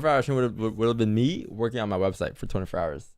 24-hour stream would have been me working on my website for 24 hours.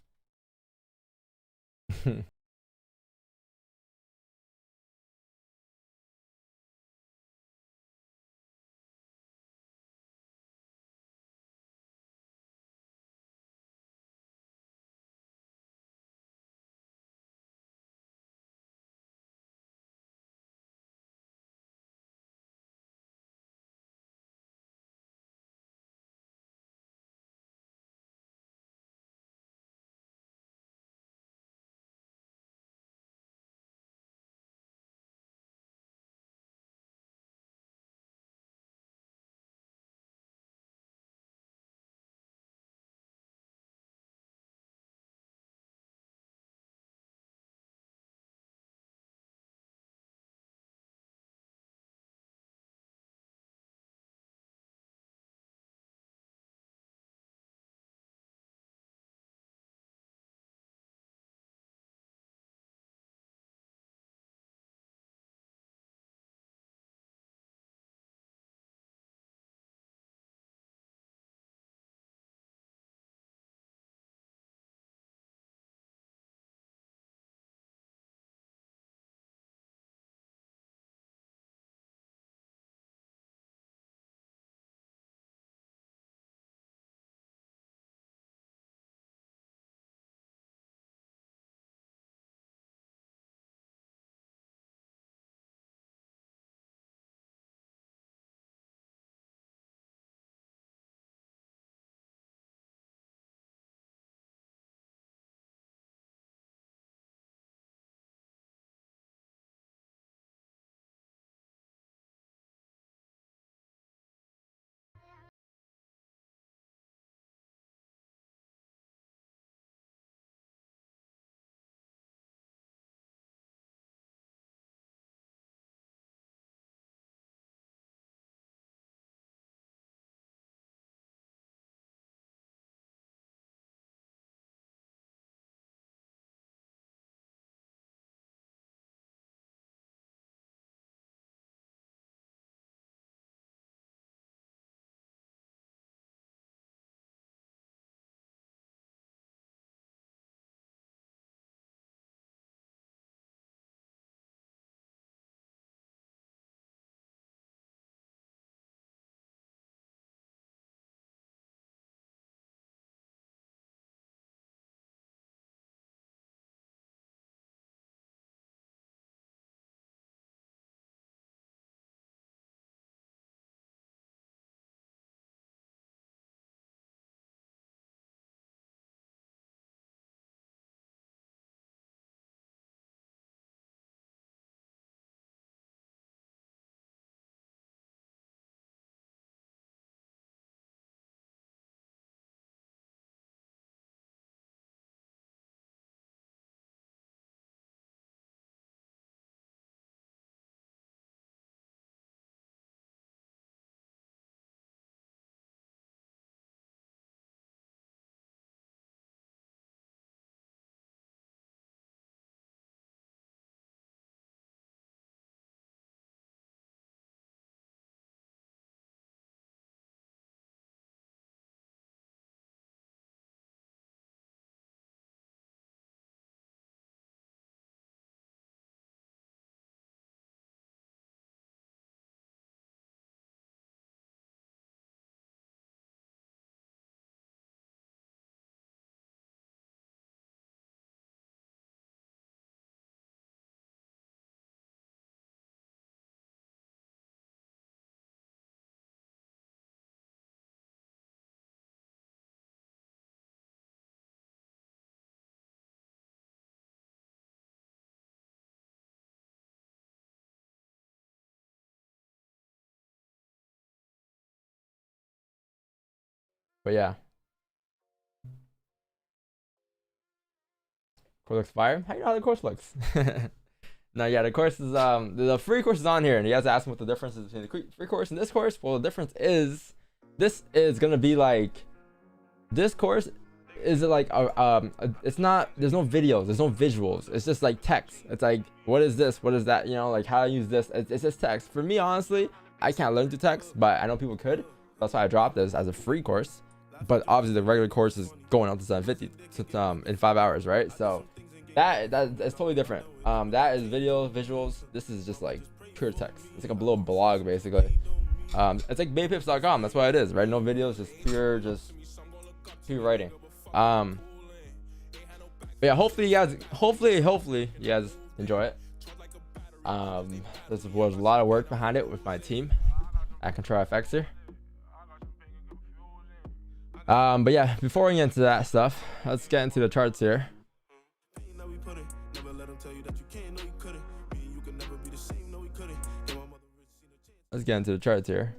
But yeah, course looks fire. How you know how the course looks? No, yeah, the course is the free course is on here, and you guys ask what the difference is between the free course and this course. Well, the difference is this is gonna be like this course is like it's not, there's no videos, there's no visuals, it's just like text. It's like, what is this, what is that, you know, like how to use this. It's just text. For me, honestly, I can't learn through text, but I know people could. That's why I dropped this as a free course. but obviously the regular course is going up to 750 in 5 hours, right? So that's totally different. That is visuals. This is just like pure text. It's like a little blog basically. It's like baypips.com. That's what it is, right? No videos, just pure writing. But yeah, hopefully you guys enjoy it. This was a lot of work behind it with my team at Control FX here. But yeah, before we get into that stuff, let's get into the charts here. Let's get into the charts here.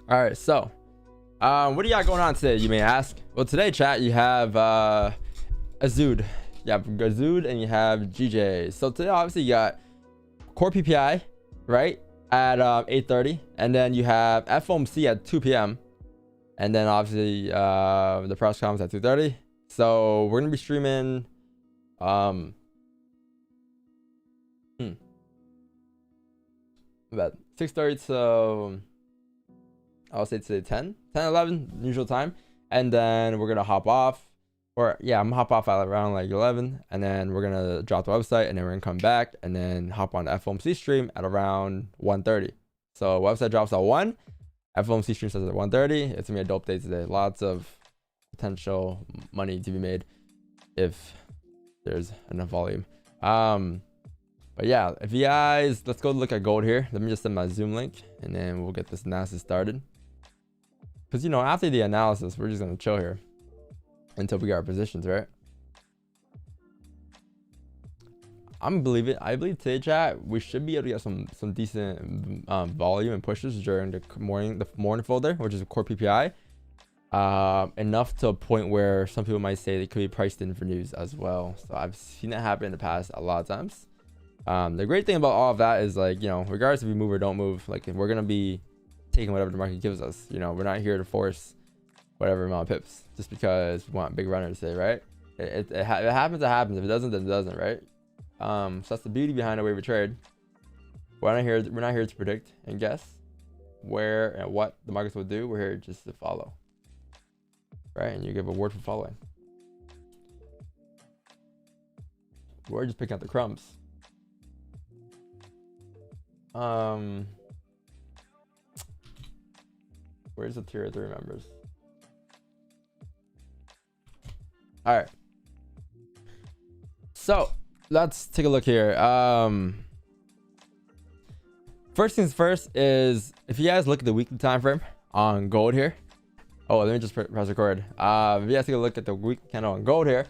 All right, so what do you got going on today, you may ask? Well, today, chat, you have Azud. You have Azud and you have GJ. So today, obviously, you got core PPI, right, at 8:30, and then you have FOMC at 2 p.m. and then obviously the press conference at 2:30. So we're gonna be streaming about 6:30 to I'll say today 10 11 usual time, and then we're gonna hop off, or yeah, I'm gonna hop off at around like 11, and then we're gonna drop the website, and then we're gonna come back and then hop on the FOMC stream at around 1:30. So website drops at 1, FOMC stream starts at 1:30. It's gonna be a dope day today. Lots of potential money to be made if there's enough volume. But yeah, if you guys, let's go look at gold here. Let me just send my Zoom link, and then we'll get this analysis started. Because, you know, after the analysis, we're just going to chill here until we get our positions, right? I believe today, chat, we should be able to get some decent volume and pushes during the morning folder, which is a core PPI. Enough to a point where some people might say they could be priced in for news as well. So I've seen that happen in the past a lot of times. The great thing about all of that is, like, you know, regardless if we move or don't move, like, if we're gonna be taking whatever the market gives us, you know, we're not here to force whatever amount of pips just because we want big runners today, right? It happens, it happens. If it doesn't, then it doesn't, right? So that's the beauty behind the way we trade. We're not here to predict and guess where and what the markets will do. We're here just to follow, right? And you give a word for following. We're just picking up the crumbs. Where's the tier 3 members? All right, so let's take a look here. First things first is, if you guys look at the weekly time frame on gold here. Oh, let me just press record. If you guys take a look at the weekly candle on gold here,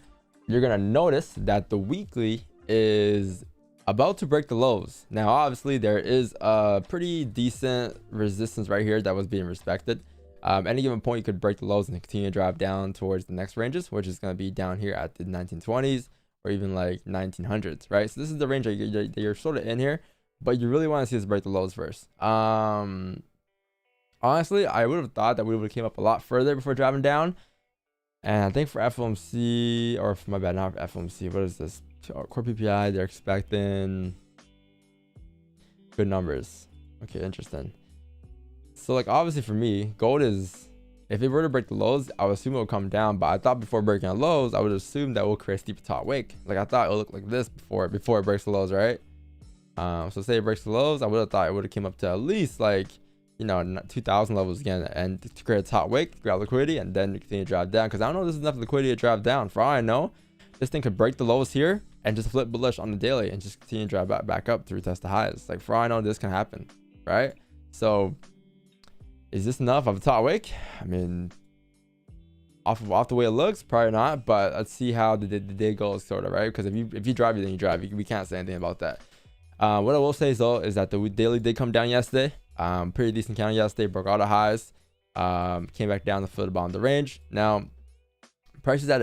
you're gonna notice that the weekly is about to break the lows. Now, obviously, there is a pretty decent resistance right here that was being respected. Any given point, you could break the lows and continue to drive down towards the next ranges, which is going to be down here at the 1920s or even like 1900s, right? So this is the range that you're sort of in here, but you really want to see us break the lows first. Honestly, I would have thought that we would have came up a lot further before driving down. And I think for FOMC, or for my bad, not for FOMC, what is this? Core PPI, they're expecting good numbers. Okay, interesting. So, like, obviously for me, gold is, if it were to break the lows, I would assume it would come down. But I thought before breaking the lows, I would assume that we'll create a steeper top wick. Like, I thought it would look like this before it breaks the lows, right? So say it breaks the lows, I would have thought it would have came up to at least, like, you know, 2000 levels again, and to create a top wick, grab liquidity, and then continue to drive down. Because I don't know if this is enough liquidity to drive down. For all I know, this thing could break the lows here and just flip bullish on the daily and just continue to drive back up to retest the highs. Like, for all I know, this can happen, right? So is this enough of a top wick? I mean, off the way it looks, probably not. But let's see how the day goes, sort of, right? Because if you drive, then you drive. We can't say anything about that. What I will say though is that the daily did come down yesterday. Pretty decent candle yesterday, broke all the highs, came back down to fill the bottom of the range. Now, price is at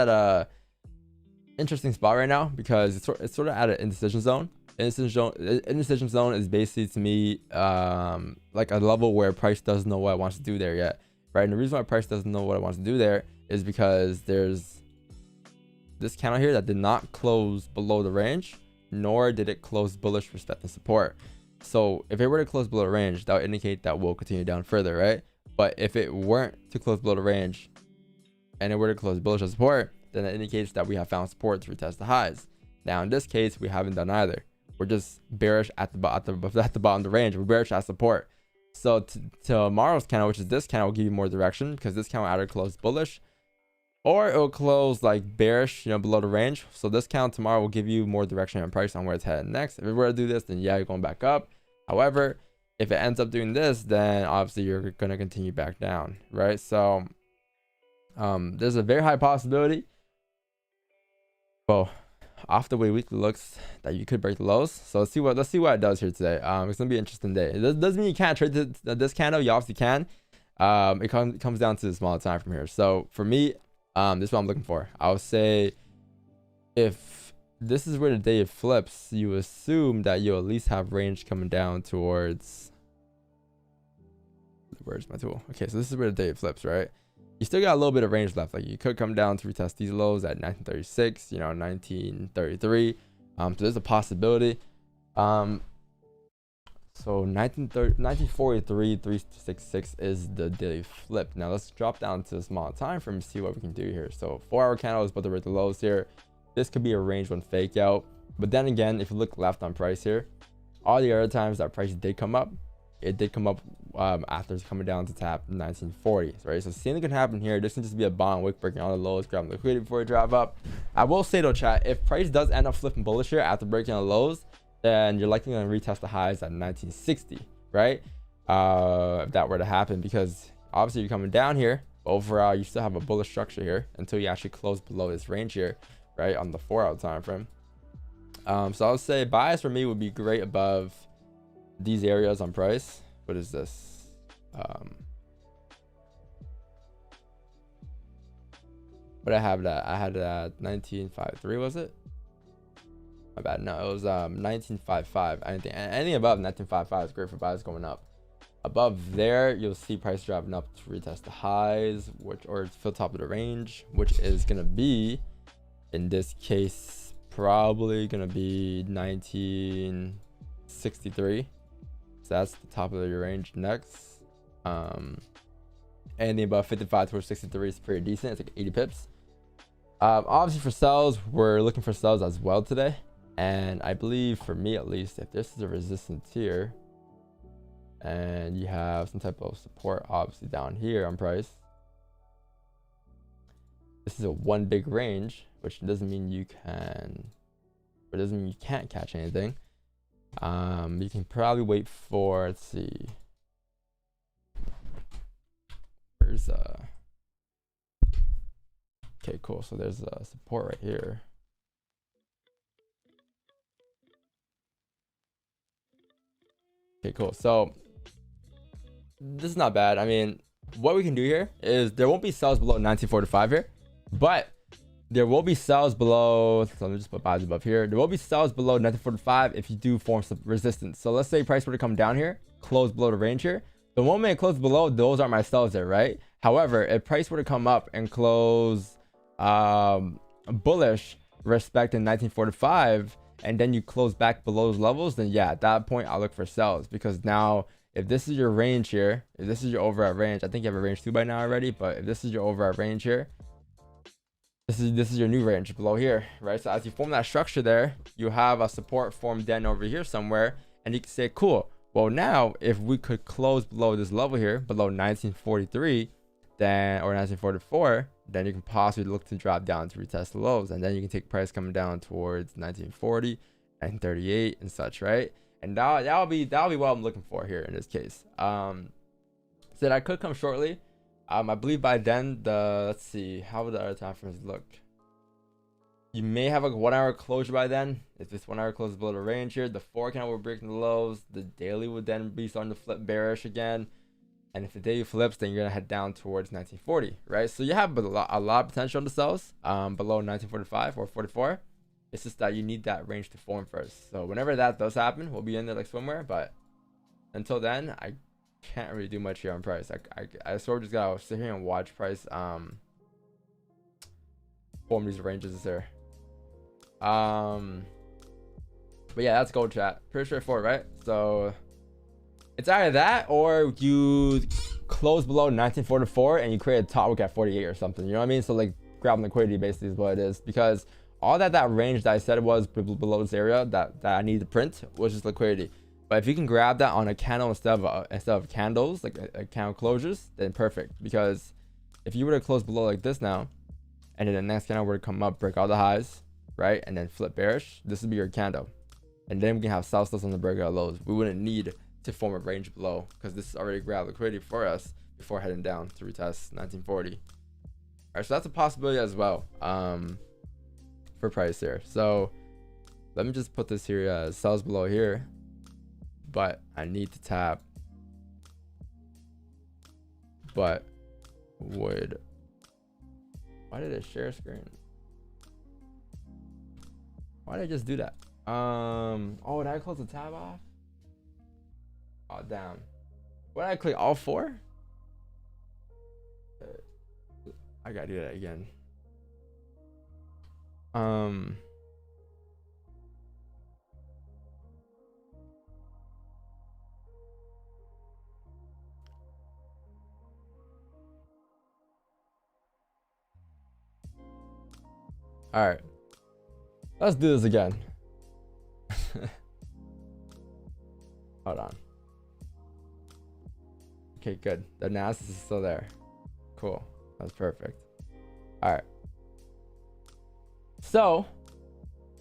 a interesting spot right now because it's sort of at an indecision zone. Indecision zone is basically, to me, like a level where price doesn't know what it wants to do there yet, right? And the reason why price doesn't know what it wants to do there is because there's this candle here that did not close below the range, nor did it close bullish, respecting support. So if it were to close below the range, that would indicate that we'll continue down further, right? But if it weren't to close below the range and it were to close bullish as support, then it indicates that we have found support to retest the highs. Now in this case, we haven't done either. We're just bearish at the bottom of the range. We're bearish at support. So tomorrow's candle, which is this candle, will give you more direction, because this candle either close bullish or it will close like bearish, you know, below the range. So this candle tomorrow will give you more direction and price on where it's headed next. If it were to do this, then yeah, you're going back up. However, if it ends up doing this, then obviously you're going to continue back down, right? So there's a very high possibility, well, off the way weekly looks, that you could break the lows. So let's see what it does here today. It's gonna be an interesting day. It doesn't mean you can't trade this candle. You obviously can. It comes down to the smaller time from here. So for me, this is what I'm looking for. I would say if this is where the day flips, you assume that you'll at least have range coming down towards, where's my tool? Okay, so this is where the day flips, right? You still got a little bit of range left. Like you could come down to retest these lows at 1936, you know, 1933. So there's a possibility. So 1943, 366 is the daily flip. Now let's drop down to a small time frame and see what we can do here. So 4-hour candle is about to break the lows here. This could be a range one fake out. But then again, if you look left on price here, all the other times that price did come up, it did come up after it's coming down to tap 1940s, right? So same thing could happen here. This can just be a bond wick breaking all the lows, grabbing liquidity before it drive up. I will say though, chat, if price does end up flipping bullish here after breaking the lows, then you're likely going to retest the highs at 1960, right? If that were to happen, because obviously you're coming down here, but overall you still have a bullish structure here until you actually close below this range here, right, on the 4-hour time frame. So I would say bias for me would be great above these areas on price. What is this? But I have that. I had that 1953, was it? My bad. No, it was 1955. Anything above 1955 is great for bias going up. Above there, you'll see price dropping up to retest the highs, or fill top of the range, which is gonna be, in this case, probably gonna be 1963. So that's the top of your range next. Anything above 55 towards 63 is pretty decent. It's like 80 pips. Obviously for sells, we're looking for sells as well today. And I believe, for me at least, if this is a resistance here and you have some type of support obviously down here on price, this is a one big range, which doesn't mean you can, or doesn't mean you can't catch anything. You can probably wait for, let's see, where's okay, cool. So there's a support right here. Okay, cool. So this is not bad. I mean, what we can do here is there won't be sells below 1945 here, but there will be sells below, so let me just put buys above here. There will be sells below 1945 if you do form some resistance. So let's say price were to come down here, close below the range here. The moment it closes below, those are my sells there, right? However, if price were to come up and close bullish respecting 1945, and then you close back below those levels, then yeah, at that point I'll look for sells, because now if this is your range here, if this is your overall range, I think you have a range 2 by now already, but if this is your overall range here, this is your new range below here, right? So as you form that structure there, you have a support formed then over here somewhere, and you can say, cool, well now if we could close below this level here, below 1943, then, or 1944, then you can possibly look to drop down to retest the lows, and then you can take price coming down towards 1940, 1938 and such, right? And that'll be what I'm looking for here in this case. So that could come shortly. I believe by then, let's see, how would the other time frames look? You may have a 1 hour closure by then. If this 1 hour closes below the range here, the 4 candle will break the lows. The daily would then be starting to flip bearish again. And if the daily flips, then you're gonna head down towards 1940, right? So you have a lot of potential on the sells below 1945 or 44. It's just that you need that range to form first. So whenever that does happen, we'll be in there like swimwear. But until then, I can't really do much here on price. I sort of just gotta sit here and watch price form these ranges there. But yeah, that's gold, chat. Pretty straightforward, right? So it's either that or you close below 1944 and you create a top wick at 48 or something. You know what I mean? So like grabbing liquidity basically is what it is, because all that range that I said it was below this area that I need to print was just liquidity. But if you can grab that on a candle instead of candles, like a candle closures, then perfect. Because if you were to close below like this now, and then the next candle were to come up, break all the highs, right, and then flip bearish, this would be your candle. And then we can have sell stops on the breakout lows. We wouldn't need to form a range below because this is already grabbed liquidity for us before heading down to retest 1940. All right, so that's a possibility as well for price here. So let me just put this here as sells below here, but I need to tap. But would, why did it share screen? Why did I just do that? Oh, did I close the tab off? Oh, damn. What did I click? All four? I gotta do that again. All right, let's do this again. Hold on. Okay, good. The analysis is still there. Cool. That's perfect. All right. So,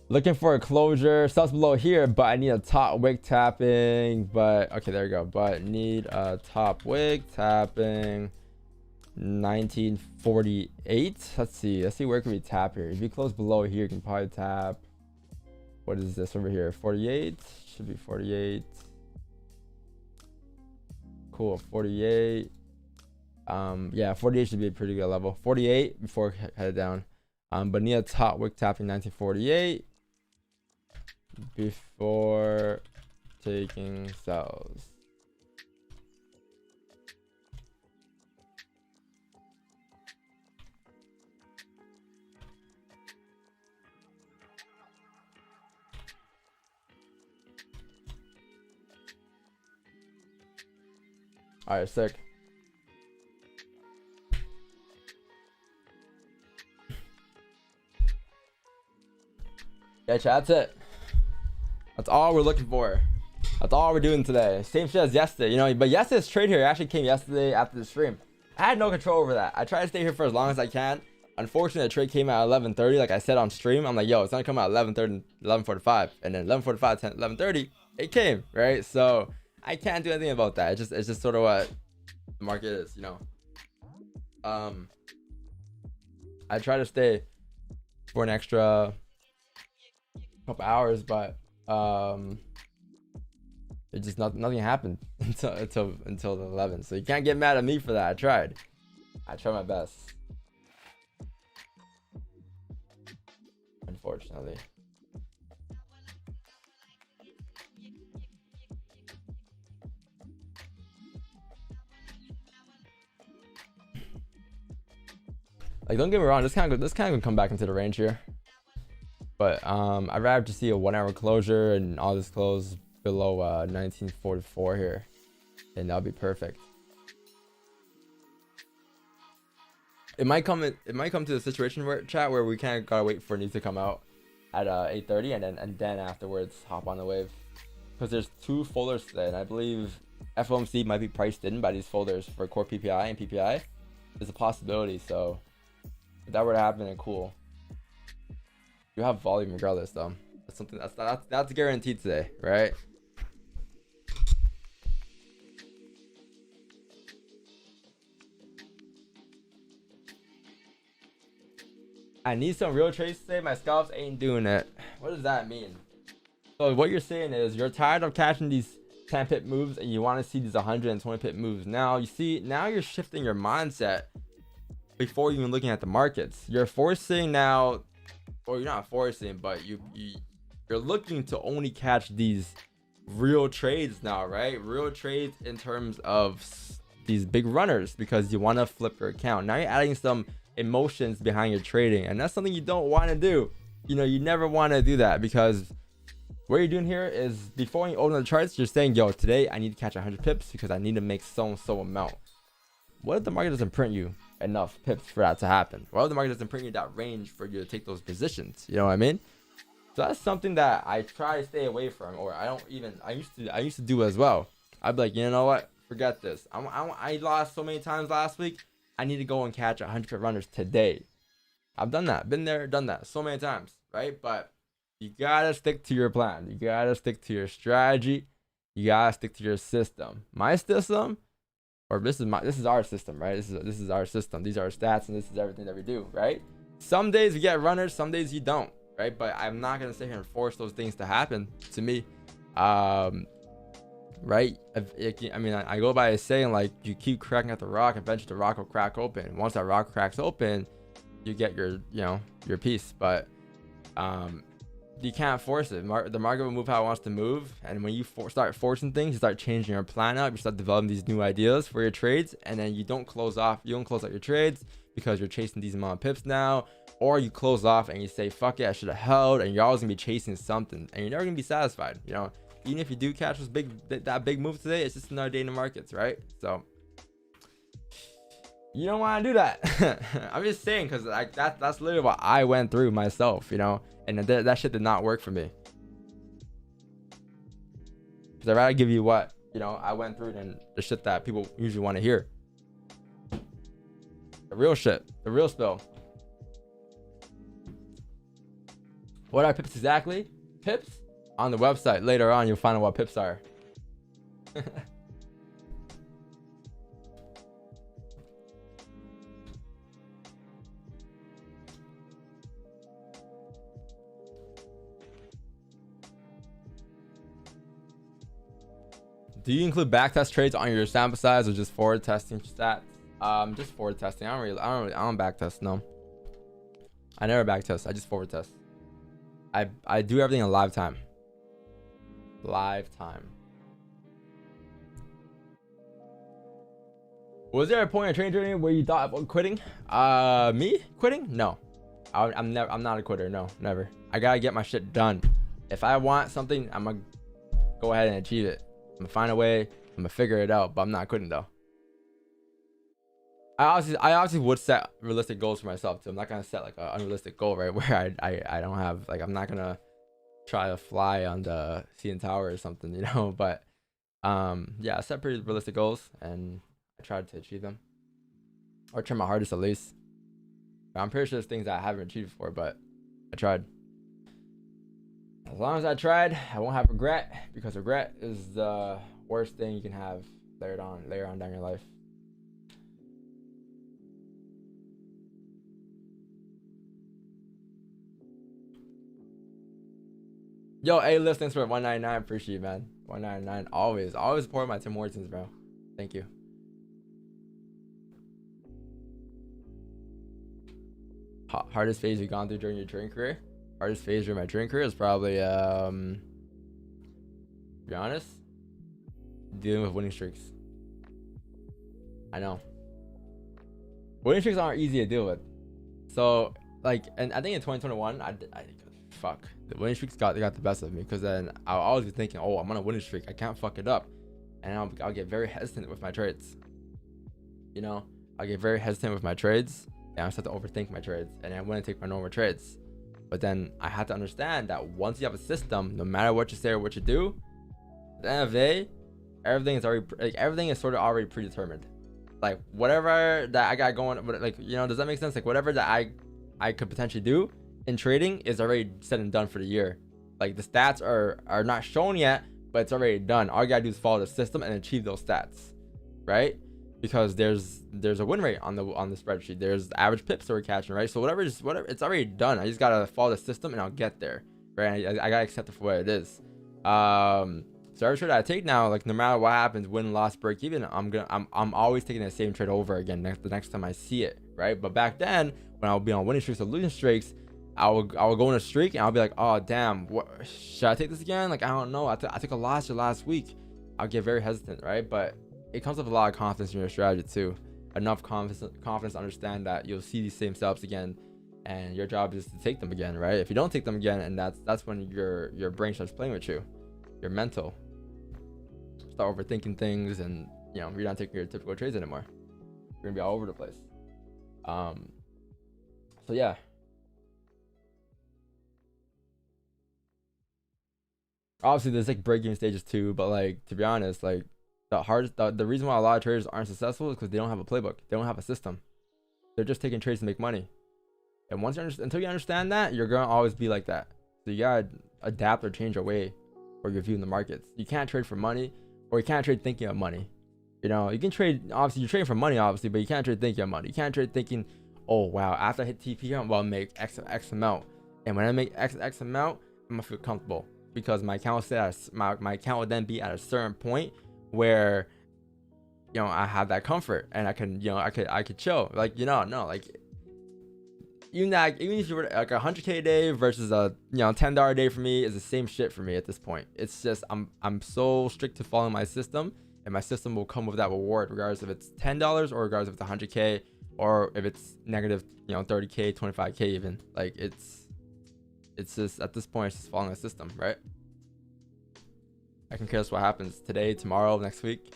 looking for a closure. Sells below here, but I need a top wick tapping. But okay, there you go. But need a top wick tapping. 1948. Let's see where can we tap here. If you close below here, you can probably tap. What is this over here? 48. Should be 48. Cool. 48. Yeah, 48 should be a pretty good level. 48 before headed down. But need a top wick tapping 1948 before taking sells. All right, sick. Yeah, chat, that's it. That's all we're looking for. That's all we're doing today. Same shit as yesterday, you know. But yesterday's trade here actually came yesterday after the stream. I had no control over that. I tried to stay here for as long as I can. Unfortunately, the trade came at 11:30, like I said on stream. I'm like, yo, it's gonna come at 11:30, 11:45, and then 11:45, 11:30, it came, right? So I can't do anything about that. It's just sort of what the market is, you know. I try to stay for an extra couple hours, but it just nothing happened until the 11. So you can't get mad at me for that. I tried my best, unfortunately. Like, don't get me wrong, this kind of gonna come back into the range here, but I'd rather just see a 1 hour closure and all this close below 1944 here, and that'll be perfect. It might come to the situation where we kind of gotta wait for it to come out at 8:30, and then afterwards hop on the wave, because there's 2 folders today, and I believe FOMC might be priced in by these folders for core PPI and PPI. There's a possibility, so if that were to happen, then cool. You have volume regardless, though. That's something that's guaranteed today, right? I need some real trades today. My scalps ain't doing it. What does that mean? So what you're saying is you're tired of catching these 10 pip moves and you want to see these 120 pip moves. Now you see, now you're shifting your mindset before even looking at the markets. You're forcing now, or you're not forcing, but you're looking to only catch these real trades now, right? Real trades in terms of these big runners, because you want to flip your account. Now you're adding some emotions behind your trading, and that's something you don't want to do. You know, you never want to do that, because what you're doing here is before you open the charts, you're saying, yo, today I need to catch 100 pips because I need to make so and so amount. What if the market doesn't print you enough pips for that to happen? What if the market doesn't print you that range for you to take those positions? You know what I mean? So that's something that I try to stay away from, or I used to do as well. I'd be like, you know what? Forget this. I lost so many times last week. I need to go and catch 100 pip runners today. I've done that. Been there, done that so many times, right? But you gotta stick to your plan. You gotta stick to your strategy. You gotta stick to your system. My system, or this is our system, right? This is our system. These are our stats, and this is everything that we do, right? Some days we get runners, some days you don't, right? But I'm not gonna sit here and force those things to happen to me, right? I mean, I go by saying, like, you keep cracking at the rock, eventually the rock will crack open. Once that rock cracks open, you get your piece. But you can't force it. The market will move how it wants to move, and when you start forcing things, you start changing your plan up. You start developing these new ideas for your trades, and then you don't close out your trades because you're chasing these amount of pips now, or you close off and you say, fuck it, I should have held, and you're always gonna be chasing something, and you're never gonna be satisfied. You know, even if you do catch that big move today, it's just another day in the markets, right? So you don't want to do that. I'm just saying, because like that's literally what I went through myself, you know, and that shit did not work for me. Because I'd rather give you what, you know, I went through than the shit that people usually want to hear. The real shit, the real spill. What are pips exactly? Pips? On the website later on, you'll find out what pips are. Do you include backtest trades on your sample size, or just forward testing stats? Just forward testing. I don't backtest. No, I never backtest. I just forward test. I do everything in live time. Live time. Was there a point in trading journey where you thought about quitting? Me quitting? No, I'm not a quitter. No, never. I gotta get my shit done. If I want something, I'm gonna go ahead and achieve it. I'm gonna find a way. I'm gonna figure it out. But I'm not quitting though. I obviously would set realistic goals for myself too. I'm not gonna set like an unrealistic goal, right? Where I don't have, like, I'm not gonna try to fly on the CN Tower or something, you know. But yeah, I set pretty realistic goals and I tried to achieve them, or try my hardest at least. I'm pretty sure there's things that I haven't achieved before, but I tried. As long as I tried, I won't have regret, because regret is the worst thing you can have later on down your life. Yo, A-List, thanks for 199. Appreciate you, man. 199. Always support my Tim Hortons, bro. Thank you. Hardest phase you've gone through during your trading career? Hardest phase during my trading career is probably, to be honest, dealing with winning streaks. I know. Winning streaks aren't easy to deal with. So, like, and I think in 2021, fuck, the winning streaks got the best of me, because then I'll always be thinking, oh, I'm on a winning streak, I can't fuck it up, and I'll get very hesitant with my trades. You know, I'll get very hesitant with my trades, and I start to overthink my trades, and I wouldn't take my normal trades. But then I had to understand that once you have a system, no matter what you say or what you do, at the end of the day, everything is sort of already predetermined. Like, whatever that I got going, like, you know, does that make sense? Like, whatever that I could potentially do in trading is already said and done for the year. Like, the stats are not shown yet, but it's already done. All you gotta do is follow the system and achieve those stats, right? Because there's a win rate on the spreadsheet. There's the average pips that we're catching, right? So whatever, it's already done. I just gotta follow the system and I'll get there, right? I gotta accept it for what it is. So every trade I take now, like, no matter what happens, win, loss, break even, I'm always taking the same trade over again the next time I see it, right? But back then, when I'll be on winning streaks or losing streaks, I will go on a streak and I'll be like, oh damn, should I take this again? Like, I don't know. I took a loss last week. I'll get very hesitant, right? But it comes with a lot of confidence in your strategy too. Enough confidence to understand that you'll see these same setups again and your job is to take them again, right? If you don't take them again, and that's when your brain starts playing with you, your mental start overthinking things, and you know, you're not taking your typical trades anymore. You're gonna be all over the place. So yeah. Obviously there's like break-even stages too, but like, to be honest, like the reason why a lot of traders aren't successful is because they don't have a playbook. They don't have a system. They're just taking trades to make money. And until you understand that, you're gonna always be like that. So you gotta adapt or change your way or your view in the markets. You can't trade for money, or you can't trade thinking of money. You know, you can trade, obviously you're trading for money, obviously, but you can't trade thinking of money. You can't trade thinking, oh wow, after I hit TP, I'm gonna make X amount, and when I make X amount, I'm gonna feel comfortable because my account my account would then be at a certain point where, you know, I have that comfort and I can, you know, I could chill. Like, you know, no, like even if you were like 100K a day versus a, you know, $10 a day for me is the same shit for me at this point. It's just I'm so strict to following my system, and my system will come with that reward regardless if it's $10 or regardless if it's 100K or if it's negative, you know, 30K, 25K even. Like it's just at this point it's just following the system, right? I can care less what happens today, tomorrow, next week.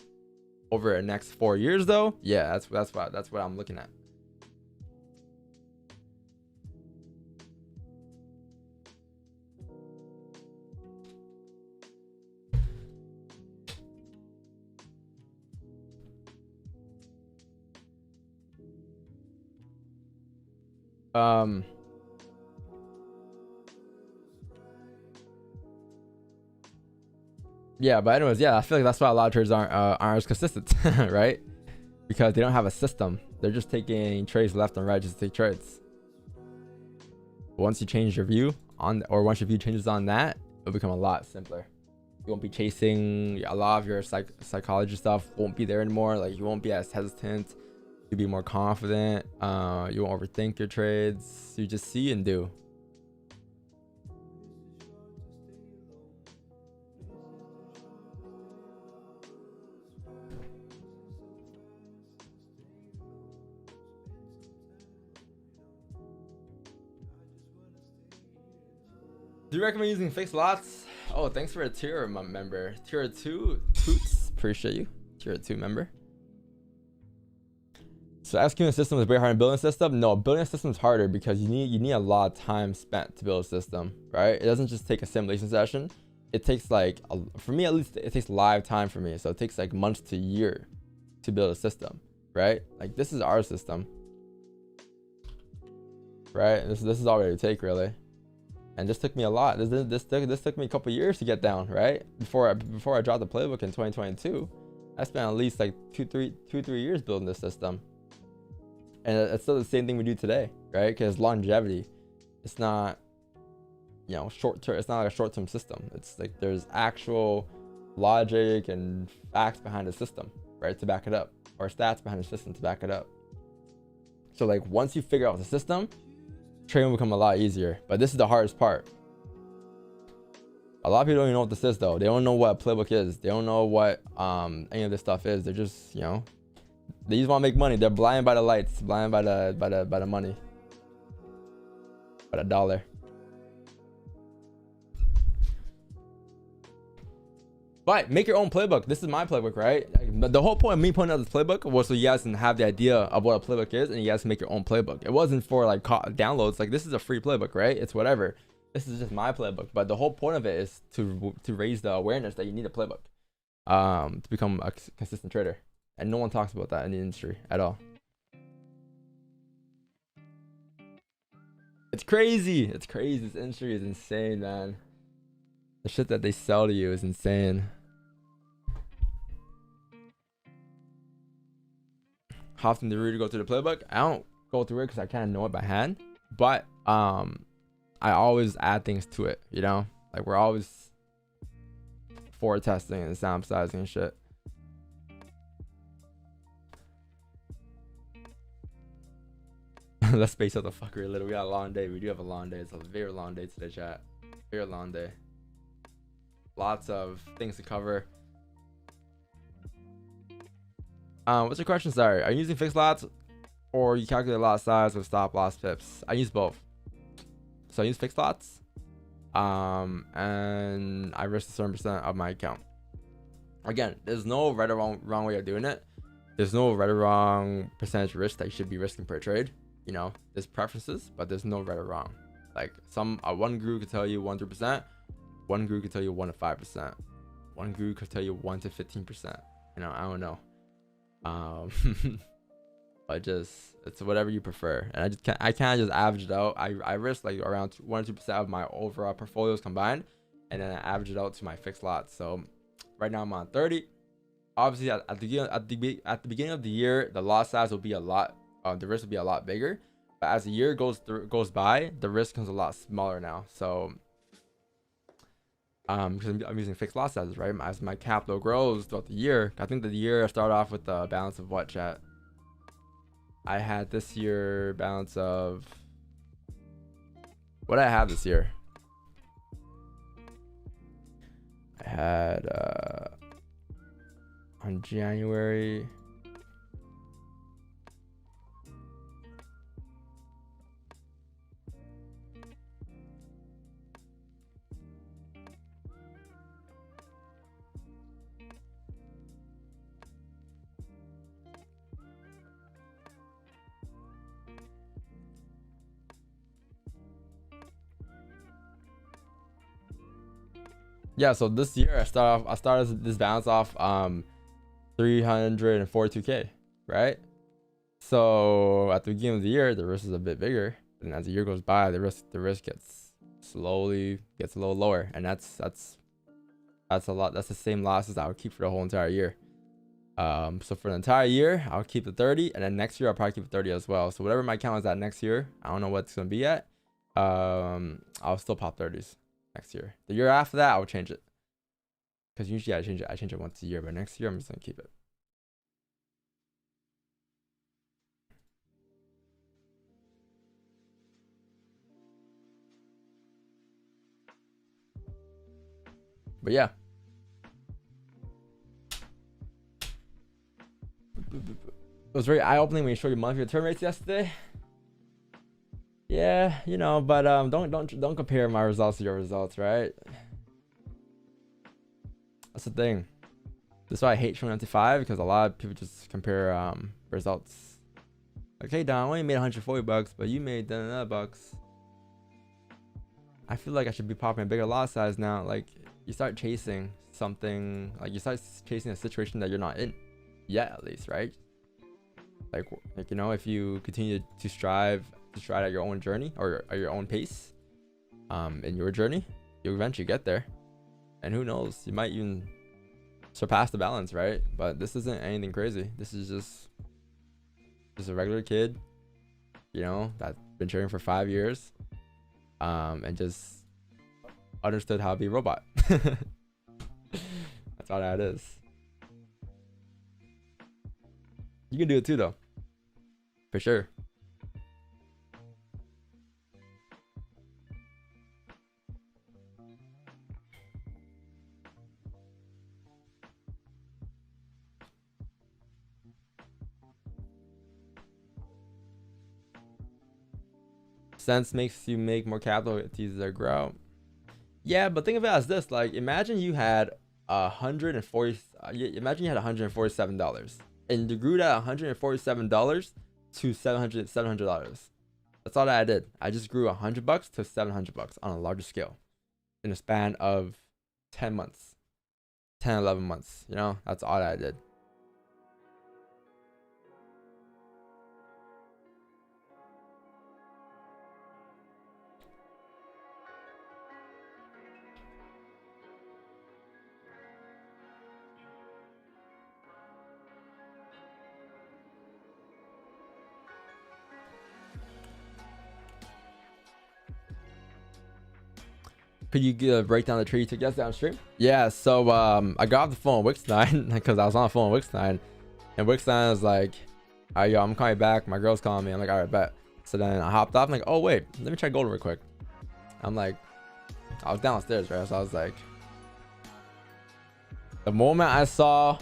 Over the next 4 years though, yeah, that's what I'm looking at. Yeah, but anyways, yeah, I feel like that's why a lot of traders aren't as consistent, right? Because they don't have a system. They're just taking trades left and right just to take trades. Once you change your view on, or once your view changes on that, it'll become a lot simpler. You won't be chasing, a lot of your psychology stuff won't be there anymore. Like you won't be as hesitant. You'll be more confident. You won't overthink your trades. You just see and do. Do you recommend using fixed lots? Oh, thanks for a tier member. Tier 2 toots. Appreciate you. Tier 2 member. So executing a system is way harder than building a system. No, building a system is harder because you need a lot of time spent to build a system, right? It doesn't just take a simulation session. It takes like, for me at least, it takes live time for me. So it takes like months to a year to build a system, right? Like this is our system, right? This is all we take really. And this took me a lot. This took me a couple years to get down, right? Before I dropped the playbook in 2022, I spent at least like 2-3 years building this system. And it's still the same thing we do today, right? Because longevity, it's not, you know, short term. It's not like a short term system. It's like there's actual logic and facts behind the system, right, to back it up, or stats behind the system to back it up. So like once you figure out the system, trading will become a lot easier. But this is the hardest part. A lot of people don't even know what this is though. They don't know what a playbook is. They don't know what any of this stuff is. They're just, you know, they just want to make money. They're blinded by the lights, blinded by the money, by the dollar. But make your own playbook. This is my playbook, right? The whole point of me putting out this playbook was so you guys can have the idea of what a playbook is, and you guys can make your own playbook. It wasn't for like downloads. Like this is a free playbook, right? It's whatever. This is just my playbook. But the whole point of it is to raise the awareness that you need a playbook to become a consistent trader. And no one talks about that in the industry at all. It's crazy. It's crazy. This industry is insane, man. The shit that they sell to you is insane. How often do you really go through the playbook? I don't go through it because I kind of know it by hand. But I always add things to it, you know? Like we're always forward testing and sample sizing and shit. Let's space out the fuckery a little. We got a long day. We do have a long day. It's a very long day today, chat. Very long day. Lots of things to cover. What's your question? Sorry. Are you using fixed lots? or you calculate lot size with stop loss pips. I use both. So I use fixed lots, and I risk a certain percent of my account. Again, there's no right or wrong way of doing it. There's no right or wrong percentage risk that you should be risking per trade. You know, there's preferences, but there's no right or wrong. Like one guru could tell you 1 to 3%, one guru could tell you 1 to 5%, one guru could tell you 1 to 15%. You know, I don't know. But it's whatever you prefer, and I can't just average it out. I risk like around 1 or 2% of my overall portfolios combined, and then I average it out to my fixed lots. So right now I'm on 30. Obviously at the beginning of the year, the lot size will be a lot, the risk will be a lot bigger, but as the year goes by, the risk becomes a lot smaller now. So because I'm using fixed lot sizes, right? As my capital grows throughout the year, I think that the year I start off with a balance of what, chat? I had this year balance of, what did I have this year? I had on January, yeah, so this year I started this balance off 342k, right? So at the beginning of the year, the risk is a bit bigger, and as the year goes by, the risk gets a little lower, and that's a lot. That's the same losses I would keep for the whole entire year. So for the entire year, I'll keep the 30, and then next year I'll probably keep the 30 as well. So whatever my account is at next year, I don't know what it's gonna be at. I'll still pop 30s next year. The year after that, I'll change it, because usually I change it once a year, but next year I'm just gonna keep it. But yeah, it was very eye-opening when you showed your monthly return rates yesterday. Yeah, you know, but don't compare my results to your results, right? That's the thing. That's why I hate showing 95, because a lot of people just compare results. Like, hey Don, I only made 140 bucks, but you made $10 I feel like I should be popping a bigger lot size now. Like, you start chasing something, like you start chasing a situation that you're not in yet, at least, right? Like you know, if you continue to strive at your own journey, or at your own pace, in your journey, you'll eventually get there. And who knows, you might even surpass the balance, right? But this isn't anything crazy. This is just a regular kid, you know, that's been trading for 5 years, and just understood how to be a robot. That's all that is. You can do it too, though, for sure. Sense makes you make more capital, it's easier to grow. Yeah, but think of it as this: like, imagine you had $147, and you grew that $147 to $700. That's all that I did. I just grew $100 to $700 on a larger scale in a span of 10 months, 11 months. You know, that's all that I did. Could you break down the trade you took yesterday on stream? Yeah, so I got off the phone with Wix9 because I was on the phone with Wix9, and Wix9 was like, all right, yo, I'm calling you back. My girl's calling me. I'm like, all right, bet. So then I hopped off. I'm like, oh, wait, let me try gold real quick. I'm like, I was downstairs, right? So I was like, the moment I saw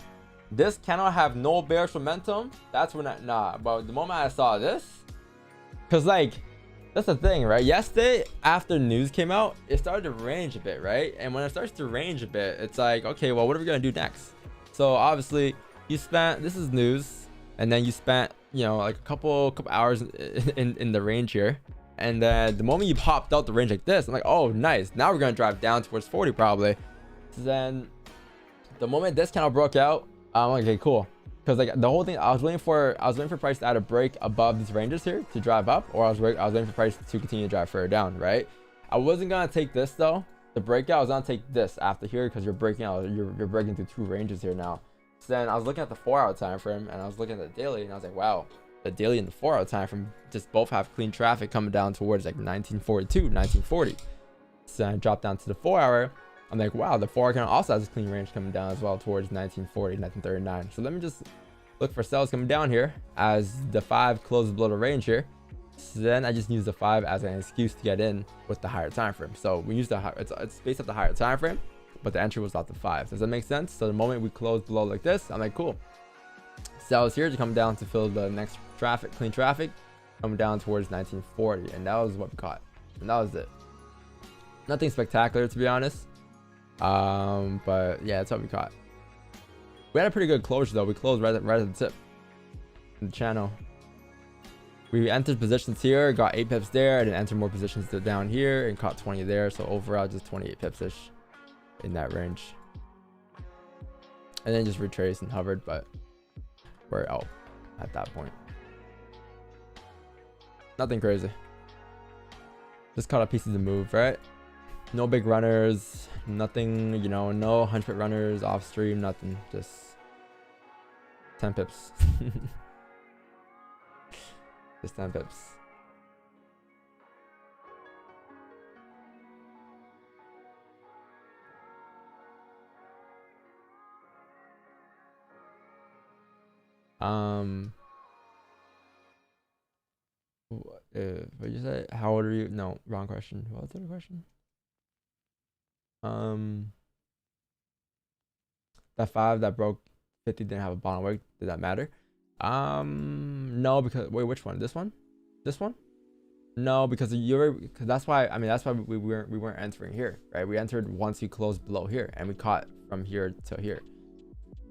this cannot have no bearish momentum. That's when but the moment I saw this, because like that's the thing, right? Yesterday after news came out, it started to range a bit, right? And when it starts to range a bit, it's like, okay, well, what are we gonna do next? So obviously you spent, this is news, and then you spent, you know, like a couple hours in the range here, and then the moment you popped out the range like this, I'm like, oh nice, now we're gonna drive down towards 40 probably. So then the moment this candle broke out, I'm like, okay, cool. Because like the whole thing, I was waiting for price to add a break above these ranges here to drive up, or I was waiting for price to continue to drive further down, right? I wasn't gonna take this though, the breakout. I was gonna take this after here because you're breaking out, you're breaking through two ranges here now. So then I was looking at the 4-hour time frame, and I was looking at the daily, and I was like, wow, the daily and the 4-hour time frame just both have clean traffic coming down towards like 1942, 1940. So I dropped down to the 4-hour. I'm like, wow, the 4-hour candle also has a clean range coming down as well towards 1940, 1939. So let me just look for sales coming down here as the 5 closes below the range here. So then I just use the 5 as an excuse to get in with the higher time frame. So we use the higher, it's based off the higher time frame, but the entry was off the 5. Does that make sense? So the moment we close below like this, I'm like, cool. Sales here to come down to fill the next traffic, clean traffic, coming down towards 1940, and that was what we caught, and that was it. Nothing spectacular, to be honest. But yeah, that's what we caught. We had a pretty good closure though. We closed right at the tip in the channel. We entered positions here, got 8 pips there, and then entered more positions down here and caught 20 there. So overall, just 28 pips ish in that range. And then just retraced and hovered, but we're out at that point. Nothing crazy. Just caught a piece of the move, right? No big runners, nothing, you know, no 100 runners off stream, nothing, just 10 pips. Just 10 pips. What did you say? How old are you? No, wrong question. What was the other question? That 5 that broke 50 didn't have a bottom wick. Did that matter? No, because wait, which one? This one? This one? No, because that's why, I mean, that's why we weren't entering here, right? We entered once you closed below here, and we caught from here to here,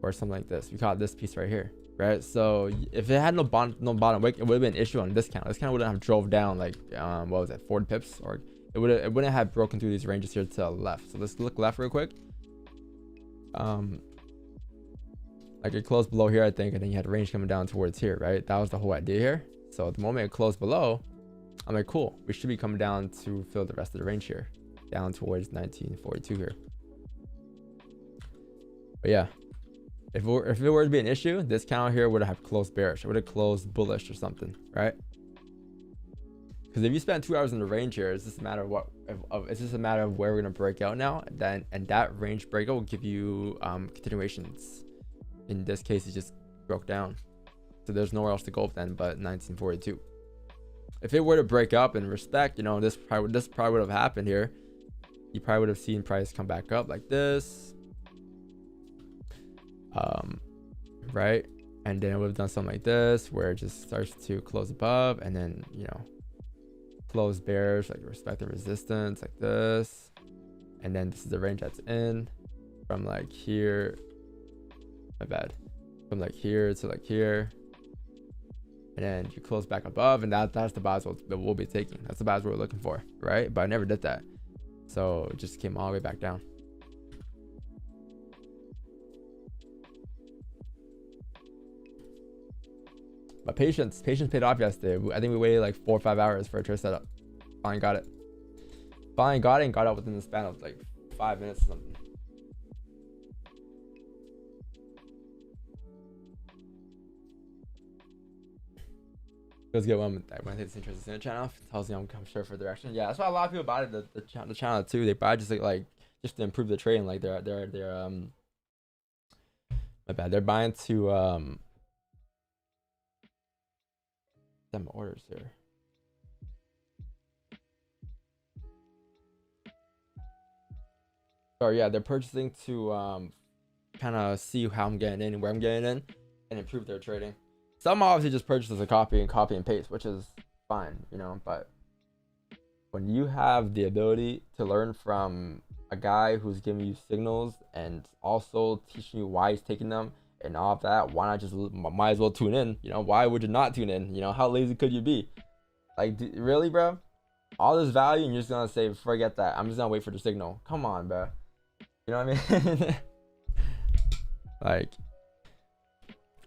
or something like this. We caught this piece right here, right? So if it had no bottom wick, it would have been an issue on this candle. This candle wouldn't have drove down like what was that, 40 pips, or it wouldn't have broken through these ranges here to the left. So let's look left real quick. Like it closed below here, I think, and then you had range coming down towards here, right? That was the whole idea here. So at the moment it closed below, I'm like, cool, we should be coming down to fill the rest of the range here, down towards 1942 here. But yeah, if it were to be an issue, this candle here would have closed bearish. It would have closed bullish or something, right? Because if you spend 2 hours in the range here, it's just a matter of what, it's just a matter of where we're gonna break out now. Then and that range breakout will give you continuations. In this case, it just broke down, so there's nowhere else to go then but 1942. If it were to break up and respect, you know, this probably would have happened here. You probably would have seen price come back up like this, right? And then it would have done something like this, where it just starts to close above, and then, you know, close bearish, like respect the resistance like this, and then this is the range that's in from like here, my bad, from like here to like here, and then you close back above, and that's the buys that we'll be taking. That's the buys we're looking for, right? But I never did that, so it just came all the way back down. But patience paid off yesterday. I think we waited like 4 or 5 hours for a trade setup. Finally got it. Finally got it and got out within the span of like 5 minutes or something. Feels good when I take this interest in the channel. It tells me I'm sure for direction. Yeah, that's why a lot of people bought it, the channel too. They buy just like just to improve the trading. Like they're my bad. They're buying to them orders here. Sorry, yeah, they're purchasing to kind of see how I'm getting in and where I'm getting in and improve their trading. Some obviously just purchase as a copy and paste, which is fine, you know, but when you have the ability to learn from a guy who's giving you signals and also teaching you why he's taking them and all of that, why not just might as well tune in? You know, why would you not tune in? You know, how lazy could you be? Like, really, bro? All this value and you're just gonna say, forget that. I'm just gonna wait for the signal. Come on, bro. You know what I mean? Like,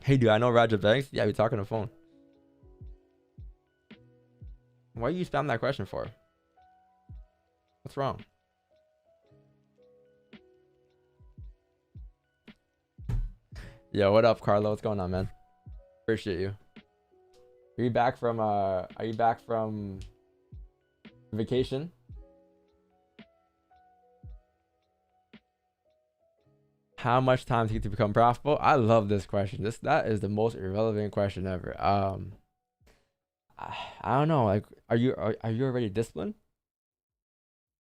hey, dude, I know Roger Banks. Yeah, we talking on the phone. Why you spam that question for? What's wrong? Yo, what up, Carlo? What's going on, man? Appreciate you. Are you back from vacation? How much time to get to become profitable? I love this question. That is the most irrelevant question ever. I don't know. Like, are you already disciplined?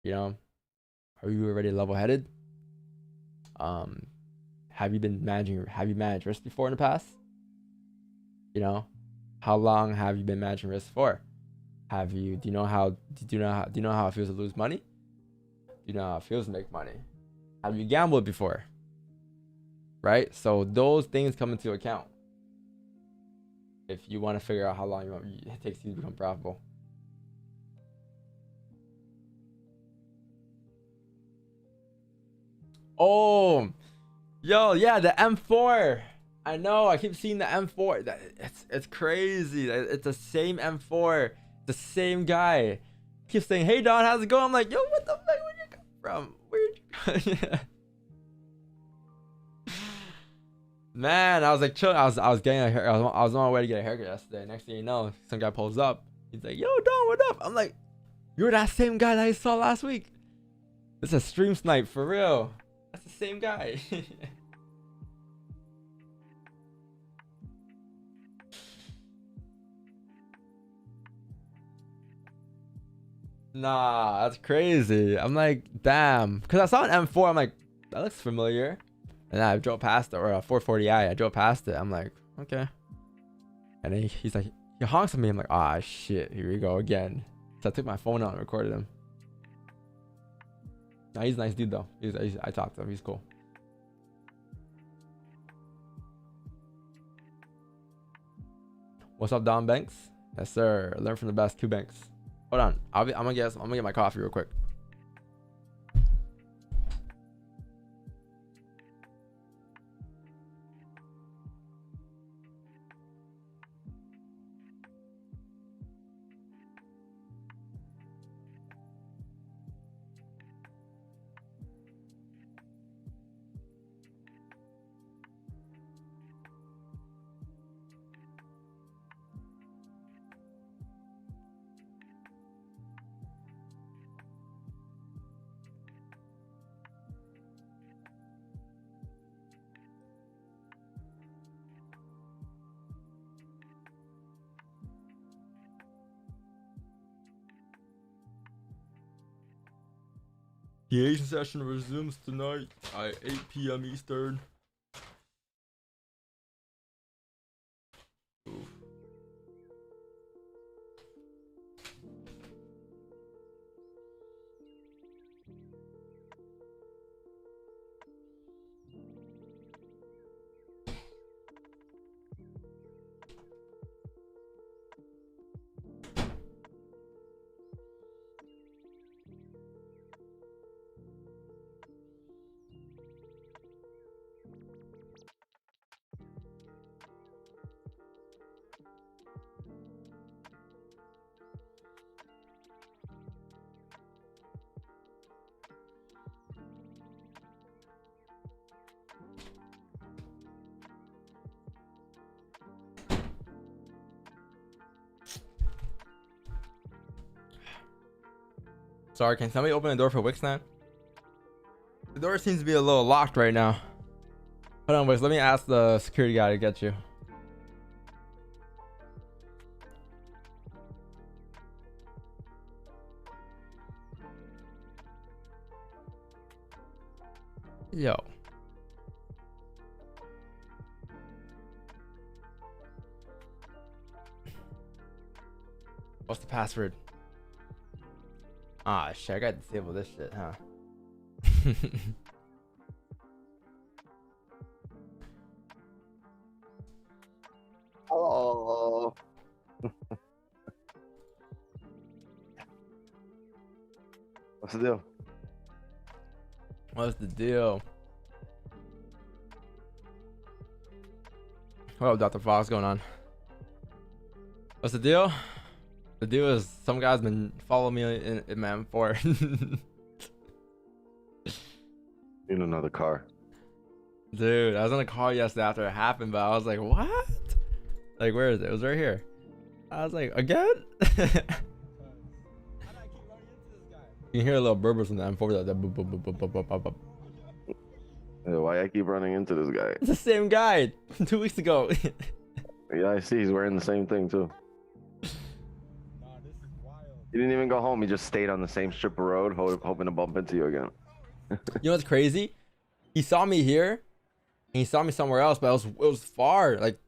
You know, are you already level-headed? Have you managed risk before in the past? You know, how long have you been managing risk for? Do you know how it feels to lose money? Do you know how it feels to make money? Have you gambled before? Right? So those things come into account if you want to figure out how long it takes you to become profitable. Oh, yo, yeah, the M4. I know. I keep seeing the M4. It's crazy. It's the same M4. The same guy. He keeps saying, "Hey Don, how's it going?" I'm like, "Yo, what the fuck? Where'd you come from? Where'd you come?" Man, I was like chilling. I was getting a hair. I was on my way to get a haircut yesterday. Next thing you know, some guy pulls up. He's like, "Yo, Don, what up?" I'm like, "You're that same guy that I saw last week." It's a stream snipe for real. That's the same guy. Nah, that's crazy. I'm like, damn. Because I saw an M4. I'm like, that looks familiar. And I drove past it, or a 440i. I drove past it. I'm like, okay. And then he's like, he honks at me. I'm like, ah, shit. Here we go again. So I took my phone out and recorded him. Nah, he's a nice dude, though. I talked to him. He's cool. What's up, Don Banks? Yes, sir. Learn from the best. 2 banks. Hold on. I'm gonna get my coffee real quick. The Asian session resumes tonight at 8 p.m. Eastern. Oof. Sorry, can somebody open the door for Wixnan? The door seems to be a little locked right now. Hold on, Wix. Let me ask the security guy to get you. Yo. What's the password? Ah, shit, I gotta disable this shit, huh? Oh. What's the deal? What's the deal? What up, Dr. Fox? What's going on? What's the deal? The deal is some guy's been following me in my M4. In another car. Dude, I was in a car yesterday after it happened, but I was like, what? Like, where is it? It was right here. I was like, again? You can hear a little burbles from the M4. That boop, boop, boop, boop, boop, boop, boop, boop. Why I keep running into this guy? It's the same guy 2 weeks ago. Yeah, I see he's wearing the same thing too. He didn't even go home. He just stayed on the same strip of road, hoping to bump into you again. You know what's crazy? He saw me here, and he saw me somewhere else, but it was far. Like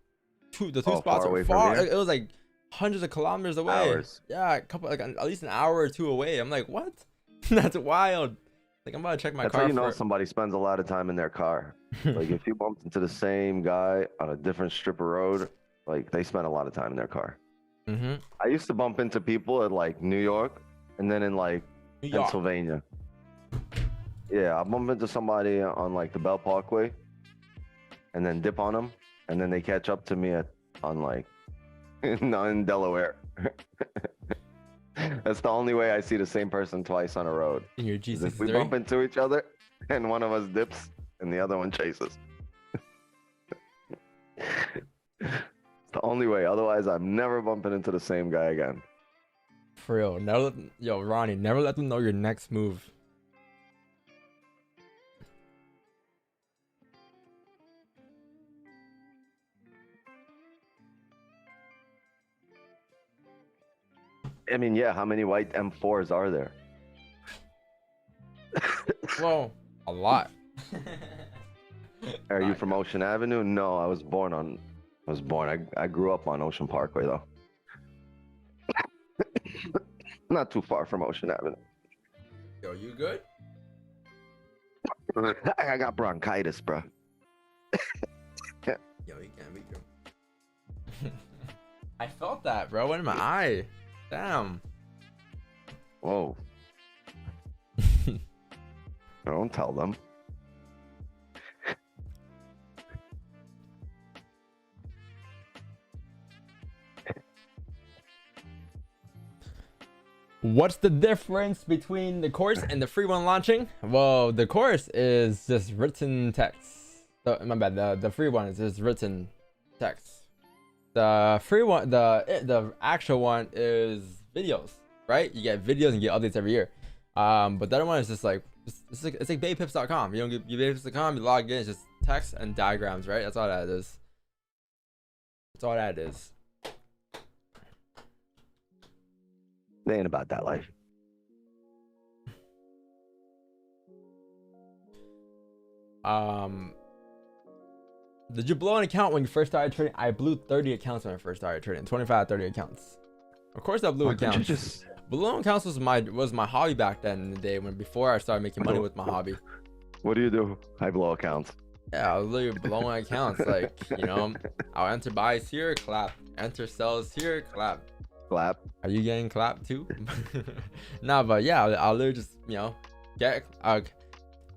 the two spots are far. It was like hundreds of kilometers away. Hours. Yeah, a couple, like at least an hour or two away. I'm like, what? That's wild. Like, I'm about to check my car. That's how you know somebody spends a lot of time in their car. Like if you bumped into the same guy on a different strip of road, like they spend a lot of time in their car. Mm-hmm. I used to bump into people at like New York and then in like Pennsylvania. Yeah, I bump into somebody on like the Bell Parkway and then dip on them, and then they catch up to me on like in Delaware. That's the only way I see the same person twice on a road. In your G63? If we bump into each other and one of us dips and the other one chases. It's the only way. Otherwise, I'm never bumping into the same guy again. For real. Yo, Ronnie, never let them know your next move. I mean, yeah, how many white M4s are there? Well, a lot. Are you from Ocean Avenue? No, I was born. I grew up on Ocean Parkway though. Not too far from Ocean Avenue. Yo, you good? I got bronchitis, bro. Yo, you can't be good. I felt that, bro. Went in my eye. Damn. Whoa. Don't tell them. What's the difference between the course and the free one launching? Well, the course is just written text. My bad. The free one is just written text. The free one, the actual one is videos, right? You get videos and you get updates every year. But the other one is just like it's like babypips.com. You don't get babypips.com, you log in, it's just text and diagrams, right? That's all that is. That's all that is. They ain't about that life. Did you blow an account when you first started trading? I blew 30 accounts when I first started trading. 25, 30 accounts. Of course I blew accounts. Blowing accounts was my hobby back then in the day before I started making money with my hobby. What do you do? I blow accounts. Yeah, I was literally blowing accounts. Like, you know, I'll enter buys here, clap. Enter sells here, clap. Clap. Are you getting clapped too? Nah, but yeah, I'll literally just, you know,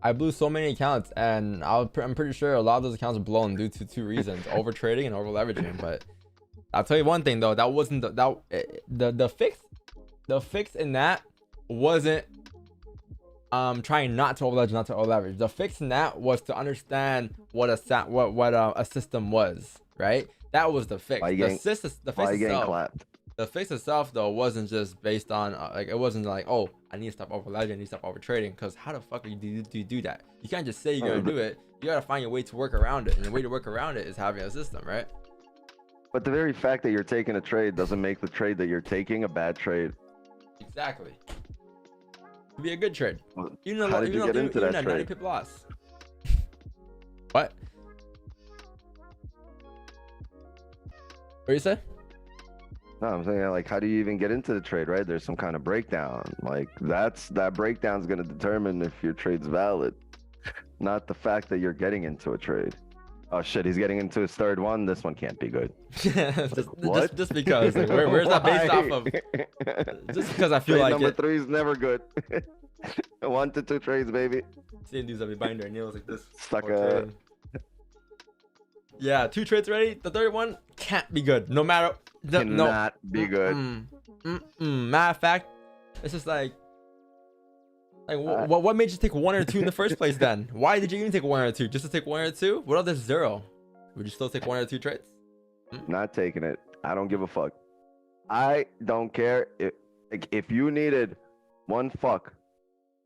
I blew so many accounts, and I'm pretty sure a lot of those accounts are blown due to two reasons: over trading and over leveraging. But I'll tell you one thing though, that wasn't the fix in that wasn't trying not to over leverage, not to over leverage. The fix in that was to understand what a system was, right? That was the fix. The fix itself though wasn't just based on like, it wasn't like, oh, I need to stop over leveraging, I need to stop over trading, because how the fuck do you do that? You can't just say you're gonna do it. You gotta find your way to work around it, and the way to work around it is having a system, right? But the very fact that you're taking a trade doesn't make the trade that you're taking a bad trade. Exactly. It'd be a good trade. How did you get into that trade? 90 pip loss. What? What you say? No, I'm saying like, how do you even get into the trade, right? There's some kind of breakdown. Like that breakdown's gonna determine if your trade's valid, not the fact that you're getting into a trade. Oh shit, he's getting into his third one. This one can't be good. What? Just because. Like, where's that based off of? Just because I feel Trade like number it. 3 is never good. 1 to 2 trades, baby. Seeing dudes that be buying their nails like this. Stuck Yeah, 2 trades ready. The third one can't be good. No matter. Cannot be good. Matter of fact, it's just like what made you take 1 or 2 in the first place then? Why did you even take 1 or 2? Just to take 1 or 2? What if there's 0? Would you still take 1 or 2 trades? Not taking it. I don't give a fuck. I don't care if you needed 1 fuck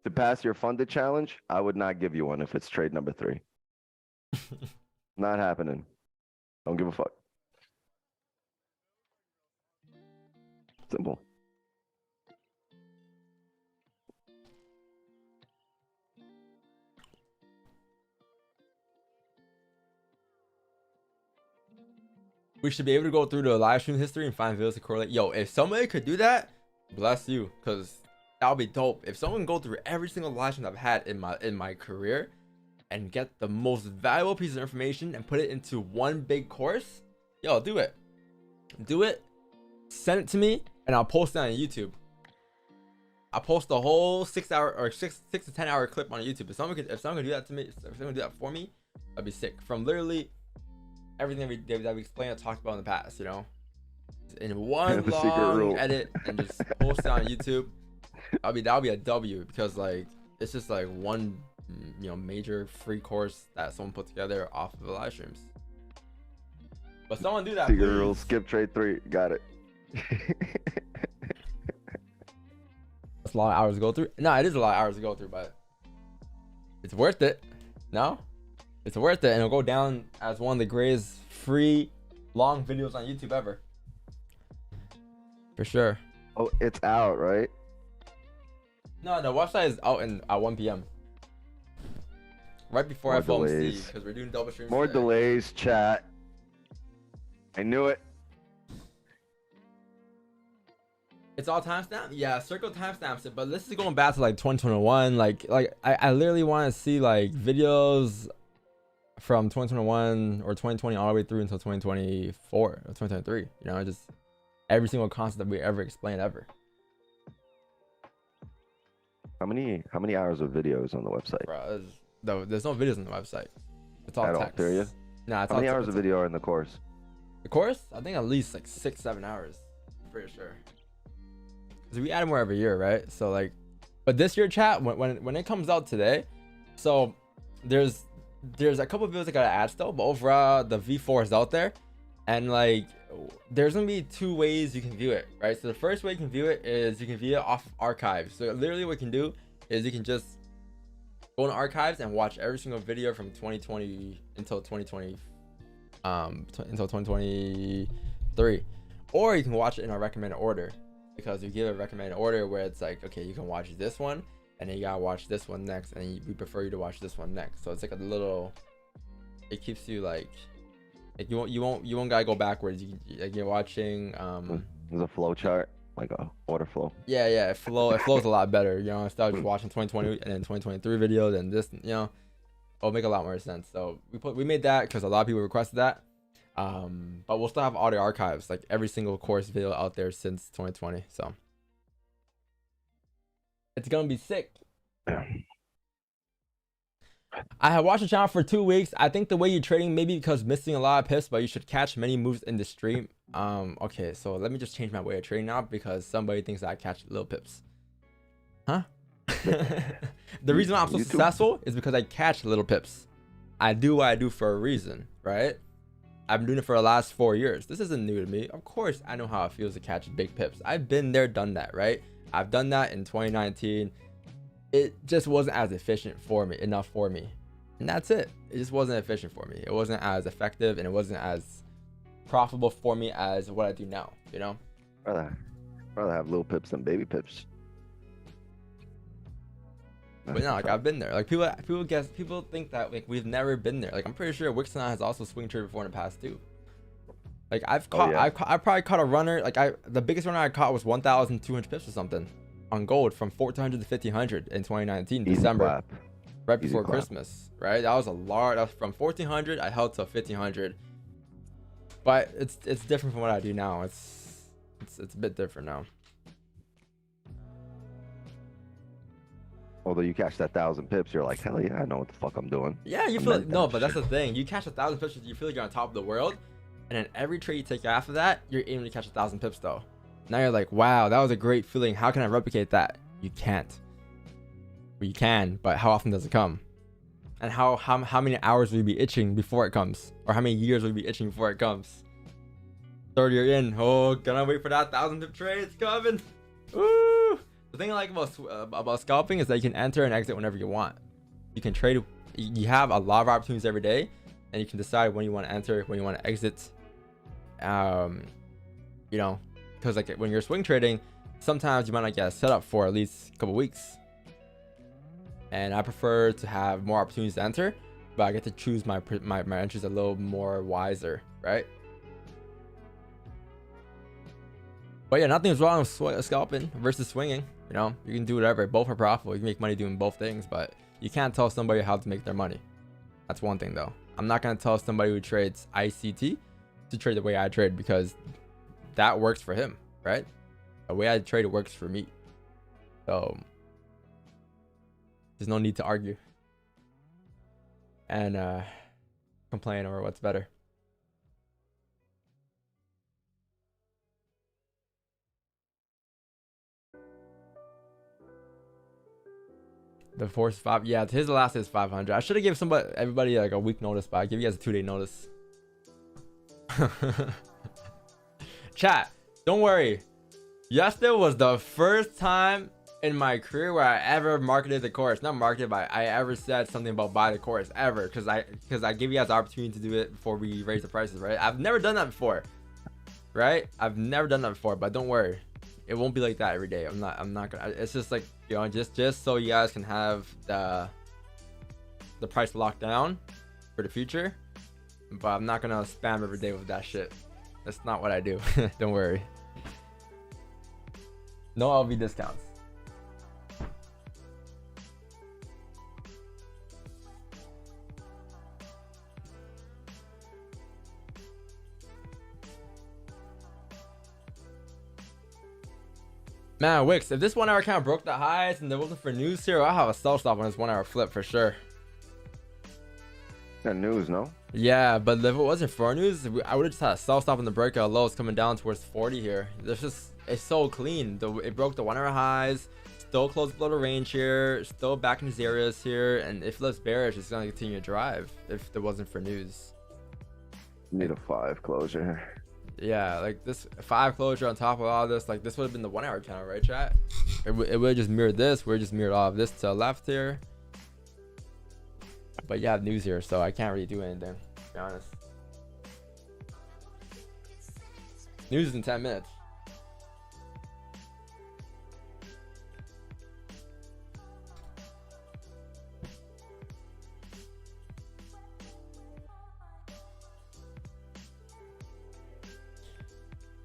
to pass your funded challenge. I would not give you one if it's trade number 3. Not happening. Don't give a fuck. Simple. We should be able to go through the live stream history and find videos to correlate. Yo, if somebody could do that, bless you, because that'll be dope. If someone can go through every single live stream I've had in my career and get the most valuable piece of information and put it into one big course, yo, do it. Do it. Send it to me and I'll post it on YouTube. I'll post the whole 6 hour or 6 to 10 hour clip on YouTube. If someone could do that to me, if someone could do that for me, I'd be sick. From literally everything that we explained and talked about in the past, you know, in one long edit and just post it on YouTube. That'll be a W, because like it's just like one, you know, major free course that someone put together off of the live streams. But someone do that. Secret rule, skip trade 3. Got it. That's a lot of hours to go through. No, it is a lot of hours to go through, but it's worth it. No, it's worth it, and it'll go down as one of the greatest free long videos on YouTube ever, for sure. Oh, it's out, right? No, the website is out at 1 p.m. right before FOMC, because we're doing double streams. More today. delays, chat. I knew it. It's all timestamp. Yeah, Circle timestamps it, but this is going back to like 2021. Like I literally want to see like videos from 2021 or 2020 all the way through until 2024 or 2023. You know, just every single concept that we ever explained ever. How many hours of videos on the website? Bro, there's no videos on the website. It's all at text. All, period? Nah, it's how many hours of video are in the course? The course? I think at least like 6-7 hours. I'm pretty sure. Because we add more every year, right? So like, but this year, chat, when it comes out today, so there's a couple of videos I gotta add still, but overall the V4 is out there, and like there's gonna be 2 ways you can view it, right? So the first way you can view it is you can view it off of archives. So literally what you can do is you can just go in archives and watch every single video from 2020 until 2020 until 2023, or you can watch it in a recommended order, because you give a recommended order where it's like, okay, you can watch this one and then you gotta watch this one next, and we prefer you to watch this one next. So it's like a little, it keeps you like you won't gotta go backwards. You're watching there's a flow chart, like a order flow. Yeah, it flows a lot better, you know, instead of just watching 2020 and then 2023 videos and this, you know, it'll make a lot more sense. So we made that because a lot of people requested that, but we'll still have audio archives, like every single course video out there since 2020. So it's gonna be sick. I have watched the channel for 2 weeks. I think the way you're trading, maybe because missing a lot of pips, but you should catch many moves in the stream. Okay, so let me just change my way of trading now, because somebody thinks that I catch little pips. Huh? The reason why I'm so successful is because I catch little pips. I do what I do for a reason, right? I've been doing it for the last 4 years. This isn't new to me. Of course, I know how it feels to catch big pips. I've been there, done that, right? I've done that in 2019. It just wasn't as efficient for me, and that's it. It just wasn't efficient for me. It wasn't as effective, and it wasn't as profitable for me as what I do now, you know. Rather have little pips than baby pips. But no, like I've been there. Like people think that like we've never been there. Like I'm pretty sure Wixon has also swing traded before in the past too. Like I've caught, I probably caught a runner. Like the biggest runner I caught was 1,200 pips or something on gold from 1,400 to 1,500 in 2019 December, right before Christmas. Right, that was a large. That was from 1,400. I held to 1,500. But it's different from what I do now. It's a bit different now. Although you catch that 1,000 pips, you're like, hell yeah, I know what the fuck I'm doing. Yeah, you feel like, no, but that's the thing. You catch 1,000 pips, you feel like you're on top of the world, and then every trade you take after that, you're aiming to catch 1,000 pips though. Now you're like, wow, that was a great feeling. How can I replicate that? You can't. Well, you can, but how often does it come? And how many hours will you be itching before it comes, or how many years will you be itching before it comes? Third year in, oh, gonna wait for that 1,000 pip trade. It's coming. Woo! The thing I like about scalping is that you can enter and exit whenever you want. You can trade. You have a lot of opportunities every day, and you can decide when you want to enter, when you want to exit. You know, because like when you're swing trading, sometimes you might not get set up for at least a couple weeks. And I prefer to have more opportunities to enter, but I get to choose my entries a little more wiser, right? But yeah, nothing's wrong with scalping versus swinging. You know, you can do whatever. Both are profitable. You can make money doing both things, but you can't tell somebody how to make their money. That's one thing though. I'm not gonna tell somebody who trades ICT to trade the way I trade, because that works for him, right? The way I trade works for me. So there's no need to argue and complain over what's better. The force 5, yeah, his last is 500. I should have given everybody like a week notice, but I give you guys a 2-day notice. Chat, don't worry. Yesterday was the first time in my career where I ever marketed the course. Not marketed, but I ever said something about buy the course ever, because I give you guys the opportunity to do it before we raise the prices, right? I've never done that before, right? I've never done that before, but don't worry. It won't be like that every day. I'm not gonna. It's just like, you know, just so you guys can have the price locked down for the future. But I'm not gonna spam every day with that shit. That's not what I do. Don't worry. No LV discounts. Man, Wix, if this 1 hour account broke the highs and there wasn't for news here, I'll have a sell stop on this 1 hour flip for sure. That news, no? Yeah, but if it wasn't for news, I would have just had a sell stop on the breakout lows coming down towards 40 here. It's so clean. It broke the 1 hour highs, still closed below the range here, still back in these areas here, and if it looks bearish, it's gonna continue to drive if there wasn't for news. Need a 5 closure. Yeah, like this 5 closure on top of all this, like this would have been the 1 hour channel, right, chat? It would have just mirrored this. We're just mirrored all of this to the left here. But you have news here, so I can't really do anything, to be honest. News is in 10 minutes.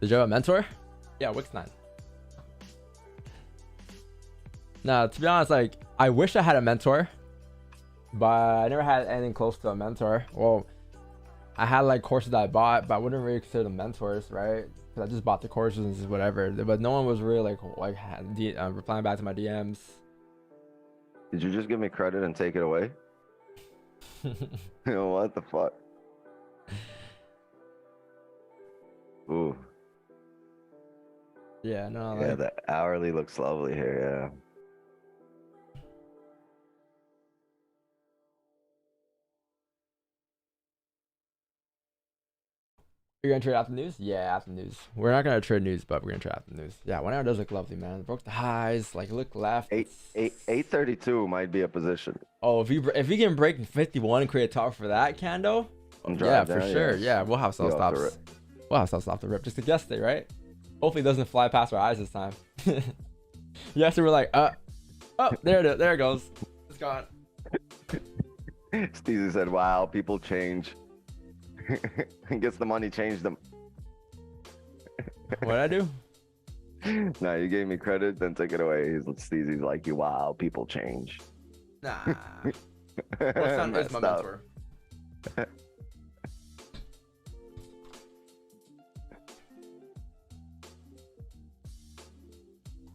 Did you have a mentor? Yeah, Wix9. Nah, to be honest, like, I wish I had a mentor, but I never had anything close to a mentor. Well, I had like courses that I bought, but I wouldn't really consider them mentors, right? Because I just bought the courses and just whatever. But no one was really like replying back to my DMs. Did you just give me credit and take it away? What the fuck? Ooh. Yeah, no. Yeah, like, the hourly looks lovely here. Yeah. You're gonna trade after news? Yeah, after news. We're not gonna trade news, but we're gonna trade after news. Yeah, 1 hour does look lovely, man. It broke the highs. Like, look left. 832 might be a position. Oh, if you can break 51 and create a top for that candle, yeah, for sure. Yeah, we'll have sell stops. We'll have sell stop the rip just to guess it, right? Hopefully, it doesn't fly past our eyes this time. Yes, we're like, oh, there it goes. It's gone. Steezy said, "Wow, people change." Gets the money, change them. What'd I do? Nah, you gave me credit, then took it away. He's like, wow, people change. Nah. What's on is my mentor.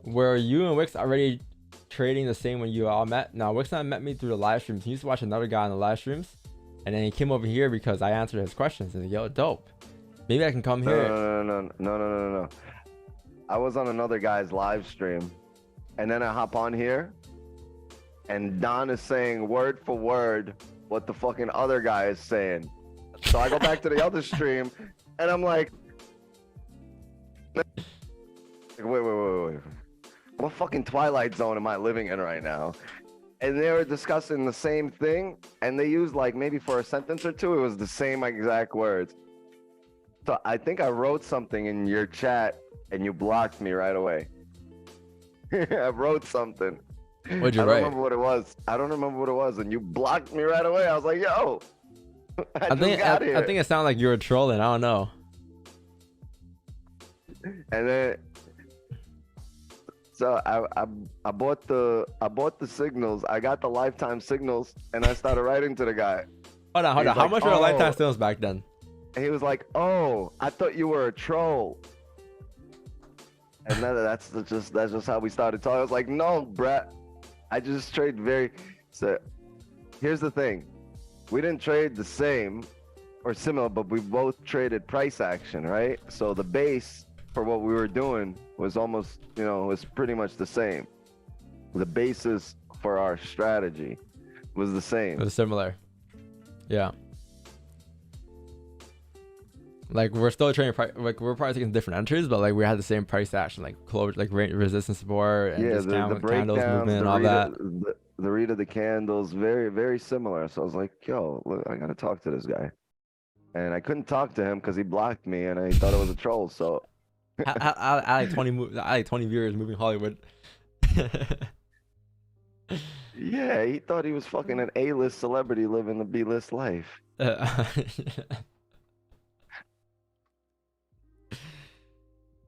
Were you and Wix already trading the same when you all met? No, Wix not met me through the live streams. He used to watch another guy on the live streams, and then he came over here because I answered his questions. And yo, dope. Maybe I can come here. No. I was on another guy's live stream, and then I hop on here, and Don is saying word for word what the fucking other guy is saying. So I go back to the other stream, and I'm like, wait. What fucking Twilight Zone am I living in right now? And they were discussing the same thing, and they used like maybe for a sentence or two, it was the same exact words. So I think I wrote something in your chat, and you blocked me right away. I wrote something. What'd you I don't write? remember what it was, and you blocked me right away. I was like, yo, I think it sounded like you were trolling. I don't know. And then, so I bought the signals. I got the lifetime signals, and I started writing to the guy. Hold on. Like, How much were the lifetime signals back then? And he was like, "Oh, I thought you were a troll." And that's just how we started talking. I was like, "No, Brett, I just trade very." So here's the thing: we didn't trade the same or similar, but we both traded price action, right? So the base for what we were doing was almost, was pretty much the same. The basis for our strategy was the same. It was similar. Yeah. Like we're still trading like we're probably taking different entries, but like we had the same price action, like close, like resistance support and just the candles movement and all that. The read of the candles, very, very similar. So I was like, yo, look, I gotta talk to this guy. And I couldn't talk to him because he blocked me and I thought it was a troll. So I like 20 viewers moving Hollywood. Yeah, he thought he was fucking an A-list celebrity living the B-list life.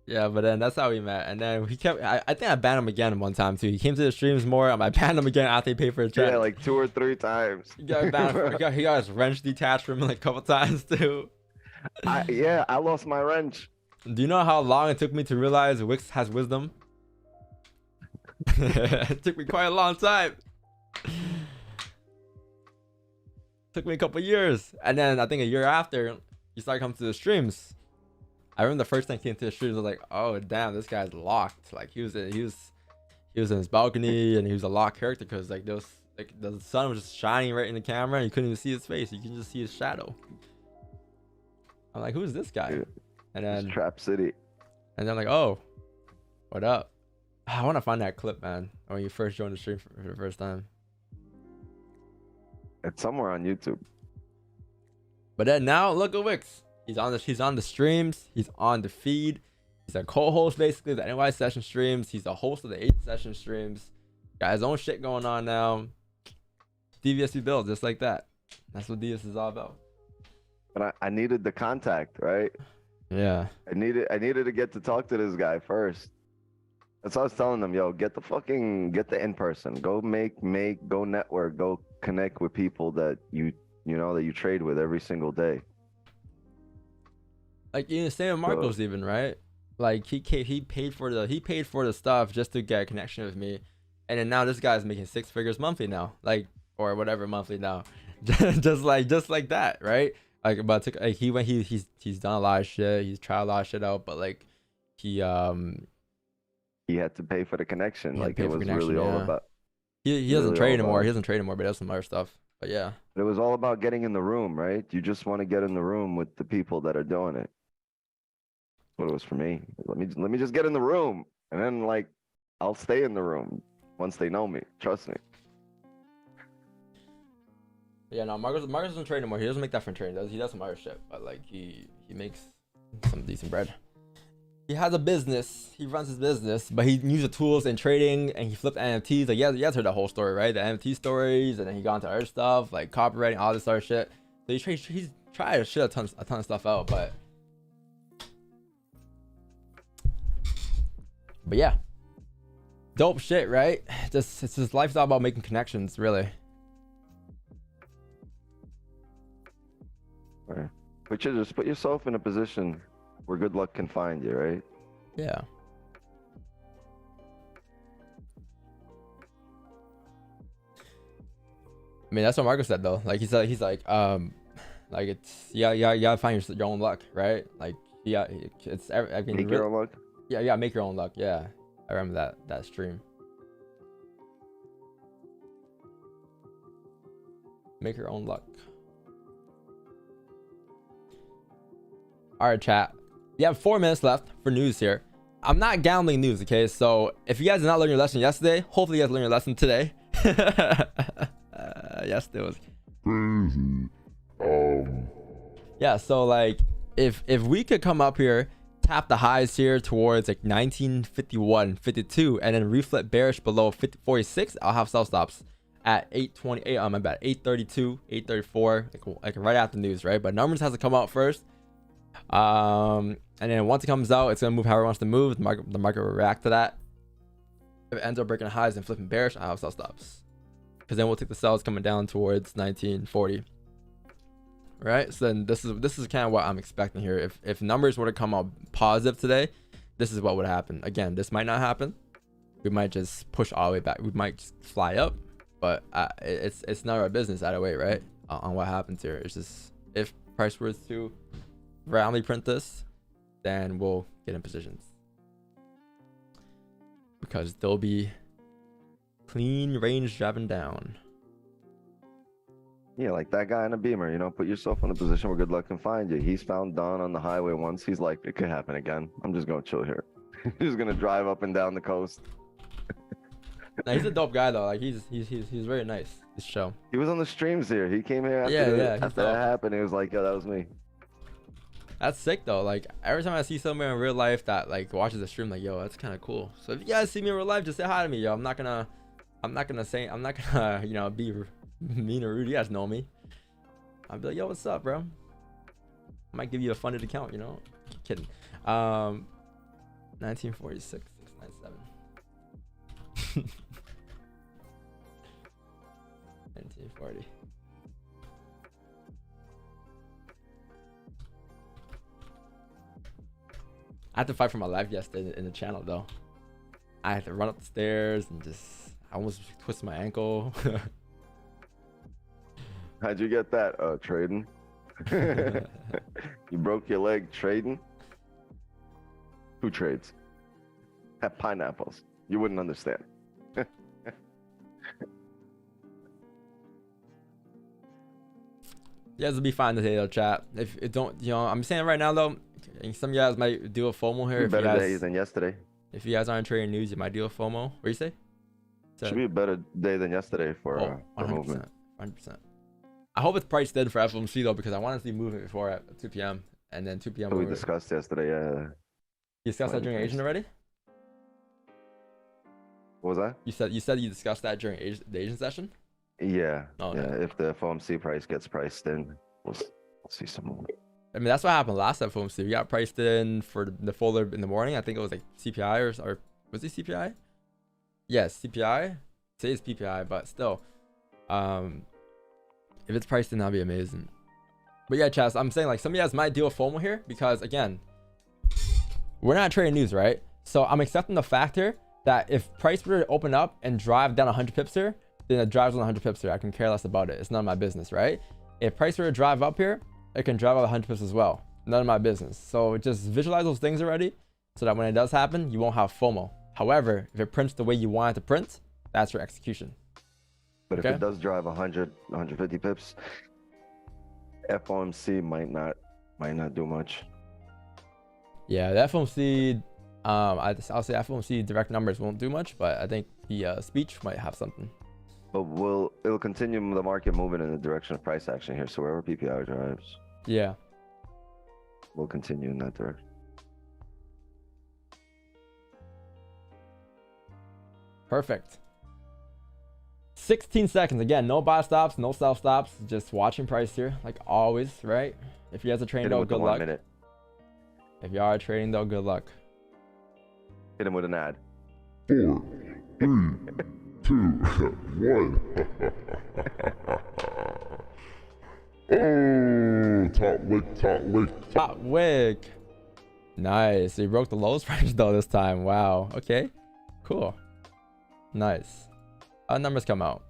Yeah, but then that's how we met. And then he kept, I think I banned him again one time too. He came to the streams more. I banned him again after he paid for his chat. Yeah, like 2 or 3 times. He got banned. He got his wrench detached from him like a couple times too. I lost my wrench. Do you know how long it took me to realize Wix has wisdom? It took me quite a long time. Took me a couple years. And then I think a year after, you started coming to the streams. I remember the first time I came to the streams, I was like, oh damn, this guy's locked. Like he was in his balcony and he was a locked character because like there was like the sun was just shining right in the camera and you couldn't even see his face. You can just see his shadow. I'm like, who's this guy? And then it's Trap City. And then I'm like, oh, what up? I want to find that clip, man, when you first joined the stream for the first time. It's somewhere on YouTube. But then now look at Wix. He's on the streams. He's on the feed. He's a co-host basically of the NY session streams. He's a host of the 8 session streams. Got his own shit going on now. DVSB build just like that. That's what DS is all about. But I needed the contact, right? Yeah. I needed to get to talk to this guy first. That's what I was telling them, yo, get the in-person. Go go network, go connect with people that you trade with every single day. Like same with Marcos even, right? Like he paid for the stuff just to get a connection with me. And then now this guy's making 6 figures monthly now. Like, or whatever monthly now. just like that, right? Like, but he's done a lot of shit. He's tried a lot of shit out, but like he had to pay for the connection. Like it was really all about. He doesn't trade anymore. He doesn't trade anymore, but he does some other stuff. But yeah. It was all about getting in the room, right? You just want to get in the room with the people that are doing it. That's what it was for me. Let me just get in the room, and then like I'll stay in the room once they know me. Trust me. Yeah, no, Marcos doesn't trade anymore. He doesn't make that from trading. He does some other shit, but like he makes some decent bread. He has a business. He runs his business, but he uses the tools in trading, and he flipped NFTs. Like, you guys heard the whole story, right? The NFT stories, and then he got into other stuff, like copywriting, all this other shit. So he's tried to shit a ton of stuff out, but But yeah, dope shit, right? It's just lifestyle about making connections, really. Right. But you just put yourself in a position where good luck can find you, right? Yeah. I mean, that's what Marco said though. Like he's like it's you gotta find your own luck, right? Like yeah, it's I mean, Make your own luck. Yeah, make your own luck. Yeah, I remember that stream. Make your own luck. All right, chat. You have 4 minutes left for news here. I'm not gambling news, okay? So if you guys did not learn your lesson yesterday, hopefully you guys learned your lesson today. Yesterday was crazy. Yeah, so like if we could come up here, tap the highs here towards like 1951, 52, and then reflip bearish below 46, I'll have sell stops at 828. My bad, 832, 834, like right after the news, right? But numbers has to come out first. And then once it comes out, it's gonna move however it wants to move. The market will react to that. If it ends up breaking highs and flipping bearish, I'll have sell stops, because then we'll take the sells coming down towards 1940. Right, so then this is kind of what I'm expecting here. If numbers were to come out positive today, this is what would happen. Again, this might not happen. We might just push all the way back. We might just fly up, but it's not our business either way, right? On what happens here. It's just if price were to randomly print this, then we'll get in positions, because they'll be clean range driving down. Yeah, like that guy in a Beamer, you know, put yourself in a position where good luck can find you. He's found Don on the highway once. He's like, it could happen again. I'm just going to chill here. He's going to drive up and down the coast. Now, he's a dope guy though. Like he's very nice. This show. He was on the streams here. He came here after, after that happened. He was like, yo, that was me. That's sick though. Like every time I see someone in real life that like watches the stream, like, yo, that's kind of cool. So if you guys see me in real life, just say hi to me, yo. I'm not gonna you know, be mean or rude. You guys know me. I'll be like, yo, what's up, bro? I might give you a funded account, you know. Kidding. 1946, 697. 1940. I had to fight for my life yesterday in the channel though. I had to run up the stairs and I almost twisted my ankle. How'd you get that? Trading. You broke your leg trading? Who trades? Have pineapples. You wouldn't understand. You guys will be fine today though, chat. If it don't, you know, I'm saying right now though, some of you guys might do a FOMO here. Better day than yesterday. If you guys aren't trading news, you might do a FOMO. What do you say? Should be a better day than yesterday for 100%, movement. 100%. I hope it's priced in for FOMC though, because I want to see movement before at 2 p.m. and then 2 p.m. We discussed yesterday. You discussed that during Asian already? What was that? You said you discussed that during the Asian session? Yeah. Oh, yeah. okay. If the FOMC price gets priced in, we'll see some more. I mean, that's what happened last FOMC. We got priced in for the folder in the morning. I think it was like CPI or was it CPI? Yes, CPI. Say it's PPI, but still, if it's priced in, that'd be amazing. But yeah, Chaz, I'm saying like some of you guys might do a FOMO here because again, we're not trading news, right? So I'm accepting the fact here that if price were to open up and drive down 100 pips here, then it drives on 100 pips here. I can care less about it. It's none of my business, right? If price were to drive up here, it can drive out 100 pips as well. None of my business. So just visualize those things already so that when it does happen, you won't have FOMO. However, if it prints the way you want it to print, that's your execution. But if it does drive 100, 150 pips, FOMC might not do much. Yeah, the FOMC, I'll say FOMC direct numbers won't do much, but I think the speech might have something. But it'll continue the market moving in the direction of price action here. So wherever PPI drives, yeah, we'll continue in that direction. Perfect. 16 seconds. Again, no buy stops, no sell stops. Just watching price here, like always, right? If you guys are trading though, good luck. If you are trading though, good luck. Hit him with an ad. 4, 3, 2, 1. Oh, top wick, top wick. Top wick. Nice. So you broke the lowest range though this time. Wow. Okay. Cool. Nice. Numbers come out.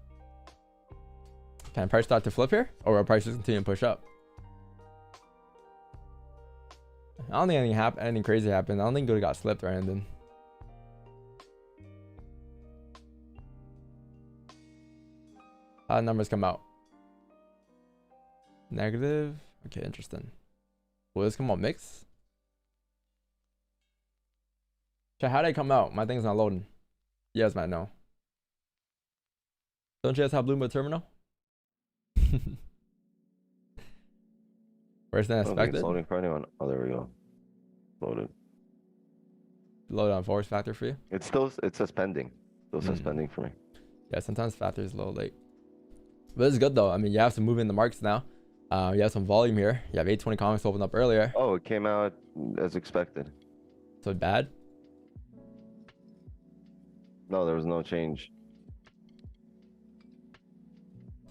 Can price start to flip here, or will prices continue to push up? I don't think anything crazy happened. I don't think it got slipped or anything. Numbers come out. Negative. Okay, interesting. Will this come out mixed? Chat, how did it come out? My thing's not loading. You guys might know. Don't you guys have Bloomberg terminal? Worse than expected. It's loading for anyone. Oh, there we go. Loaded. Load on FOREX factor for you. It says pending. Still says pending for me. Yeah, sometimes factor is a little late. But it's good though. I mean, you have some movement in the markets now. You have some volume here. You have 820 comics open up earlier. Oh, it came out as expected. So bad? No, there was no change.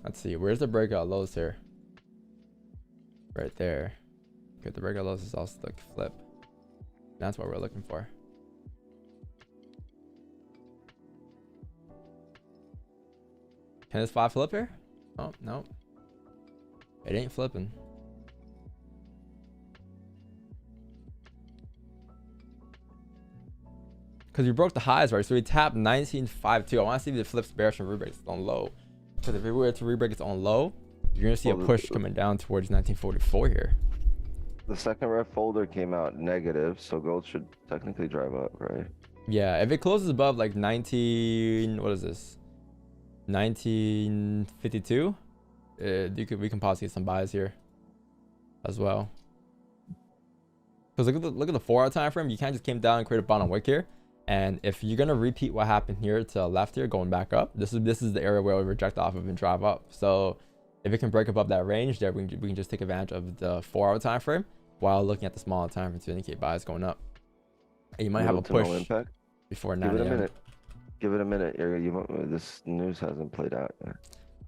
Let's see. Where's the breakout lows here? Right there. Good. The breakout lows is also the flip. That's what we're looking for. Can this 5 flip here? Oh, no. It ain't flipping. Because we broke the highs, right? So we tapped 19.52. I want to see if it flips bearish and rebreaks on low. Because if it were to rebreak its on low, you're going to see a push coming down towards 1944 here. The second ref folder came out negative, so gold should technically drive up, right? Yeah, if it closes above like 19, what is this? 1952, we can possibly get some buys here as well. Because look at the 4-hour time frame. You can't just came down and create a bottom wick here. And if you're gonna repeat what happened here to the left here, going back up, this is the area where we reject off of and drive up. So if it can break above that range, there we can just take advantage of the 4-hour time frame while looking at the smaller time frame to indicate buys going up. And you might have a push before 9 a.m. Give it a minute. This news hasn't played out yet.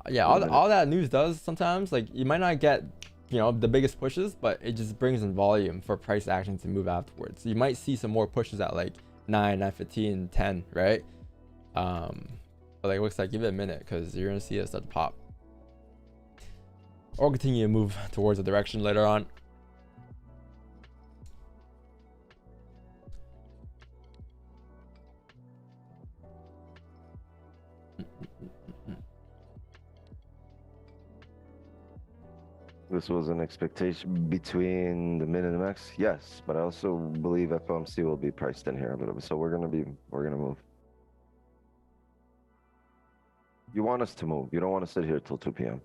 Yeah, all that news does sometimes, like, you might not get, you know, the biggest pushes, but it just brings in volume for price action to move afterwards. So you might see some more pushes at like 9, 9:15, 10, right? But like, it looks like, give it a minute because you're gonna see it start to pop, or continue to move towards the direction later on. This was an expectation between the min and the max. Yes, but I also believe FOMC will be priced in here. But so we're gonna move. You want us to move. You don't want to sit here till 2 p.m.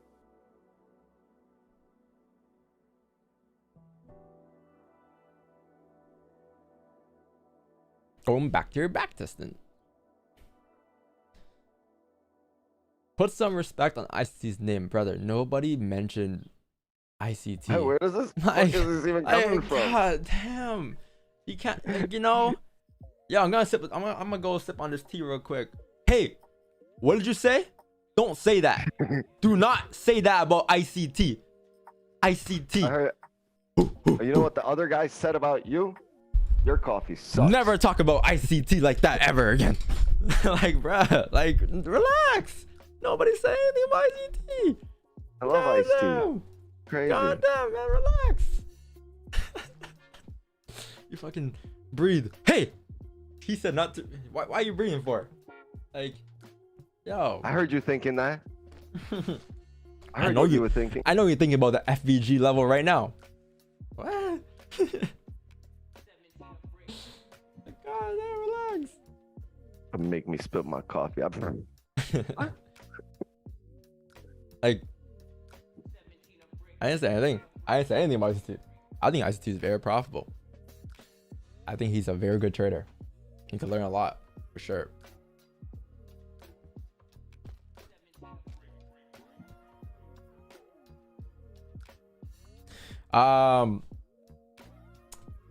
Going back to your back testing. Put some respect on ICT's name, brother. Nobody mentioned ICT. Hey, where does this? Where is this even coming from? God damn, you can't. Like, you know, yeah. I'm gonna go sip on this tea real quick. Hey, what did you say? Don't say that. Do not say that about ICT. ICT. I heard, you know what the other guy said about you? Your coffee sucks. Never talk about ICT like that ever again. Like, bruh, like, relax. Nobody say anything about ICT. I love iced tea. Crazy. God damn, man, relax. You fucking breathe. Hey, he said not to. Why are you breathing for? Like, yo. I heard you thinking that. I know you were thinking. I know you're thinking about the FVG level right now. What? God damn, relax. Make me spill my coffee. Like, I didn't say anything. I didn't say anything about ICT. I think ICT is very profitable. I think he's a very good trader. He can learn a lot, for sure. Oh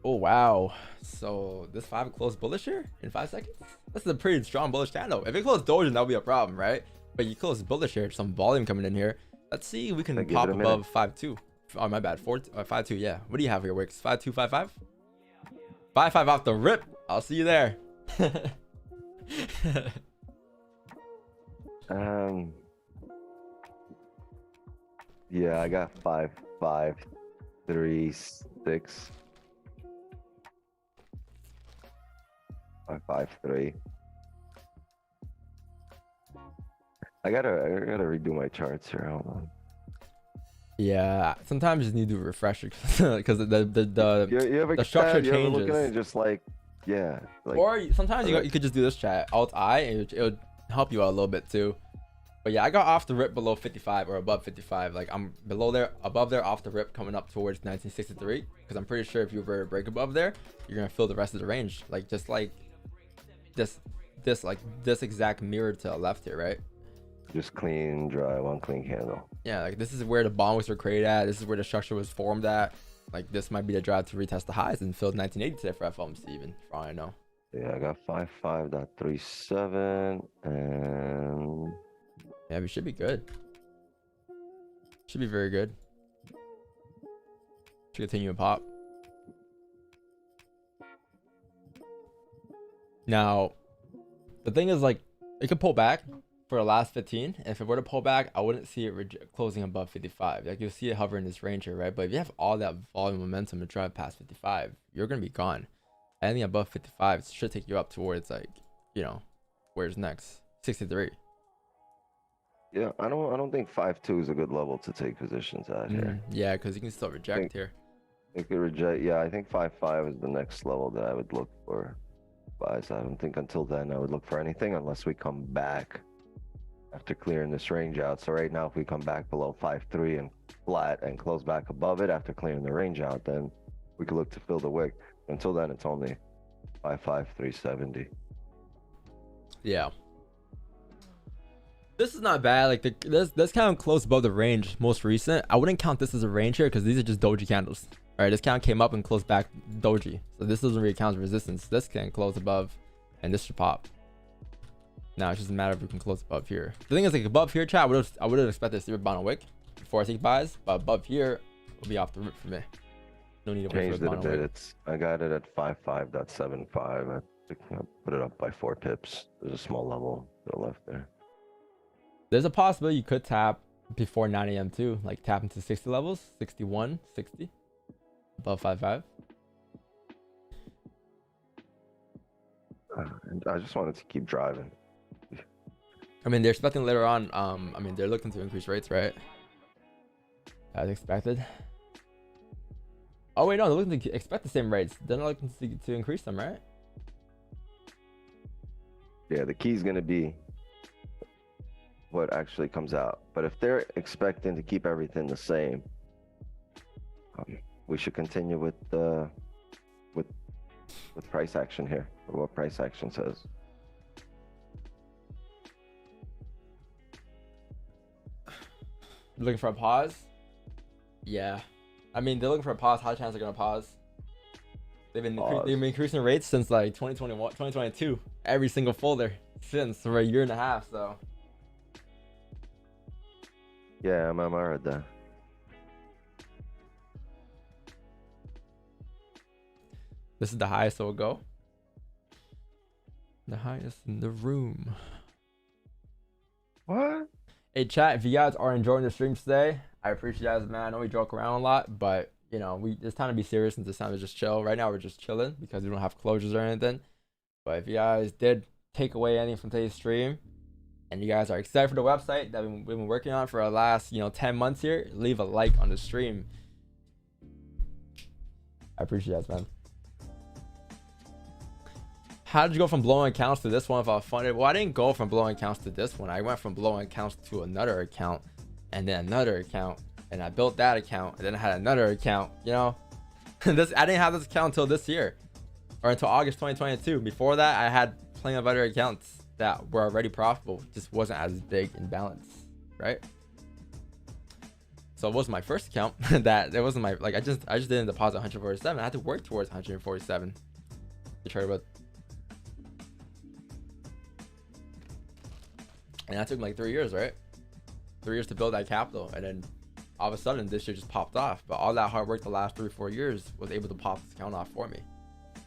wow, So this 5 closed bullish here in 5 seconds. This is a pretty strong bullish candle. If it closed doji, that would be a problem, right? But you close bullish here, some volume coming in here. Let's see if we can pop above 5.2. Oh, my bad. 5.2. Yeah. What do you have here, Wix? 5.2, 5.5? 5.5 off the rip. I'll see you there. Yeah, I got 5.536. 5.53. I gotta redo my charts here. Hold on. Yeah, sometimes you just need to refresh it because the structure changes. You ever look at it just like, yeah. Like, or sometimes you could just do this chat, Alt I, and it would help you out a little bit too. But yeah, I got off the rip below 55 or above 55. Like I'm below there, above there, off the rip, coming up towards 1963. Because I'm pretty sure if you were to break above there, you're gonna fill the rest of the range. Like just like this exact mirror to the left here, right? Just clean, dry, one clean candle. Yeah, like this is where the bond wicks were created at. This is where the structure was formed at. Like this might be the drive to retest the highs and fill 1980 today for FOMC even, for all I know. Yeah, I got 55.37 and yeah, we should be good. Should be very good. Should continue to pop. Now, the thing is, like, it could pull back for the last 15. And if it were to pull back, I wouldn't see it closing above 55. Like, you'll see it hover in this range here, right? But if you have all that volume momentum to drive past 55, you're going to be gone. Anything above 55 should take you up towards, like, you know, where's next? 63. Yeah, I don't think 5.2 is a good level to take positions at here. Yeah, because you can still reject here. You could reject. Yeah, I think 5.5 is the next level that I would look for buys. I don't think until then I would look for anything unless we come back after clearing this range out. So right now, if we come back below 5.3 and flat and close back above it after clearing the range out, then we could look to fill the wick. Until then, it's only 5.5, 370. Yeah. This is not bad. Like this kind of close above the range, most recent. I wouldn't count this as a range here because these are just doji candles. All right, this count came up and closed back doji, so this doesn't really count as resistance. This can close above, and this should pop. Now it's just a matter if we can close above here. The thing is, like above here, chat, I would have expected to see rebound and wick before I take buys, but above here will be off the rip for me. No need to wait for rebound and wick. I got it at 55.75. I put it up by 4 pips. There's a small level to the left there. There's a possibility you could tap before 9 a.m. too, like tap into 60 levels, 61, 60, above 5.5. I just wanted to keep driving. I mean, they're expecting later on. I mean, they're looking to increase rates, right? As expected. Oh wait, no, they're looking to expect the same rates. They're not looking to increase them, right? Yeah, the key is going to be what actually comes out. But if they're expecting to keep everything the same, we should continue with price action here, or what price action says. Looking for a pause? Yeah. I mean, they're looking for a pause. High chance they're gonna pause. They've been increasing rates since like 2021, 2022. Every single folder since for a year and a half. So. Yeah, I read that. This is the highest it will go. The highest in the room. What? Hey chat, if you guys are enjoying the stream today, I appreciate you guys, man. I know we joke around a lot, but you know, it's time to be serious and it's time to just chill. Right now we're just chilling because we don't have closures or anything. But if you guys did take away anything from today's stream and you guys are excited for the website that we've been working on for the last 10 months here, leave a like on the stream. I appreciate you guys, man. How did you go from blowing accounts to this one if I funded? Well, I didn't go from blowing accounts to this one. I went from blowing accounts to another account and then another account, and I built that account and then I had another account, I didn't have this account until this year or until August 2022. Before that, I had plenty of other accounts that were already profitable, just wasn't as big in balance, right? So it was my first account that it wasn't my, I just didn't deposit 147. I had to work towards 147. to trade with. And that took like 3 years, right? 3 years to build that capital, and then all of a sudden this year just popped off. But all that hard work the last 3-4 years was able to pop this account off for me,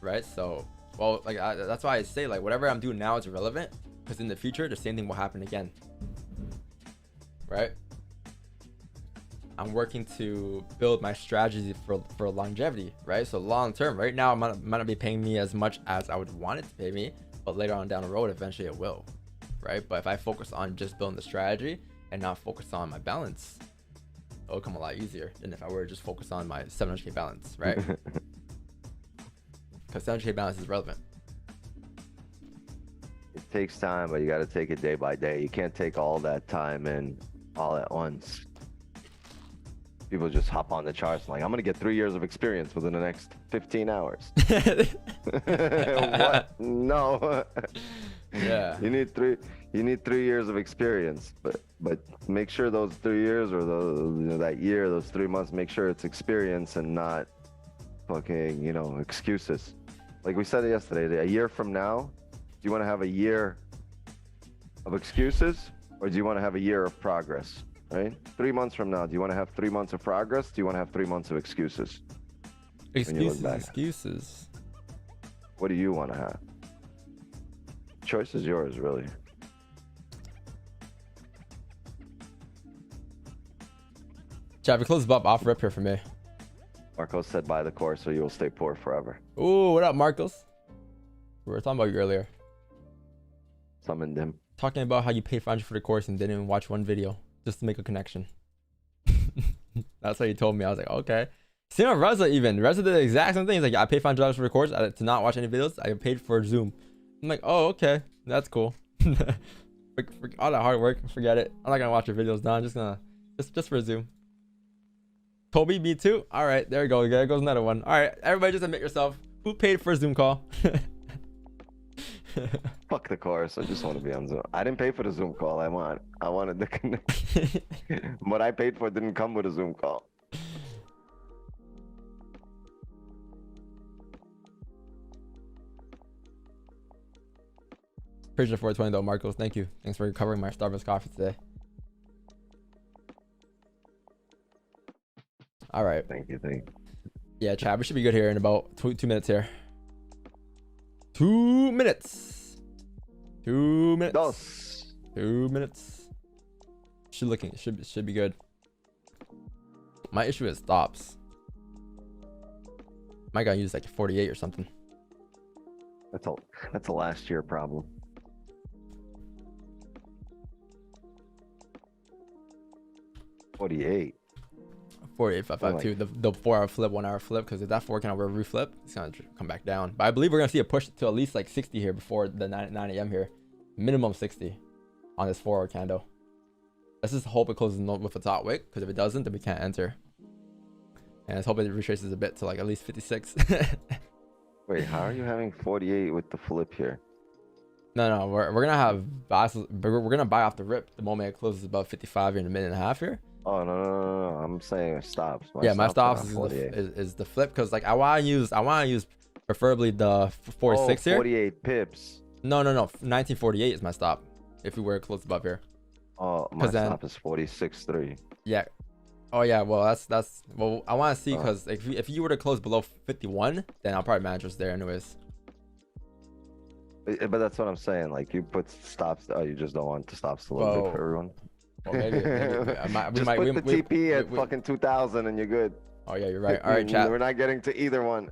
right? So, well, like that's why I say like whatever I'm doing now is irrelevant, because in the future the same thing will happen again, right? I'm working to build my strategy for longevity, right? So long term, right now it might not be paying me as much as I would want it to pay me, but later on down the road eventually it will, right? But if I focus on just building the strategy and not focus on my balance, it'll come a lot easier than if I were to just focus on my 700k balance, right? Because 700k balance is relevant. It takes time, but you got to take it day by day. You can't take all that time in all at once. People just hop on the charts like, I'm going to get 3 years of experience within the next 15 hours. What? No. Yeah. You need 3 years of experience, but make sure those 3 years or that year, those 3 months, make sure it's experience and not fucking, excuses. Like we said yesterday, a year from now, do you want to have a year of excuses or do you want to have a year of progress? Right? 3 months from now, do you want to have 3 months of progress? Do you want to have 3 months of excuses? Excuses. What do you want to have? Choice is yours, really. Chad, we close the off rip here for me. Marcos said, buy the course or you will stay poor forever. Ooh, what up, Marcos? We were talking about you earlier. Summoned him. Talking about how you paid 500 for the course and didn't even watch one video just to make a connection. That's what he told me. I was like, okay. Same with Reza even. Reza did the exact same thing. He's like, I paid $500 for the course to not watch any videos. I paid for Zoom. I'm like, oh, okay. That's cool. For all that hard work, forget it. I'm not gonna watch your videos now. I'm just gonna just for Zoom. Toby, me too. All right, there you go. There goes another one. All right, everybody, just admit yourself. Who paid for a Zoom call? Fuck the course. I just want to be on Zoom. I didn't pay for the Zoom call. I wanted the connection. What I paid for didn't come with a Zoom call. Appreciate it for 420 though, Marcos. Thank you. Thanks for covering my Starbucks coffee today. All right. Thank you. Yeah, Chad, we should be good here in about 2 minutes here. 2 minutes. 2 minutes. Dos. 2 minutes. Should be good. My issue is stops. My guy used like 48 or something. That's a last year problem. 48. 48.552. The 4 hour flip, 1 hour flip, because if that 4 cannot reflip, it's gonna come back down. But I believe we're gonna see a push to at least like 60 here before the 9 a.m. here. Minimum 60 on this 4 hour candle. Let's just hope it closes with a top wick, because if it doesn't, then we can't enter. And let's hope it retraces a bit to like at least 56. Wait, how are you having 48 with the flip here? No, we're gonna have buys. We're gonna buy off the rip the moment it closes above 55 here in a minute and a half here. Oh no! I'm saying stops. My stops is the flip, because like I want to use preferably the 46 here. 48 pips. No. 1948 is my stop if we were close above here. Oh, my stop is 46.3. Yeah. Oh yeah. Well, that's well. I want to see, because if you were to close below 51, then I'll probably manage us there anyways. But that's what I'm saying. Like you put stops. Oh, you just don't want the stops to look good for everyone. Well, maybe just put the TP at fucking 2000 and you're good. Oh yeah, you're right. All right, chat. We're not getting to either one.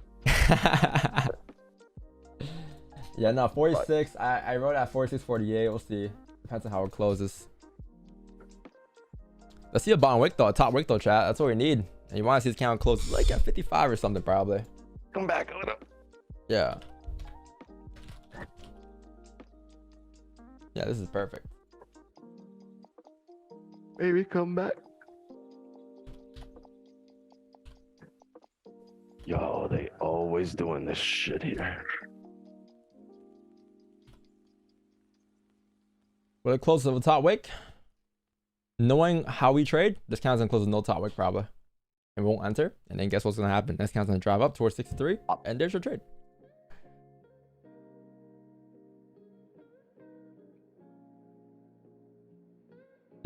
Yeah, no, 46. I wrote at 46.48. We'll see. Depends on how it closes. Let's see a bottom wick though, a top wick though, chat. That's what we need. And you want to see this count close like at 55 or something probably. Come back a little. Yeah. Yeah, this is perfect. Maybe come back. Yo, they always doing this shit here. Will it close to the top wick? Knowing how we trade, this count's gonna close with no top wick probably. It won't enter. And then guess what's gonna happen? This count's gonna drive up towards 63. And there's your trade.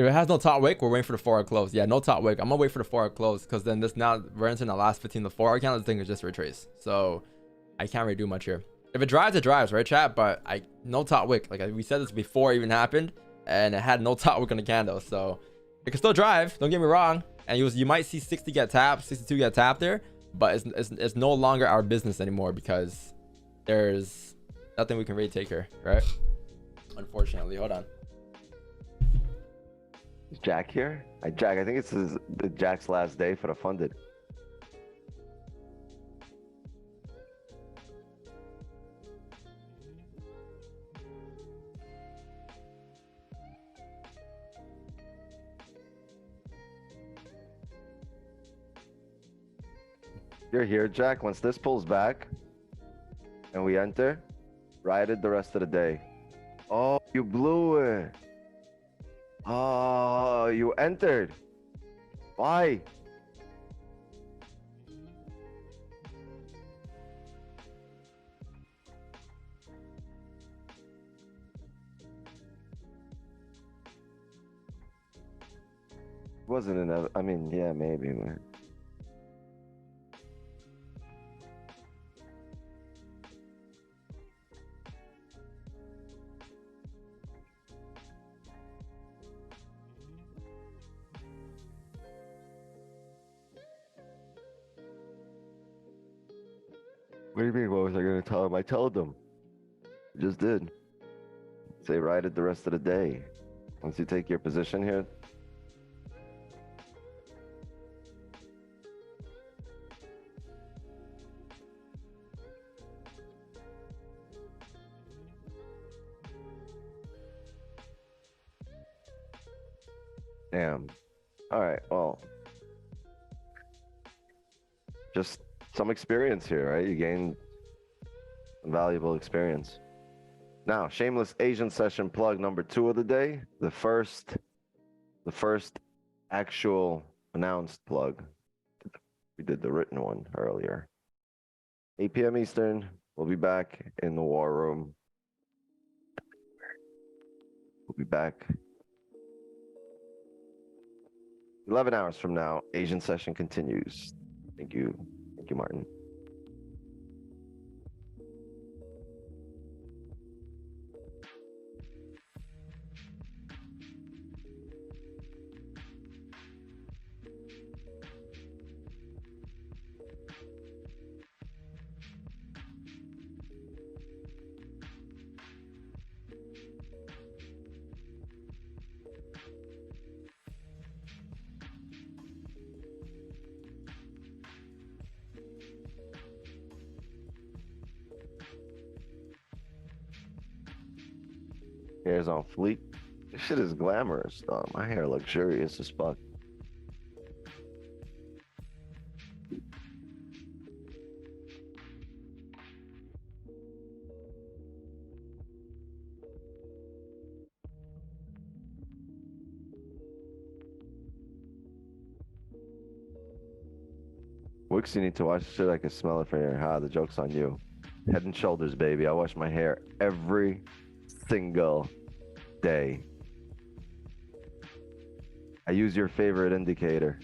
If it has no top wick, we're waiting for the 4-hour close. Yeah, no top wick. I'm gonna wait for the 4-hour close because then this now we're entering the last 15 the 4-hour count. This thing is just retrace. So I can't really do much here. If it drives, it drives, right, chat? But no top wick. Like we said this before it even happened, and it had no top wick on the candle. So it can still drive. Don't get me wrong. And you might see 60 get tapped, 62 get tapped there, but it's no longer our business anymore because there's nothing we can really take here, right? Unfortunately, hold on. Is Jack here? Jack, I think it's Jack's last day for the funded. You're here, Jack. Once this pulls back and we enter, ride it the rest of the day. Oh, you blew it. Oh, you entered. Why? Wasn't enough. I mean, yeah, maybe, man. What do you mean? What was I going to tell him? I told them. I just did. Say ride it the rest of the day. Once you take your position here. Damn. All right. Well, just some experience here, right? You gain valuable experience. Now, shameless Asian session plug number 2 of the day. The first actual announced plug. We did the written one earlier. 8 p.m. Eastern. We'll be back in the war room. We'll be back 11 hours from now. Asian session continues. Thank you. Thank you, Martin. Hair's on fleek. This shit is glamorous, though. My hair luxurious as fuck. Wix, you need to wash the shit. I can smell it from here. Ha, the joke's on you. Head and Shoulders, baby. I wash my hair every single day. I use your favorite indicator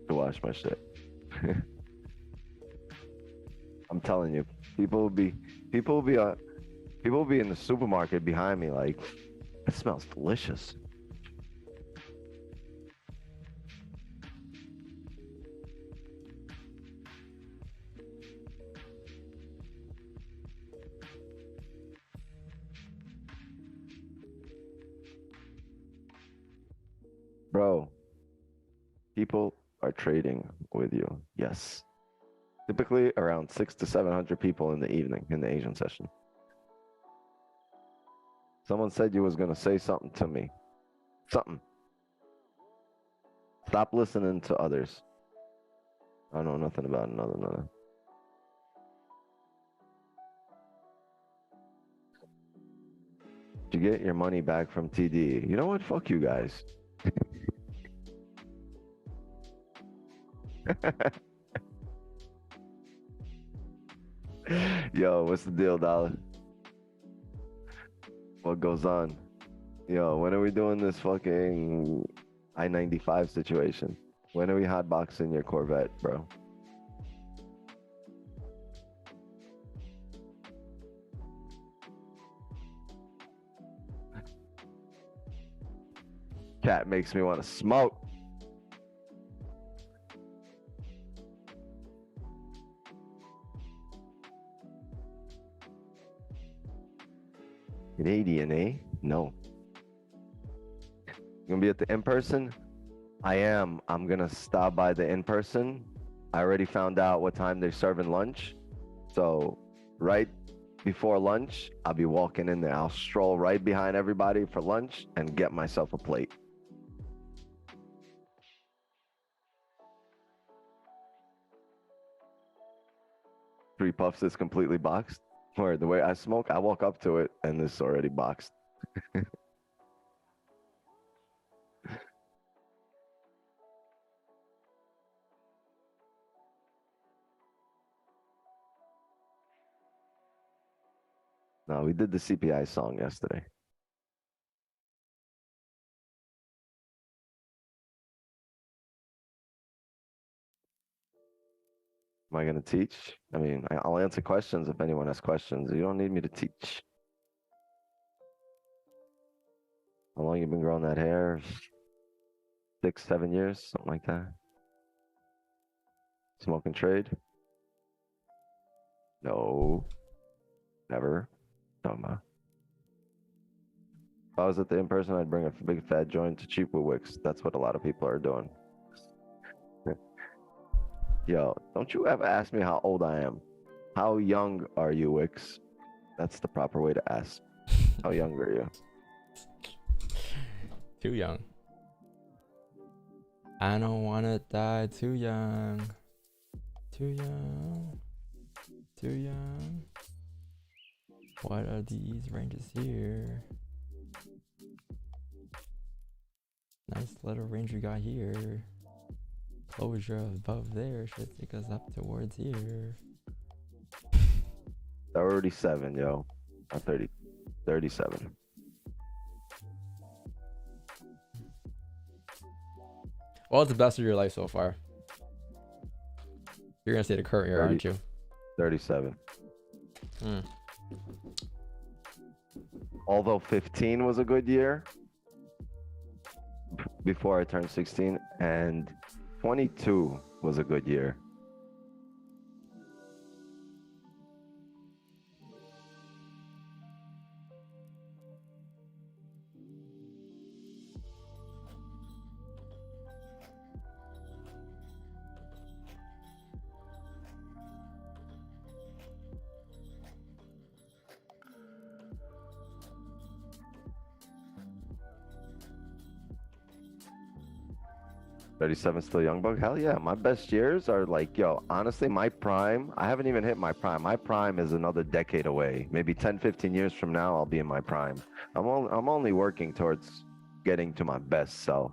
to wash my shit. I'm telling you, people will be in the supermarket behind me like, it smells delicious. Bro, people are trading with you. Yes. Typically around 600 to 700 people in the evening in the Asian session. Someone said you was going to say something to me. Something. Stop listening to others. I know nothing about another. You get your money back from TD. You know what? Fuck you guys. Yo, what's the deal, Dollar? What goes on? Yo, when are we doing this fucking I-95 situation? When are we hotboxing your Corvette, bro? Cat makes me want to smoke. Canadian, eh? No. You gonna be at the in-person? I am. I'm gonna stop by the in-person. I already found out what time they're serving lunch. So right before lunch, I'll be walking in there. I'll stroll right behind everybody for lunch and get myself a plate. Three puffs is completely boxed. Or the way I smoke, I walk up to it and it's already boxed. No, we did the CPI song yesterday. Am I going to teach? I mean, I'll answer questions if anyone has questions. You don't need me to teach. How long you been growing that hair? 6, 7 years, something like that. Smoking trade? No, never. No, ma. If I was at the in-person, I'd bring a big fat joint to cheap with Wix. That's what a lot of people are doing. Yo, don't you ever ask me how old I am. How young are you, Wix? That's the proper way to ask. How young are you? Too young. I don't wanna die too young. Too young. Too young. What are these ranges here? Nice little range we got here. Closure above there should take us up towards here. 37, yo. Not 30. 37. What's the best of your life so far? You're gonna say the current year, 30, aren't you? 37. Hmm. Although 15 was a good year before I turned 16, and 22 was a good year. $37 still young bug? Hell yeah. My best years are like, yo, honestly, my prime, I haven't even hit my prime. My prime is another decade away. Maybe 10, 15 years from now, I'll be in my prime. I'm only working towards getting to my best self.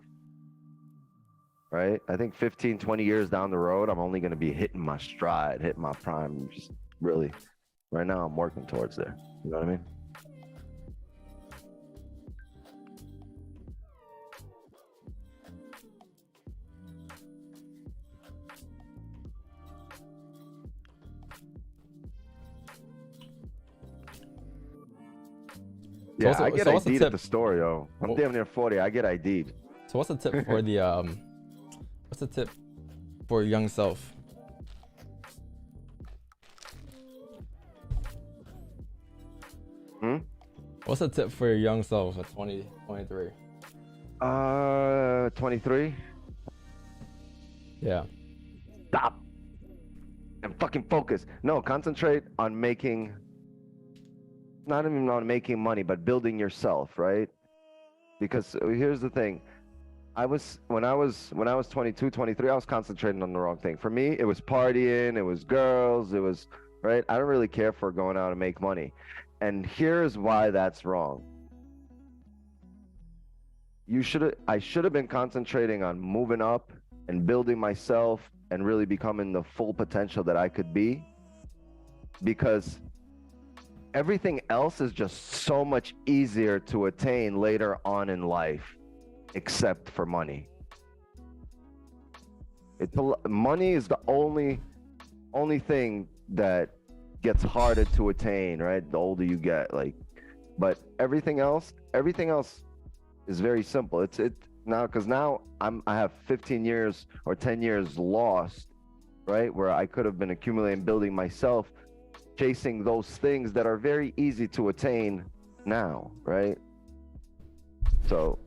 Right? I think 15, 20 years down the road, I'm only going to be hitting my stride, hitting my prime. Just really, right now, I'm working towards there. You know what I mean? Yeah, I get ID'd at the store, yo. I'm damn near 40. I get ID'd. So what's the tip for the what's the tip for your young self? What's the tip for your young self at 23? 23. Yeah. Stop and fucking focus. No, concentrate on making, not even on making money, but building yourself, right? Because here's the thing. When I was 22, 23, I was concentrating on the wrong thing. For me, it was partying, it was girls, it was, right? I don't really care for going out and make money. And here's why that's wrong. I should have been concentrating on moving up and building myself and really becoming the full potential that I could be. Because everything else is just so much easier to attain later on in life, except for money. Money is the only thing that gets harder to attain, right? The older you get, like, but everything else is very simple. It's now, because now I have 15 years or 10 years lost, right? Where I could have been accumulating, building myself, chasing those things that are very easy to attain now, right? So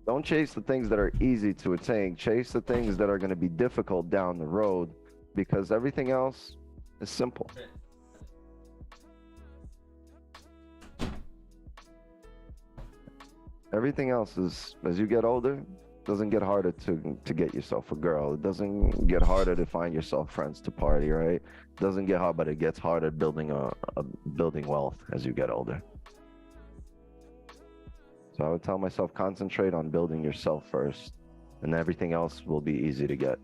don't chase the things that are easy to attain. Chase the things that are going to be difficult down the road, because everything else is simple. Everything else is, as you get older, doesn't get harder to get yourself a girl. It doesn't get harder to find yourself friends to party, right? It doesn't get hard, but it gets harder building building wealth as you get older. So I would tell myself, concentrate on building yourself first, and everything else will be easy to get.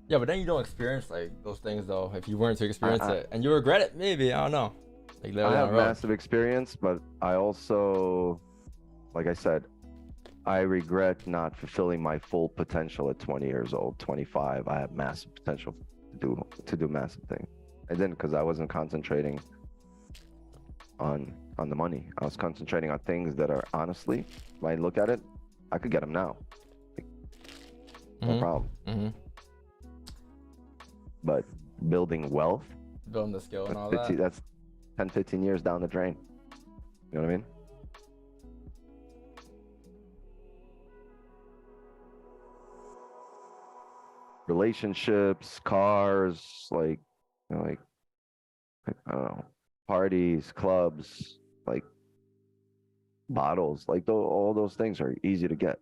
Yeah, but then you don't experience like those things though. If you weren't to experience it, and you regret it, maybe, I don't know. Like I have massive experience, but I also, like I said, I regret not fulfilling my full potential at 20 years old, 25. I have massive potential to do massive things. I didn't, because I wasn't concentrating on the money. I was concentrating on things that are, honestly, when I look at it, I could get them now. Like, no problem. But building wealth, building the skill and all that, that's 10, 15 years down the drain. You know what I mean? Relationships, cars, like, you know, like, I don't know, parties, clubs, like bottles, like all those things are easy to get.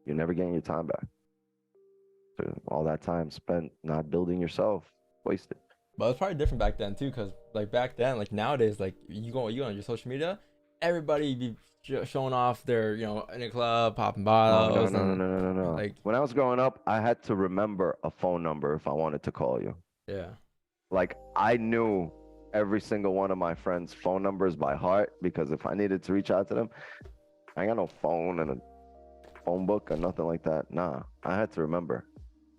You're never getting your time back. So all that time spent not building yourself, wasted. But it's probably different back then too, because like back then, like nowadays, like you on your social media, everybody be showing off their, you know, in a club, popping bottles. No. Like, when I was growing up, I had to remember a phone number if I wanted to call you. Yeah. Like, I knew every single one of my friends' phone numbers by heart, because if I needed to reach out to them, I ain't got no phone and a phone book or nothing like that. Nah, I had to remember.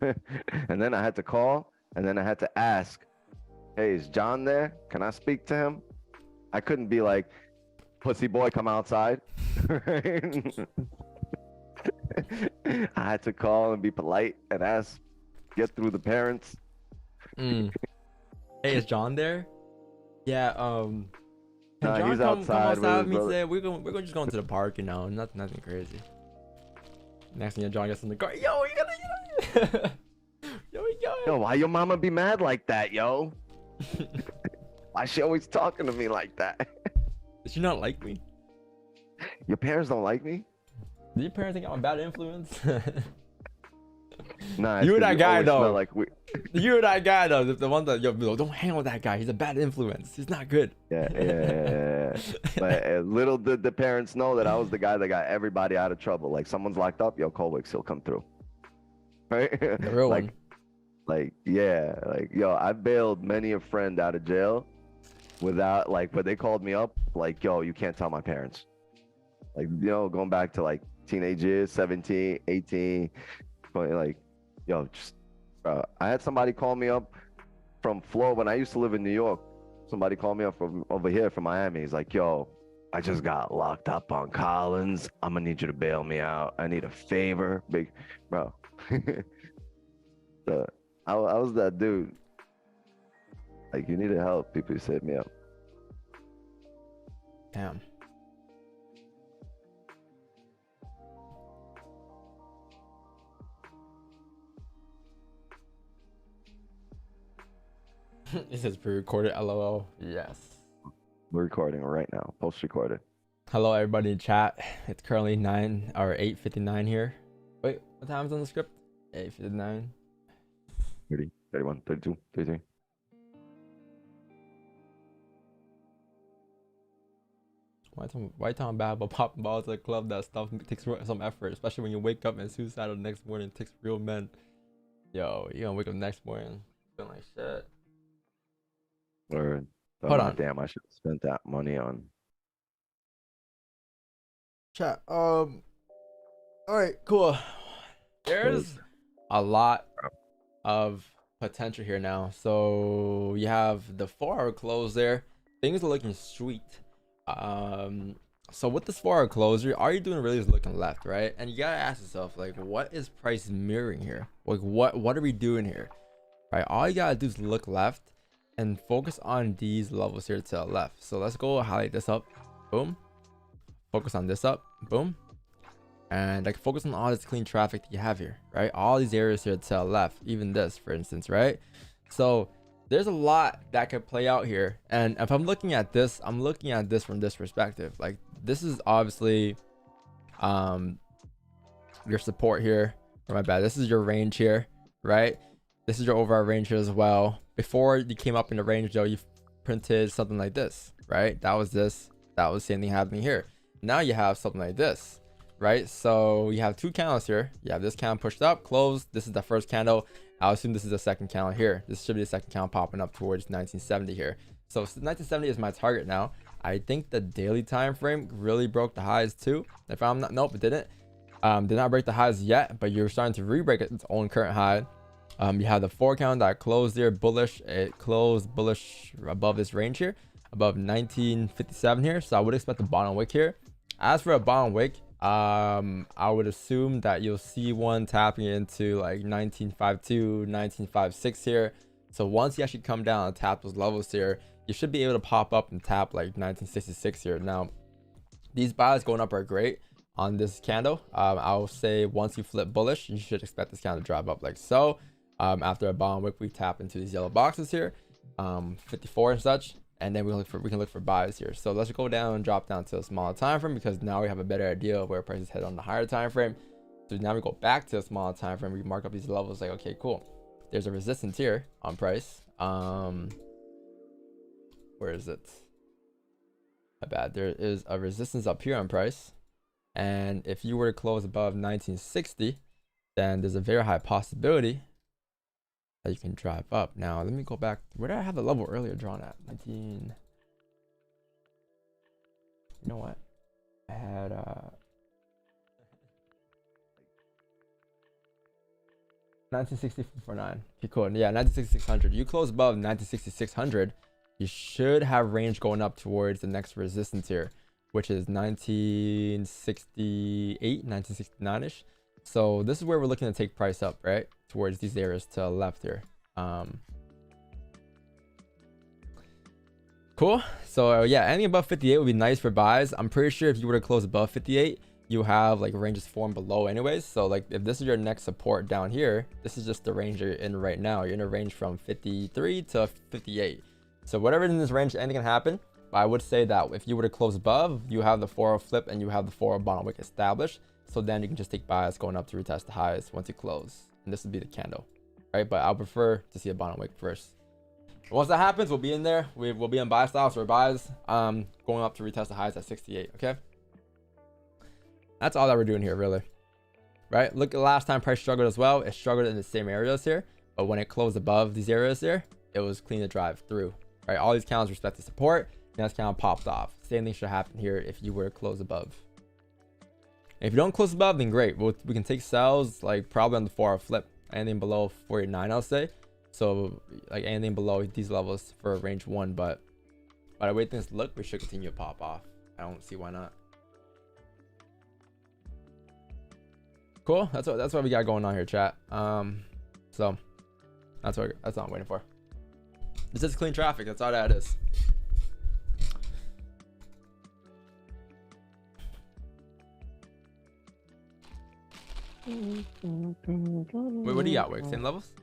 And then I had to call, and then I had to ask, hey, is John there? Can I speak to him? I couldn't be like, pussy boy, come outside. I had to call and be polite and ask, get through the parents. Hey, is John there? Yeah, can John he's come outside with me brother. today? We're gonna just go into the park, you know, nothing crazy. Next thing you know, John gets in the car. Yo, you gotta Yo, why your mama be mad like that, yo? Why she always talking to me like that? Does she not like me? Your parents don't like me? Do your parents think I'm a bad influence? Nah, you that guy though. Like you that guy though. The one that, yo, don't hang with that guy. He's a bad influence. He's not good. Yeah. But little did the parents know that I was the guy that got everybody out of trouble. Like, someone's locked up, yo, Colwix, he'll come through. Right? The real one. Like, yeah, like, yo, I bailed many a friend out of jail without, like, but they called me up, like, yo, you can't tell my parents. Like, you know, going back to like teenage years, 17, 18, like, yo, just, I had somebody call me up from Florida when I used to live in New York. Somebody called me up from over here from Miami. He's like, yo, I just got locked up on Collins. I'm gonna need you to bail me out. I need a favor, big bro. So I was that dude. Like, you needed help, people used to hit me up. Damn. This is pre-recorded, lol. Yes. We're recording right now, post-recorded. Hello everybody in chat. It's currently 9 or 8:59 here. Wait, what time's on the script? 8:59. 30, 31, 32, 33. Why talking bad about popping balls at a club? That stuff takes some effort, especially when you wake up and suicidal the next morning. It takes real men. Yo, you gonna wake up next morning feeling like shit. Or Hold on. damn, I should have spent that money on. Chat. All right, cool. There's a lot of potential here now. So you have the 4-hour close there. Things are looking sweet. So with this 4-hour close, all you're doing really is looking left, right? And you gotta ask yourself, like, what is price mirroring here? Like, what are we doing here? Right? All you gotta do is look left and focus on these levels here to the left. So let's go highlight this up. Boom. Focus on this up. Boom. And like focus on all this clean traffic that you have here, right? All these areas here to the left, even this, for instance, right? So there's a lot that could play out here. And if I'm looking at this, I'm looking at this from this perspective. Like, this is obviously your support here. Or my bad, this is your range here, right? This is your overall range here as well. Before you came up in the range though, you printed something like this, right? That was this. That was the same thing happening here. Now you have something like this, right? So you have two candles here. You have this candle pushed up, closed. This is the first candle. I'll assume this is the second candle here. This should be the second candle popping up towards 1970 here. So 1970 is my target now. I think the daily time frame really broke the highs too. If I'm not, nope, it didn't. Did not break the highs yet, but you're starting to re-break its own current high. You have the 4 count that closed there bullish. It closed bullish above this range here, above 1957 here. So I would expect the bottom wick here. As for a bottom wick, I would assume that you'll see one tapping into like 1952, 1956 here. So once you actually come down and tap those levels here, you should be able to pop up and tap like 1966 here. Now, these buys going up are great on this candle. I'll say once you flip bullish, you should expect this candle to drop up like so. After a bottom wick, we tap into these yellow boxes here, 54 and such. And then we can look for buys here. So let's go down and drop down to a smaller time frame, because now we have a better idea of where prices head on the higher time frame. So now we go back to a smaller time frame. We mark up these levels like, okay, cool. There's a resistance here on price. Where is it? My bad. There is a resistance up here on price. And if you were to close above 1960, then there's a very high possibility that you can drive up. Now let me go back. Where did I have the level earlier drawn at? 19. You know what? I had 1964.9. Okay, cool. Yeah, 196600. You close above 196600, you should have range going up towards the next resistance here, which is 1968, 1969ish. So this is where we're looking to take price up, right? Towards these areas to the left here. Cool. So yeah, anything above 58 would be nice for buys. I'm pretty sure if you were to close above 58, you have like ranges formed below anyways. So like if this is your next support down here, this is just the range you're in right now. You're in a range from 53 to 58. So whatever in this range, anything can happen. But I would say that if you were to close above, you have the 4 flip and you have the 4 bottom wick established. So then you can just take buys going up to retest the highs once you close. And this would be the candle, right? But I'll prefer to see a bottom wick first. Once that happens, we'll be in there. We'll be in buy styles or buys, going up to retest the highs at 68. Okay, that's all that we're doing here, really, right? Look at last time price struggled as well. It struggled in the same areas here, but when it closed above these areas there, it was clean to drive through, right? All these candles respect the support. Next candle popped off. Same thing should happen here if you were to close above. If you don't close above, then great. We can take sells like probably on the 4-hour flip. Anything below 49, I'll say. So like anything below these levels for range 1. But by the way things look, we should continue to pop off. I don't see why not. Cool. That's what we got going on here, chat. So that's what I'm waiting for. It's just clean traffic. That's all that is. Wait, what do you got, Wick? Same levels?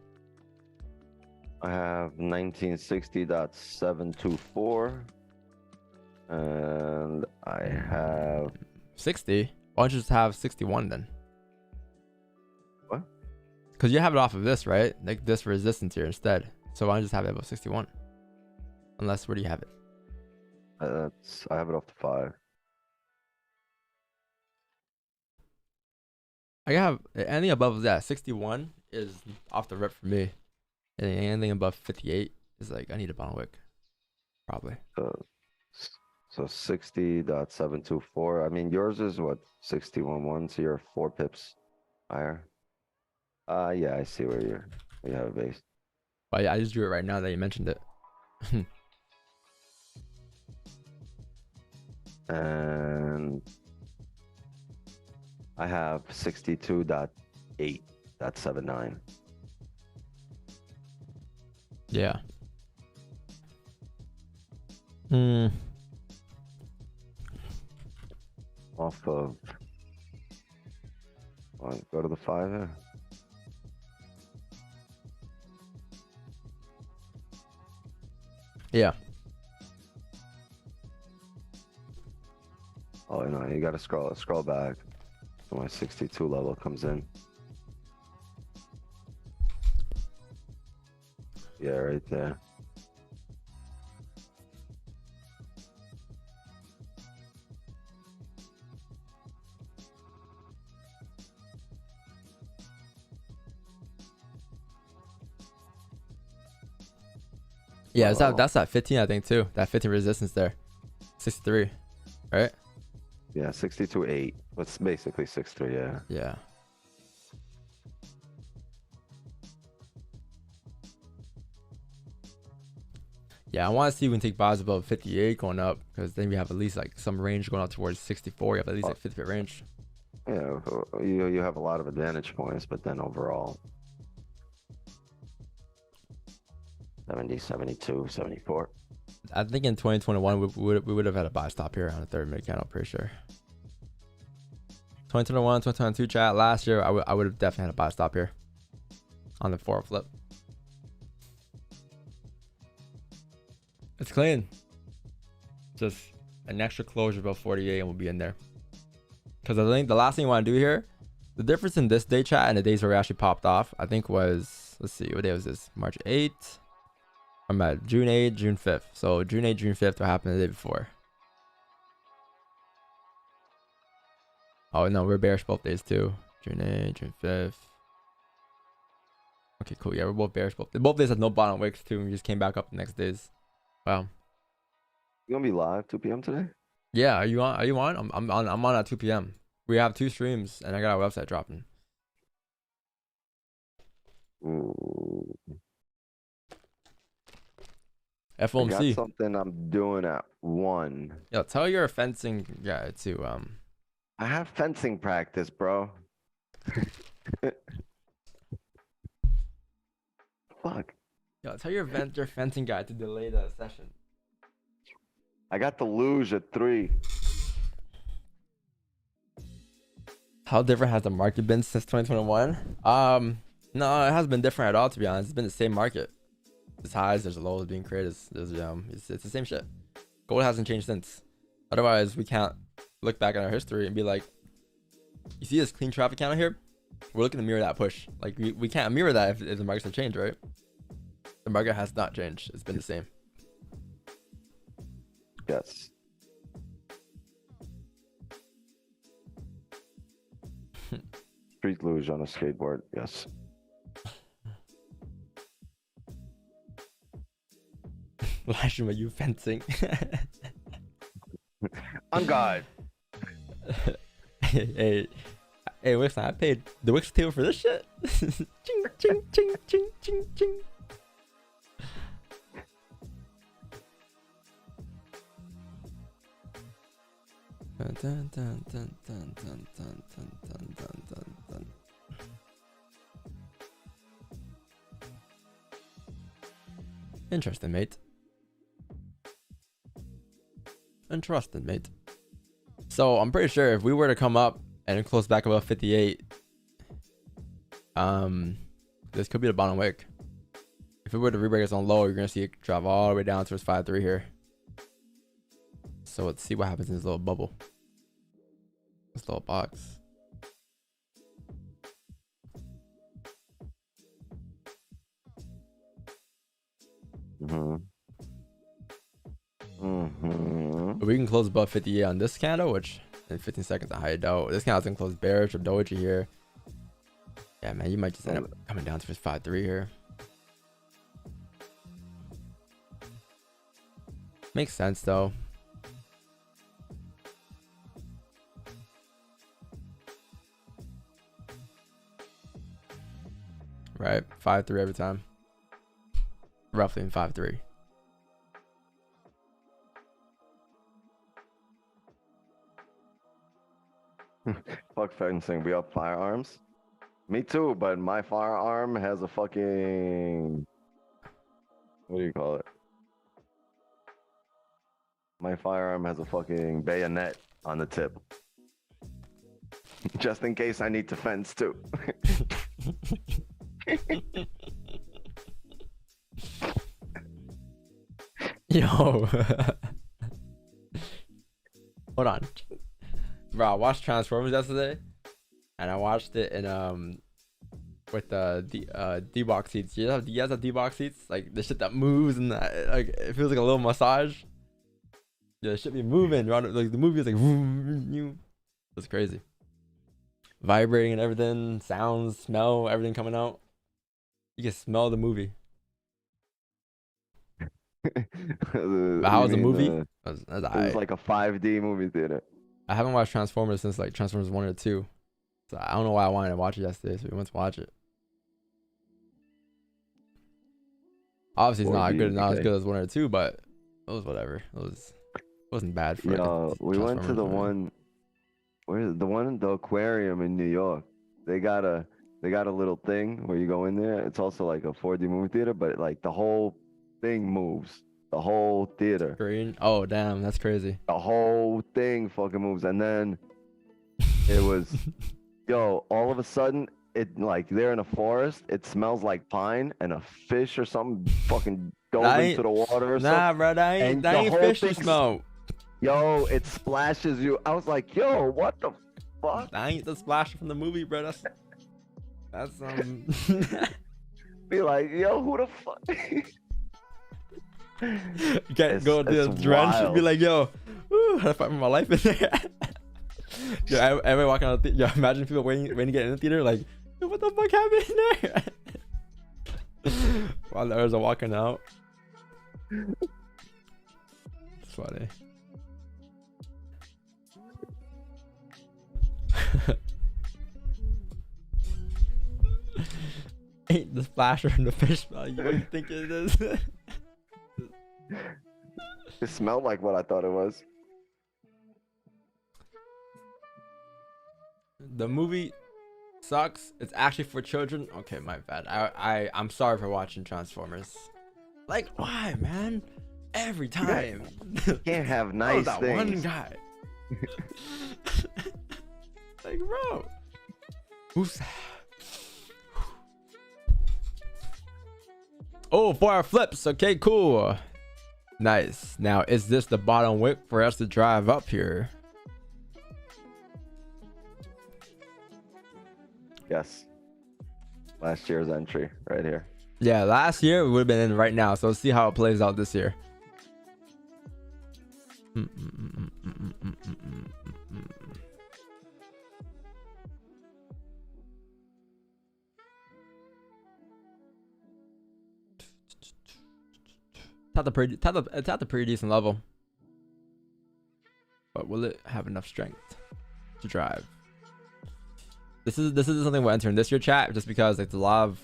I have 1960.724. And I have 60. Why don't you just have 61 then? What? Because you have it off of this, right? Like this resistance here instead. So why don't you just have it above 61? Unless, where do you have it? I have it off the 5. I have anything above that. 61 is off the rip for me. And anything above 58 is like, I need a bottom wick. probably. So 60.724. I mean, yours is what, 61.1, so you're 4 pips higher. Yeah, I see where you have it based. But yeah, I just drew it right now that you mentioned it. And I have 62.8.79. Yeah. Off of, go to the 5 there. Yeah. Oh, no, you gotta scroll back. So my 62 level comes in. Yeah, right there. Yeah, Wow. that's that 15, I think, too. That 15 resistance there. 63, right? Yeah, 62.8. It's basically 6.3, yeah. Yeah. Yeah, I want to see if we can take buys above 58 going up, because then we have at least like some range going up towards 64. You have at least like 50 bit range. Yeah, you have a lot of advantage points, but then overall 70, 72, 74. I think in 2021 we would have had a buy stop here on the 30-minute candle, pretty sure. 2021, 2022 chat last year, I would have definitely had a buy stop here on the 4 flip. It's clean. Just an extra closure above 48 and we'll be in there. Because I think the last thing you want to do here, the difference in this day chat and the days where we actually popped off, I think was, let's see, what day was this? March 8th. I'm at June 8th, June 5th. So June 8th, June 5th, what happened the day before? Oh no, we're bearish both days too. June 8th, June 5th. Okay, cool. Yeah, we're both bearish both days had no bottom wicks too. And we just came back up the next days. Wow. You gonna be live 2 p.m. today? Yeah, are you on? Are you on? I'm on at 2 p.m. We have 2 streams and I got our website dropping. Ooh. FOMC. I got something I'm doing at 1. Yo, tell your fencing guy to I have fencing practice, bro. Fuck. Yo, tell your fencing guy to delay the session. I got the luge at 3. How different has the market been since 2021? No, it hasn't been different at all, to be honest. It's been the same market. There's highs, there's lows being created. It's the same shit. Gold hasn't changed since. Otherwise, we can't look back at our history and be like, you see this clean traffic counter here? We're looking to mirror that push. Like we can't mirror that if the markets have changed, right? The market has not changed. It's been the same. Yes. Street luge on a skateboard. Yes. Livestream, are you fencing? On guard. hey, listen, I paid the Wix table for this shit. Ching, ching, ching, ching, ching, ching. Dun, dun, dun, dun, dun, dun, dun, dun, dun, dun, dun. Interesting, mate. Interesting, mate. So I'm pretty sure if we were to come up and close back above 58, this could be the bottom wick. If we were to rebreak us on low, you're gonna see it drop all the way down towards 5.3 here. So let's see what happens in this little bubble, this little box. But we can close above 58 on this candle, which in 15 seconds I highly doubt. This candle's gonna close bearish or doji here. Yeah, man, you might just end up coming down towards 5.3 here. Makes sense though. Right, 5-3 every time. Roughly in 5-3. Fuck fencing. We have firearms. Me too, but my firearm has a fucking. What do you call it? My firearm has a fucking bayonet on the tip. Just in case I need to fence too. Yo. Hold on. Bro, I watched Transformers yesterday. And I watched it in with the D-box seats. You guys have D-box seats? Like the shit that moves and like it feels like a little massage. Yeah, it should be moving around. Like the movie is like vroom. It's crazy. Vibrating and everything, sounds, smell, everything coming out. You can smell the movie. But how was the movie? It was like a 5D movie theater. I haven't watched Transformers since like Transformers 1 or 2. So I don't know why I wanted to watch it yesterday, so we went to watch it. Obviously, it's not as good as 1 or 2, but it was whatever. It wasn't bad for. Yeah, we went to the one. Where's the one in the aquarium in New York? They got a little thing where you go in there. It's also like a 4D movie theater, but like the whole thing moves. The whole theater. Green. Oh damn, that's crazy. The whole thing fucking moves, and then it was. Yo, all of a sudden, it like they're in a forest. It smells like pine, and a fish or something fucking dove into the water or something. Nah, bro, that ain't fish smell. Yo, it splashes you. I was like, yo, what the fuck? That ain't the splash from the movie, bro. That's Be like, yo, who the fuck? You can't go to the drench and be like, yo, how to fight for my life in there. Yo, everybody walking out of the theater. Yo, imagine people waiting to get in the theater, like, yo, what the fuck happened in there? While the others are walking out. It's funny. Ain't the splasher and the fish smell. What do you think it is? It smelled like what I thought it was. The movie sucks. It's actually for children. Okay, my bad. I'm sorry for watching Transformers. Like, why, man? Every time. You can't have nice that things. One guy. Like, bro. Who's? Oh, 4-hour flips. Okay, cool. Nice. Now, is this the bottom wick for us to drive up here? Yes. Last year's entry right here. Yeah, last year we would have been in right now. So let's see how it plays out this year. It's at the pretty decent level. But will it have enough strength to drive? This is something we're entering this year, chat, just because like a lot of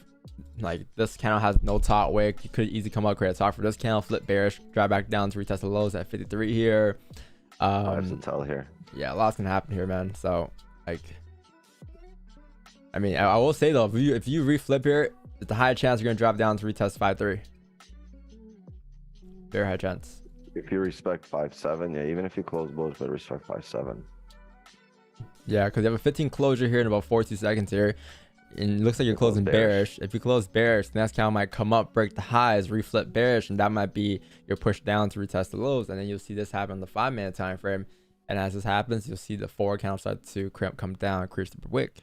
like this candle has no top wick. You could easily come up, create a top for this candle, flip bearish, drive back down to retest the lows at 53 here. Hard to tell here. Yeah, a lot's gonna happen here, man. So like, I mean, I will say though, if you reflip here, it's a high chance you're gonna drop down to retest 5.3. Very high chance. If you respect 5.7, yeah, even if you close both, but respect 5.7. Yeah, because you have a 15 closure here in about 42 seconds here. And it looks like you're closing bearish. If you close bearish, the next candle might come up, break the highs, reflip bearish, and that might be your push down to retest the lows. And then you'll see this happen on the 5-minute time frame. And as this happens, you'll see the 4 candle start to come down, crease the wick.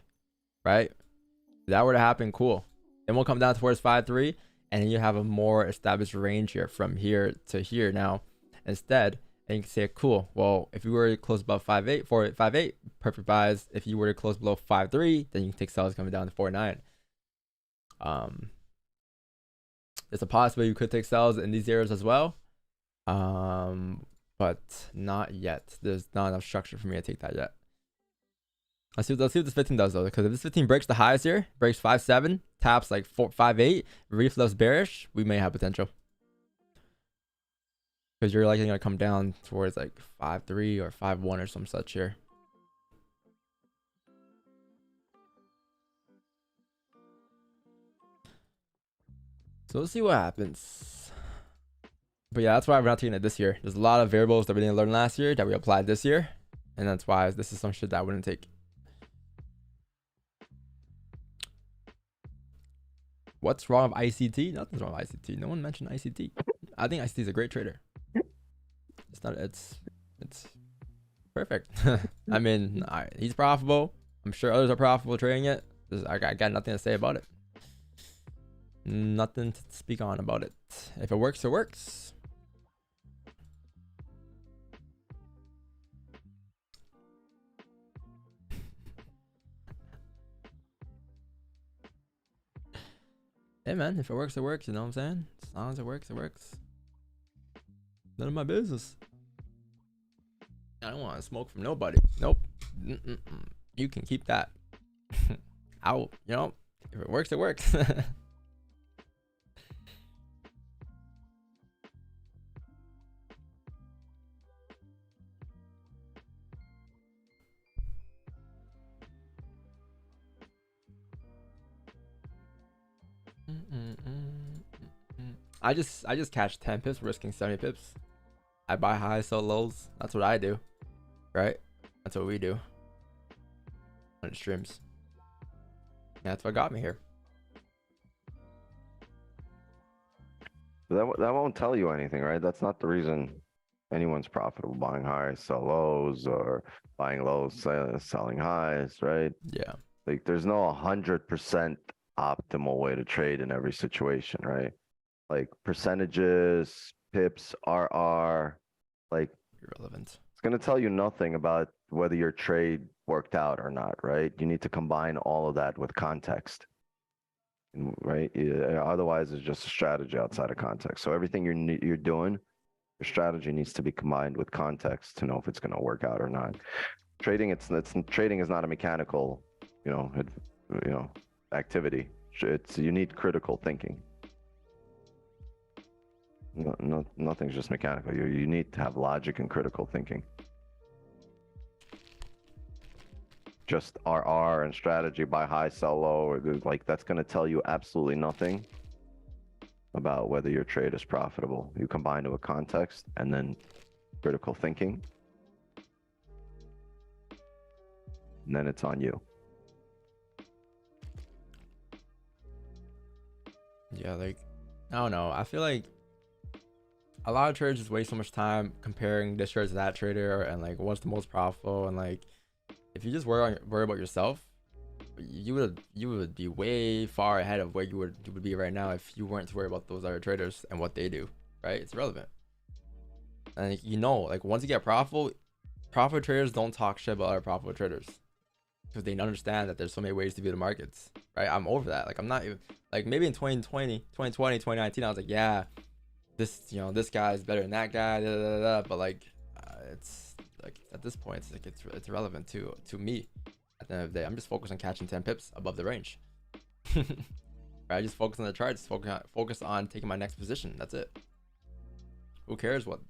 Right? If that were to happen, cool. Then we'll come down towards 5.3, and then you have a more established range here from here to here now. Instead, and you can say, cool, well, if you were to close above 5.8, 4.58, perfect buys. If you were to close below 5.3, then you can take sells coming down to 4.9. It's a possibility you could take sells in these areas as well. But not yet. There's not enough structure for me to take that yet. Let's see what this 15 does though, because if this 15 breaks the highs here, breaks 5.7, taps like 4.58, reflows bearish, we may have potential. Because you're likely gonna come down towards like 5.3 or 5.1 or some such here. So let's see what happens. But yeah, that's why we're not taking it this year. There's a lot of variables that we didn't learn last year that we applied this year, and that's why this is some shit that I wouldn't take. What's wrong with ICT? Nothing's wrong with ICT. No one mentioned ICT. I think ICT is a great trader. It's not. It's perfect. I mean, he's profitable. I'm sure others are profitable trading it. I got nothing to say about it. Nothing to speak on about it. If it works, it works. Hey man, if it works, it works. You know what I'm saying? As long as it works, it works. None of my business. I don't want to smoke from nobody. Nope. You can keep that. Out. You know, if it works, it works. I just catch 10 pips, risking 70 pips. I buy highs, sell lows. That's what I do, right? That's what we do on the streams. And that's what got me here. That won't tell you anything, right? That's not the reason anyone's profitable. Buying highs, sell lows, or buying lows, selling highs, right? Yeah. Like there's no 100% optimal way to trade in every situation, right? Like percentages, pips, RR, like Irrelevant. it's going to tell you nothing about whether your trade worked out or not, right? You need to combine all of that with context, right? Otherwise, it's just a strategy outside of context. So everything you're doing, your strategy needs to be combined with context to know if it's going to work out or not. Trading, trading is not a mechanical, activity. You need critical thinking. No, nothing's just mechanical. You need to have logic and critical thinking. Just RR and strategy, buy high, sell low, or like that's going to tell you absolutely nothing about whether your trade is profitable. You combine it with context and then critical thinking, and then it's on you. Yeah, like I don't know. I feel like a lot of traders just waste so much time comparing this trader to that trader and like what's the most profitable, and like if you just worry about yourself, you would be way far ahead of where you would be right now if you weren't to worry about those other traders and what they do, right? It's relevant. And like once you get profitable traders don't talk shit about other profitable traders because they understand that there's so many ways to view the markets, right? I'm over that. Like I'm not even like maybe in 2020, 2019 I was like, yeah, this guy is better than that guy, but like it's like at this point it's like it's irrelevant to me. At the end of the day, I'm just focused on catching 10 pips above the range. Right? Just focus on the charts, focus on taking my next position. That's it. Who cares what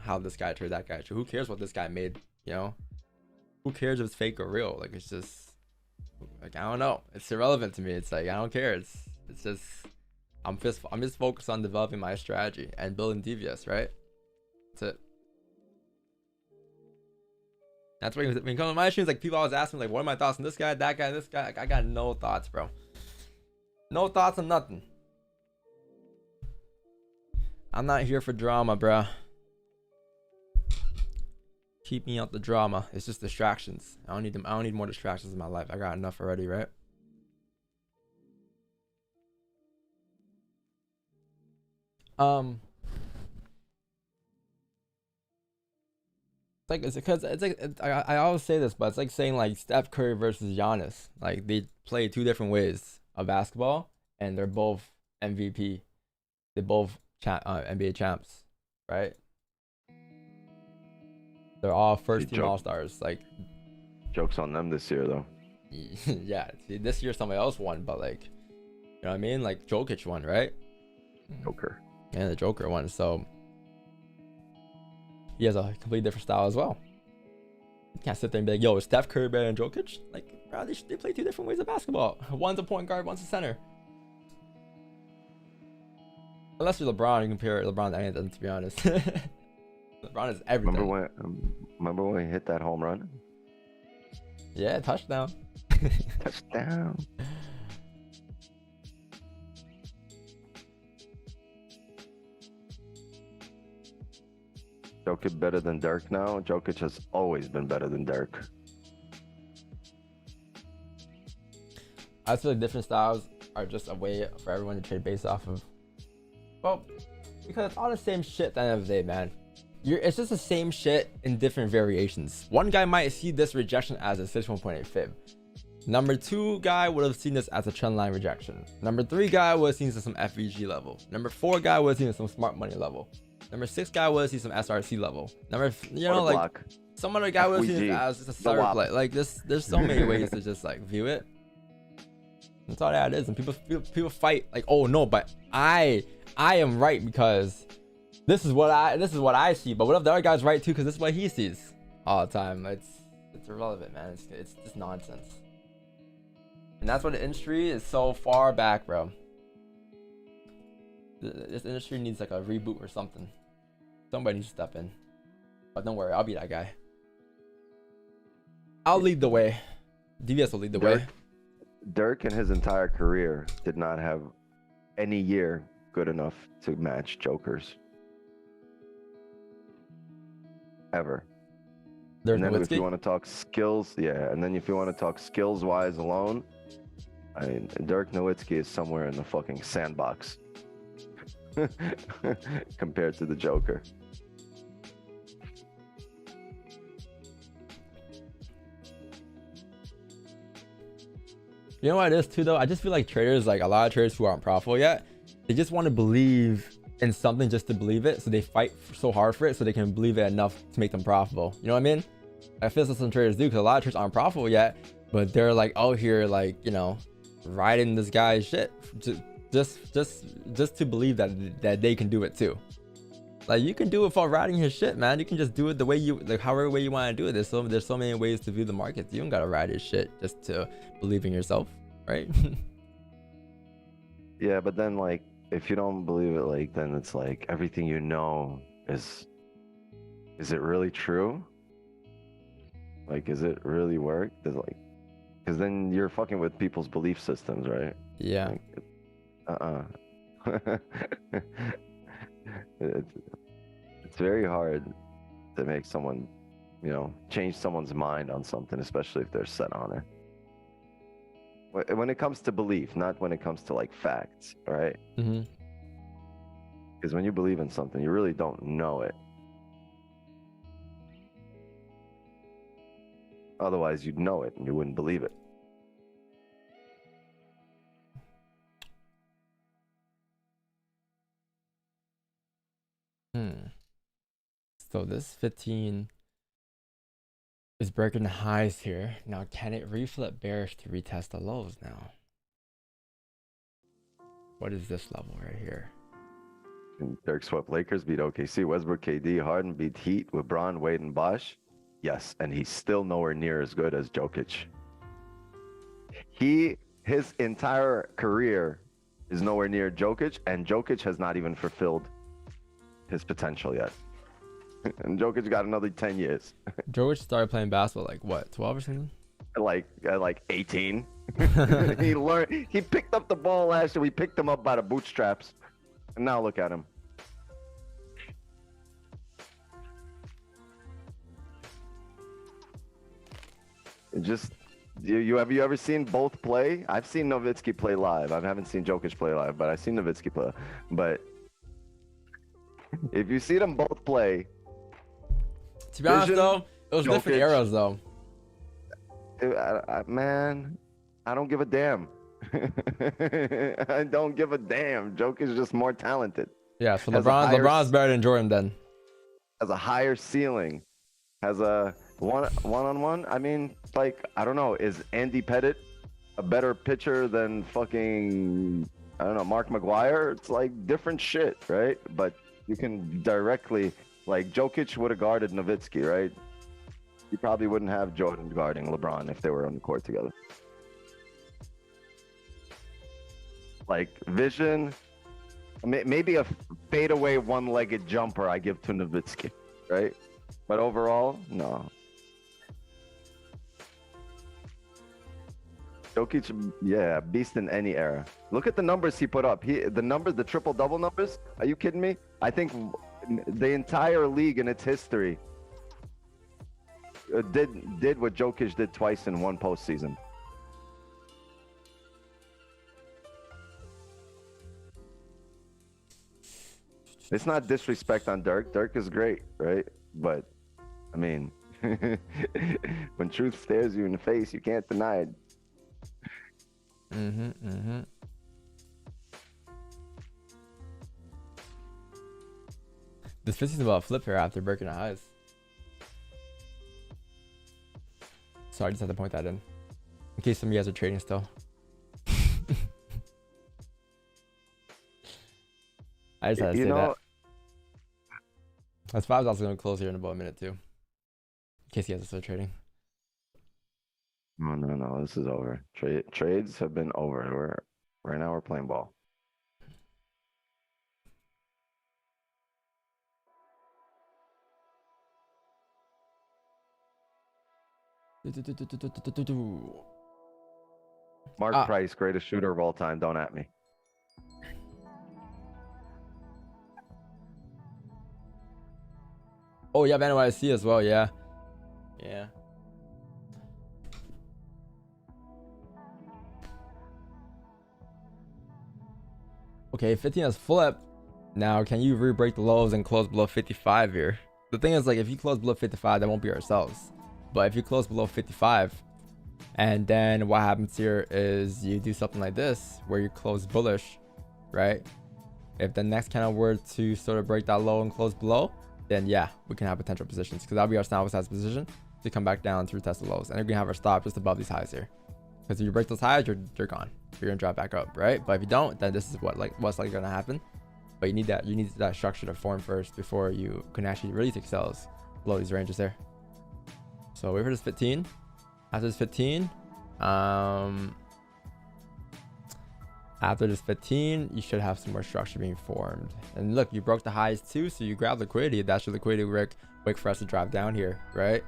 how this guy traded that guy? Who cares what this guy made? Who cares if it's fake or real? Like it's just like I don't know. It's irrelevant to me. It's like I don't care. It's just I'm just focused on developing my strategy and building DVS, right? That's it. That's why when you come to my streams, like people always ask me like, what are my thoughts on this guy, that guy, this guy? Like, I got no thoughts, bro. No thoughts on nothing. I'm not here for drama, bro. Keep me out the drama. It's just distractions. I don't need them. I don't need more distractions in my life. I got enough already, right? Like it's because I always say this, but it's like saying like Steph Curry versus Giannis. Like they play two different ways of basketball, and they're both MVP. They both NBA champs, right? They're all first team all-stars. Like, joke's on them this year, though. yeah. See, this year somebody else won, but like, you know what I mean? Like Jokic won, right? Joker. And the Joker won, so he has a completely different style as well. You can't sit there and be like, yo, is Steph Curry better than Jokic? Like, bro, they play two different ways of basketball. One's a point guard, one's a center. Unless you're LeBron, you compare LeBron to anything, to be honest. LeBron is everything. Remember when he hit that home run? Yeah, touchdown. Touchdown. Jokic better than Dirk now? Jokic has always been better than Dirk. I feel like different styles are just a way for everyone to trade based off of. Well, because it's all the same shit at the end of the day, man. It's just the same shit in different variations. One guy might see this rejection as a 61.8 fib. Number 2 guy would have seen this as a trendline rejection. Number 3 guy would have seen this as some FVG level. Number 4 guy would have seen this some smart money level. Number 6 guy would have seen some SRC level. Like some other guy would have seen this as just a seller play. Like this, there's so many ways to just like view it. That's all that is. And people fight like, oh no, but I am right because this is what I see. But what if the other guy's right too? Because this is what he sees all the time. It's irrelevant, man. It's just nonsense. And that's why the industry is so far back, bro. This industry needs like a reboot or something. Somebody needs to step in. But don't worry, I'll be that guy. I'll lead the way. DVS will lead the way. Dirk in his entire career did not have any year good enough to match Joker's. Ever. And then if you want to talk skills, yeah. And then if you want to talk skills-wise alone, I mean, Dirk Nowitzki is somewhere in the fucking sandbox compared to the Joker. You know what it is too, though? I just feel like traders, like a lot of traders who aren't profitable yet, they just want to believe in something just to believe it. So they fight so hard for it so they can believe it enough to make them profitable. You know what I mean? I feel that's what some traders do, because a lot of traders aren't profitable yet, but they're like out here, like, you know, riding this guy's shit just to believe that they can do it too. Like, you can do it for riding his shit, man. You can just do it the way you like, however way you want to do it. There's so many ways to view the market. You don't gotta ride his shit just to believe in yourself, right? Yeah, but then like, if you don't believe it, like, then it's like everything you know is it really true? Like, is it really work? Because then you're fucking with people's belief systems, right? Yeah. Like, it's very hard to make someone, you know, change someone's mind on something, especially if they're set on it. When it comes to belief, not when it comes to like facts, right? Mm-hmm. Because when you believe in something, you really don't know it. Otherwise, you'd know it and you wouldn't believe it. So this 15 is breaking the highs here. Now, can it reflip bearish to retest the lows now? What is this level right here? Dirk swept Lakers, beat OKC, Westbrook, KD, Harden beat Heat with Braun, Wade, and Bosh. Yes, and he's still nowhere near as good as Jokic. His entire career is nowhere near Jokic, and Jokic has not even fulfilled his potential yet. And Jokic got another 10 years. Jokic started playing basketball like what, 12 or something? Like 18. He picked up the ball last year. We picked him up by the bootstraps. And now look at him. It just, have you ever seen both play? I've seen Nowitzki play live. I haven't seen Jokic play live, but I've seen Nowitzki play. But if you see them both play, to be honest though, it was different eras though. Man, I don't give a damn. I don't give a damn. Jokic is just more talented. Yeah, so LeBron's better than Jordan then. Has a higher ceiling, has a one-on-one. I mean, like, I don't know. Is Andy Pettit a better pitcher than fucking, I don't know, Mark McGuire? It's like different shit, right? But you can directly, like, Jokic would have guarded Nowitzki, right? You probably wouldn't have Jordan guarding LeBron if they were on the court together. Like, vision, maybe a fadeaway one-legged jumper I give to Nowitzki, right? But overall, no. Jokic, yeah, beast in any era. Look at the numbers he put up. The triple-double numbers. Are you kidding me? I think the entire league in its history did what Jokic did twice in one postseason. It's not disrespect on Dirk. Dirk is great, right? But, I mean, when truth stares you in the face, you can't deny it. This 15 is about flip here after breaking the highs. Sorry, I just had to point that in case some of you guys are trading still. I just had to say that. That's 5 also going to close here in about a minute too, in case you guys are still trading. No, this is over. Trades have been over. Right now we're playing ball. Mark Price, greatest shooter of all time. Don't at me. Oh, you have NYC as well, yeah. Yeah. Okay, 15 has flipped. Now, can you re-break the lows and close below 55 here? The thing is, like, if you close below 55, that won't be ourselves. But if you close below 55, and then what happens here is you do something like this, where you close bullish, right? If the next candle were to sort of break that low and close below, then yeah, we can have potential positions, because that'll be our snap size position to come back down through test the lows, and we're gonna have our stop just above these highs here. Because if you break those highs, you're gone. You're gonna drop back up, right? But if you don't, then this is what's likely gonna happen. But you need that structure to form first before you can actually really take sells below these ranges there. So wait for this 15. After this 15, after this 15, you should have some more structure being formed. And look, you broke the highs too, so you grab liquidity. That's your liquidity wait for us to drop down here, right?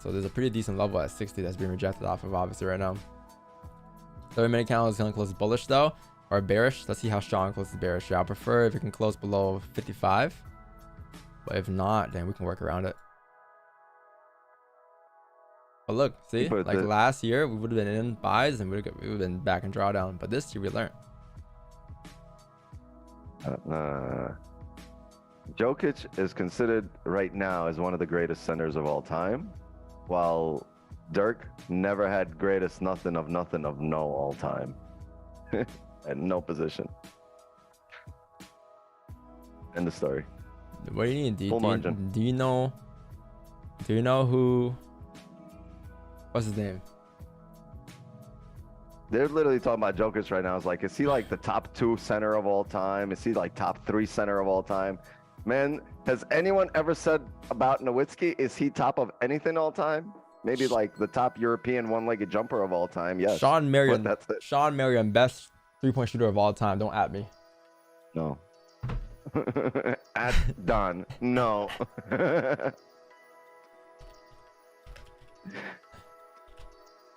So there's a pretty decent level at 60 that's being rejected off of, obviously, right now. 30-minute candle is going to close bullish though, or bearish. Let's see how strong it closes bearish. Yeah, I'll prefer if it can close below 55. But if not, then we can work around it. But look, see, like last year, we would have been in buys and we would have been back in drawdown. But this year, we learned. Jokic is considered right now as one of the greatest centers of all time, while Dirk never had greatest nothing of no all time at no position. End of story. What do you need? Full margin. Do you know who? What's his name? They're literally talking about Jokic right now. It's like, is he like the top 2 center of all time? Is he like top 3 center of all time? Man, has anyone ever said about Nowitzki, is he top of anything all time? Maybe like the top European one-legged jumper of all time. Yes. Sean Marion. That's it. Sean Marion, best 3-point shooter of all time. Don't at me. No. At Don. No.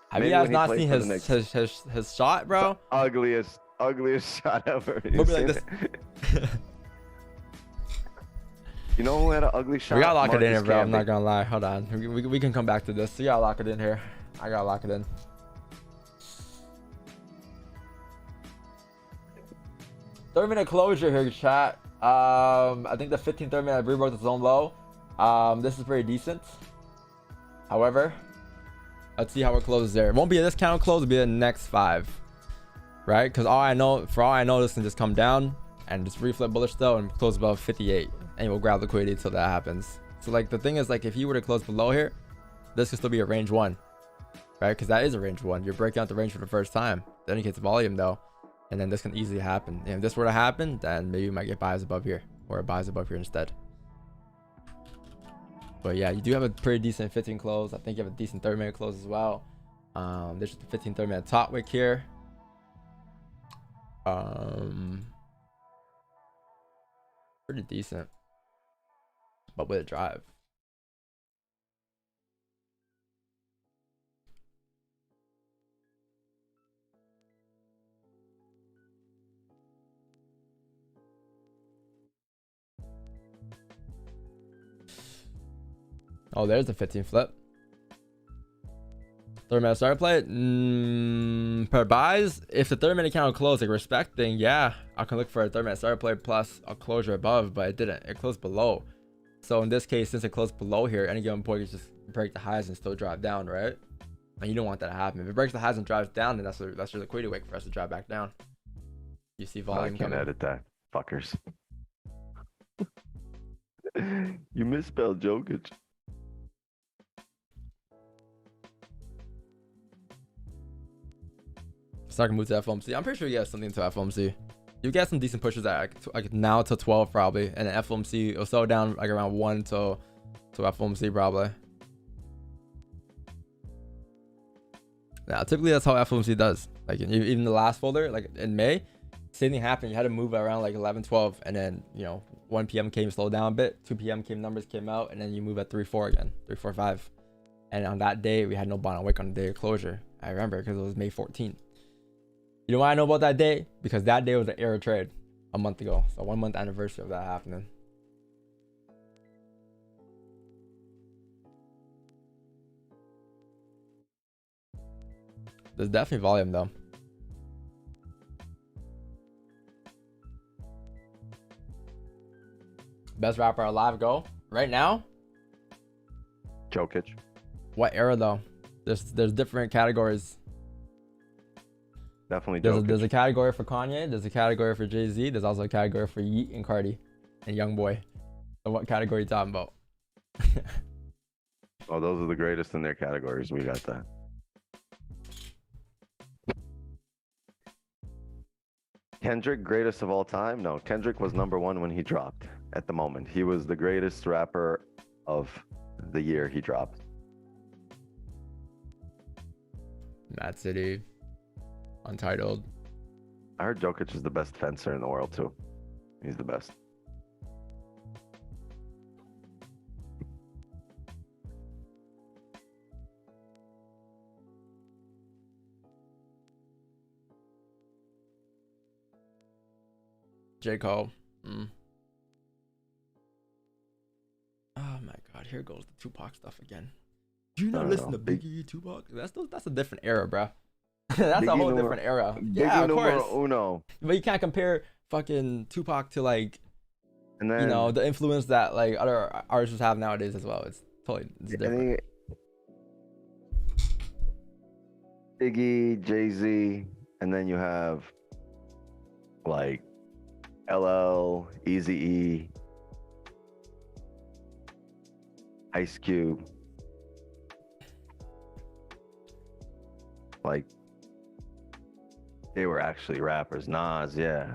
Have you guys not seen his shot, bro? The ugliest shot ever. We'll be like this. You know who had an ugly shot? We gotta lock it in here, bro. I'm not gonna lie. Hold on. We can come back to this. We gotta lock it in here. I gotta lock it in. 30-minute closure here, chat. I think the 30 minute rebroke the zone low. This is very decent. However, let's see how it closes there. It won't be this candle close, it'll be the next 5. Right? Because for all I know, this can just come down and just reflip bullish though and close above 58. and we'll grab liquidity until that happens. So like the thing is, like if you were to close below here, this could still be a range 1, right? Because that is a range 1. You're breaking out the range for the first time. Then it gets volume though, and then this can easily happen. And if this were to happen, then maybe you might get buys above here, or buys above here instead. But yeah, you do have a pretty decent 15 close. I think you have a decent 30-minute close as well. There's the 15 30-minute top wick here. Pretty decent, but with a drive. Oh, there's the 15 flip. 30-minute start play. Per buys, if the 30-minute candle closed like respecting, yeah, I can look for a 30-minute start play plus a closure above, but it didn't. It closed below. So in this case, since it closed below here, any given point you just break the highs and still drive down, right? And you don't want that to happen. If it breaks the highs and drives down, then that's your liquidity wake for us to drive back down. You see volume. I can't edit that, fuckers. You misspelled Jokic. So I can move to FOMC. I'm pretty sure you get something to FOMC. You get some decent pushes at like now to 12 probably, and then FOMC it'll slow down like around 1 to FOMC probably. Now typically that's how FOMC does. Like even the last folder, like in May, same thing happened. You had to move around like 11, 12, and then 1 p.m. came, slowed down a bit. 2 p.m. numbers came out, and then you move at 3, 4 again, 3, 4, 5. And on that day we had no bottom wick on the day of closure. I remember because it was May 14th. You know why I know about that day? Because that day was an error trade a month ago. So 1 month anniversary of that happening. There's definitely volume though. Best rapper alive, go right now. Jokic. What era though? There's different categories. Definitely there's a category for Kanye, there's a category for Jay-Z, there's also a category for Yeet and Cardi and Youngboy. So what category are you talking about? Oh, those are the greatest in their categories. We got that. Kendrick, greatest of all time? No, Kendrick was #1 when he dropped. At the moment, he was the greatest rapper of the year he dropped. Mad City. Untitled. I heard Jokic is the best fencer in the world too. He's the best. J. Cole. Oh my god, here goes the Tupac stuff again. Do you not listen to Biggie, Tupac? That's a different era, bro. That's a whole different era. Yeah, of course. Uno. But you can't compare fucking Tupac to like, and then, the influence that like other artists have nowadays as well. It's totally different. Biggie, Jay-Z, and then you have like LL, Eazy-E, Ice Cube. Like, they were actually rappers. Nas, yeah.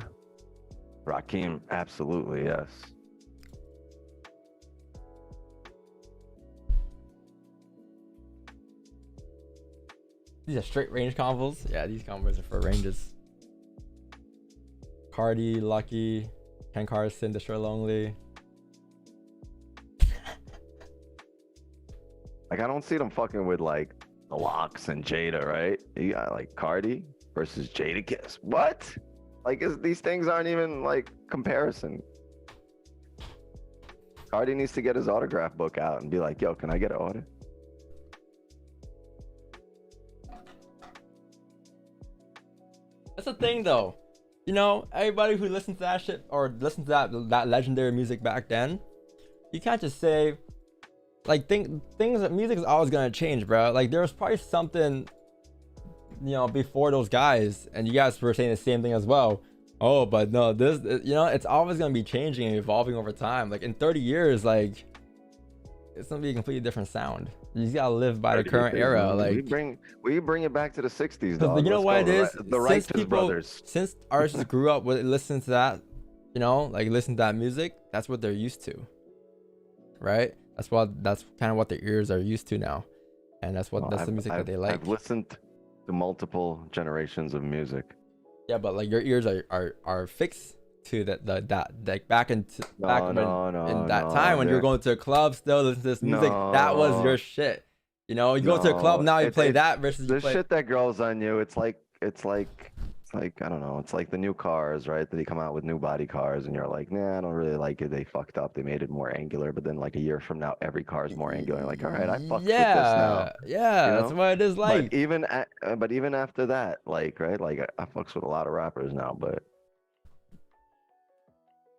Rakim, absolutely, yes. These are straight range combos. Yeah, these combos are for ranges. Cardi, Lucky, Ken Carson, Destroy Lonely. Like, I don't see them fucking with like the Locks and Jada, right? You got like Cardi versus Jada Kiss. What? Like, these things aren't even like comparison. Cardi needs to get his autograph book out and be like, yo, can I get an order? That's the thing though. You know, everybody who listens to that shit or listens to that legendary music back then, you can't just say like music is always gonna change, bro. Like there was probably something, before those guys, and you guys were saying the same thing as well. Oh, but no, this, you know, it's always gonna be changing and evolving over time. Like in 30 years, like it's gonna be a completely different sound. You just gotta live by the 30 current years, era. man. Like, we bring it back to the 60s, because dog. you know Let's what it go. is? The Righteous Brothers. Since artists grew up with listening to that, you know, like listen to that music, that's what they're used to, right? That's kind of what their ears are used to now, and that's the music that they like. I've listened to multiple generations of music. Yeah, but like your ears are fixed to that like back in that time when you were going to a club still listening to this music, that was your shit. You know, you go to a club now, you play that versus the shit that grows on you. It's like I don't know. It's like the new cars, right? They come out with new body cars, and you're like, nah, I don't really like it. They fucked up. They made it more angular, but then like a year from now, every car is more angular. You're like, all right, I fucked with this now. Yeah, you that's know? what it is like. But even after that, like, right, like I fucks with a lot of rappers now, but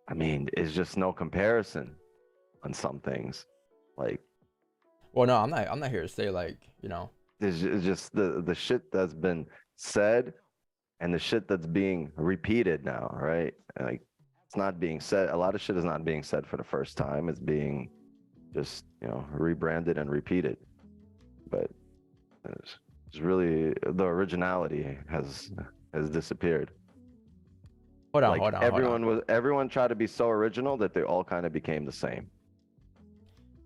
I mean, it's just no comparison on some things. Like, well, no, I'm not here to say like, you know, it's just the shit that's been said and the shit that's being repeated now, right? Like, it's not being said. A lot of shit is not being said for the first time. It's being just, you know, rebranded and repeated. But it's really, the originality has disappeared. Hold on, like hold on. Everyone tried to be so original that they all kind of became the same.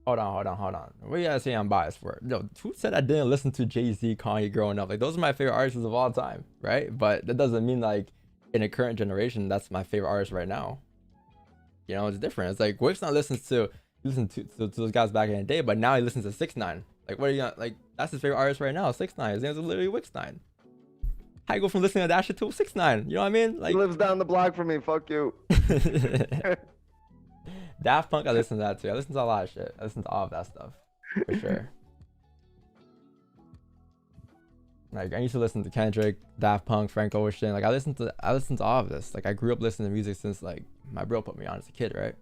Hold on. What do you guys say I'm biased for? No, who said I didn't listen to Jay-Z, Kanye growing up? Like, those are my favorite artists of all time, right? But that doesn't mean like in a current generation that's my favorite artist right now. You know, it's different. It's like Wick's not listen to those guys back in the day, but now he listens to 6ix9ine. Like, what are you gonna, like? That's his favorite artist right now, 6ix9ine. His name is literally Wick's9. How you go from listening to that shit to 6ix9ine? You know what I mean? Like, he lives down the block from me. Fuck you. Daft Punk, I listen to that too. I listen to a lot of shit. I listen to all of that stuff for sure. Like, I used to listen to Kendrick, Daft Punk, Frank Ocean. Like, I listen to all of this. Like, I grew up listening to music since like my bro put me on as a kid, right?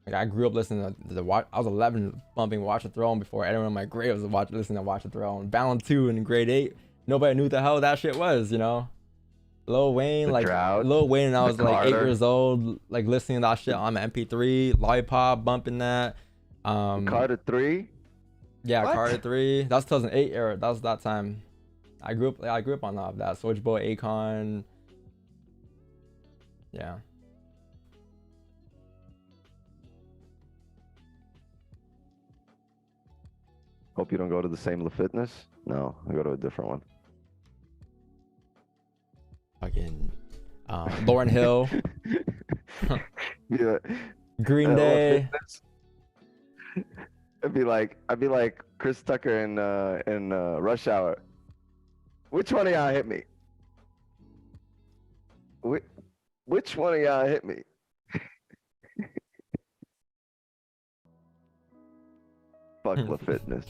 Like, I grew up listening to I was 11 bumping Watch the Throne before anyone in my grade was listening to Watch the Throne. Bound 2 in grade 8. Nobody knew what the hell that shit was, you know? Lil Wayne, and I was like 8 years old, like listening to that shit on my MP3, Lollipop, bumping that. Carter 3? Yeah, what? Carter 3. That's 2008 era. That was that time. I grew up on all of that. Soulja Boy, Akon. Yeah. Hope you don't go to the same La Fitness. No, I go to a different one. Fucking Lauryn Hill. Yeah. Green Day. I'd be like Chris Tucker in Rush Hour. Which one of y'all hit me? Which one of y'all hit me? Fuck La Fitness.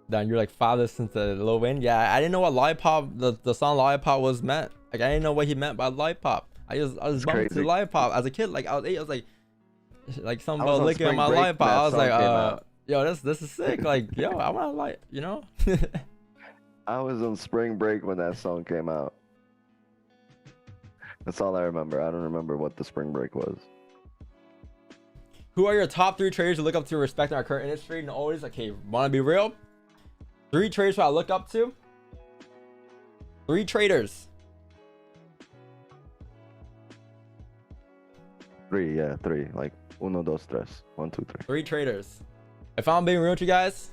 Then you're like, father since the Lil Wayne. Yeah, I didn't know what Lollipop, the song Lollipop was meant. Like, I didn't know what he meant by Lollipop. I was bumping to Lollipop as a kid. Like, I was 8. I was like something about licking my Lollipop. I was like, yo, this is sick. Like, yo, I want to like, you know. I was on spring break when that song came out. That's all I remember. I don't remember what the spring break was. Who are your top 3 traders to look up to respect in our current industry? And always, okay, want to be real? 3 traders who I look up to. 3 traders. 3, yeah, 3. Like, 1, 2, 3. 1, 2, 3. 3 traders. If I'm being real with you guys,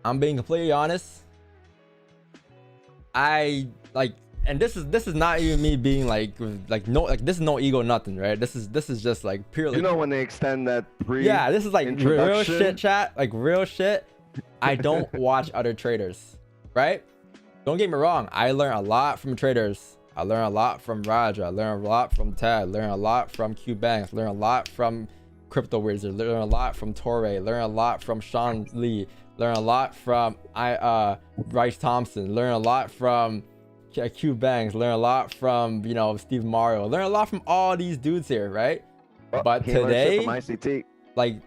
I'm being completely honest. I like, and this is not even me being like this is no ego, nothing, right? This is just like purely. You know when they extend that yeah, this is like real shit, chat. Like real shit. I don't watch other traders, right? Don't get me wrong. I learn a lot from traders. I learn a lot from Raja. I learn a lot from Ted. Learn a lot from Q Banks. Learn a lot from Crypto Wizard. Learn a lot from Torre. Learn a lot from Sean Lee. Learn a lot from Bryce Thompson. Learn a lot from Q Banks. Learn a lot from, you know, Steve Mario. Learn a lot from all these dudes here, right? Well, but today, from ICT. like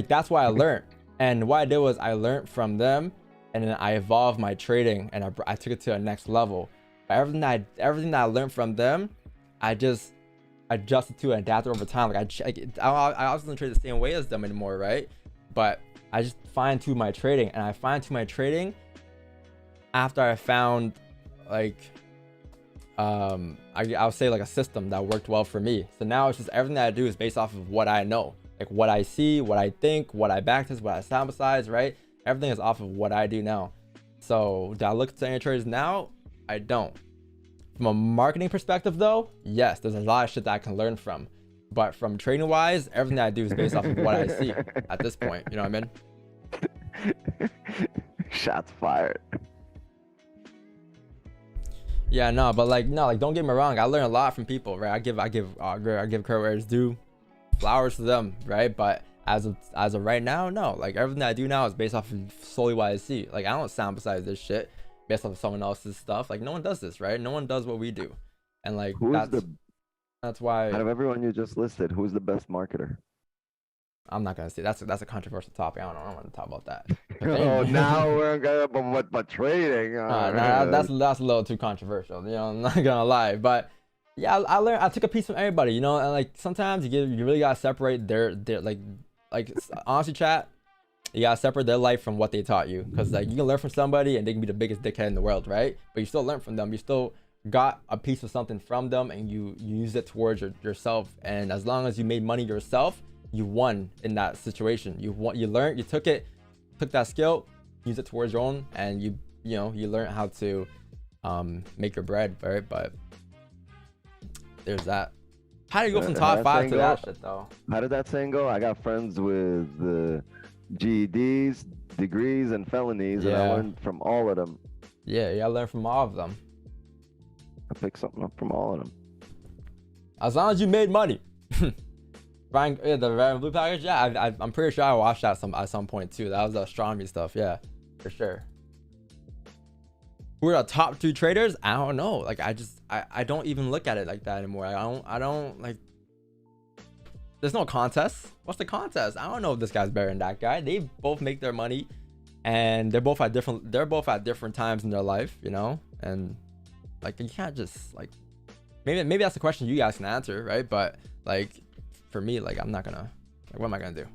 that's why I learned. And what I did was I learned from them, and then I evolved my trading, and I took it to the next level. But everything that I learned from them, I just adjusted to and adapted over time. Like I also don't trade the same way as them anymore, right? But I just fine-tuned my trading, and I fine-tuned my trading after I found like I'll say like a system that worked well for me. So now it's just everything that I do is based off of what I know, like what I see, what I think, what I backtest, what I sample size, right? Everything is off of what I do now. So do I look to any traders now? I don't. From a marketing perspective though, yes, there's a lot of shit that I can learn from. But from trading wise, everything that I do is based off of what I see at this point. You know what I mean? Shots fired. Yeah, no, but like don't get me wrong. I learn a lot from people, right? I give credit where it's due, flowers to them, right? But as of right now, no. Like everything that I do now is based off of solely what I see. Like I don't sample size this shit based off of someone else's stuff. Like no one does this, right? No one does what we do, and like that's why. Out of everyone you just listed, who's the best marketer? I'm not gonna say that's a controversial topic. I don't want to talk about that. Oh, now we're gonna but trading. That's a little too controversial. You know, I'm not gonna lie, but yeah, I learned. I took a piece from everybody. You know, and like sometimes you really gotta separate their like honestly, chat. You gotta separate their life from what they taught you, because like you can learn from somebody and they can be the biggest dickhead in the world, right? But you still learn from them. You still got a piece of something from them, and you use it towards yourself. And as long as you made money yourself, you won in that situation. You learned, you took that skill, use it towards your own, and you learn how to make your bread, right? But there's that. How do you go from top 5 to that shit though? How did that saying go? I got friends with GEDs, degrees, and felonies, and I learned from all of them. Yeah, you gotta learn from all of them. I picked something up from all of them. As long as you made money. Ryan, the Ryan Blue package, yeah, I'm pretty sure I watched that at some point too. That was the astronomy stuff, yeah, for sure. Who are the top 2 traders? I don't know. Like I don't even look at it like that anymore. I don't like. There's no contest. What's the contest? I don't know if this guy's better than that guy. They both make their money, and they're both at different times in their life, you know. And like you can't just like maybe that's the question you guys can answer, right? But like. For me, like I'm not gonna, like, what am I gonna do?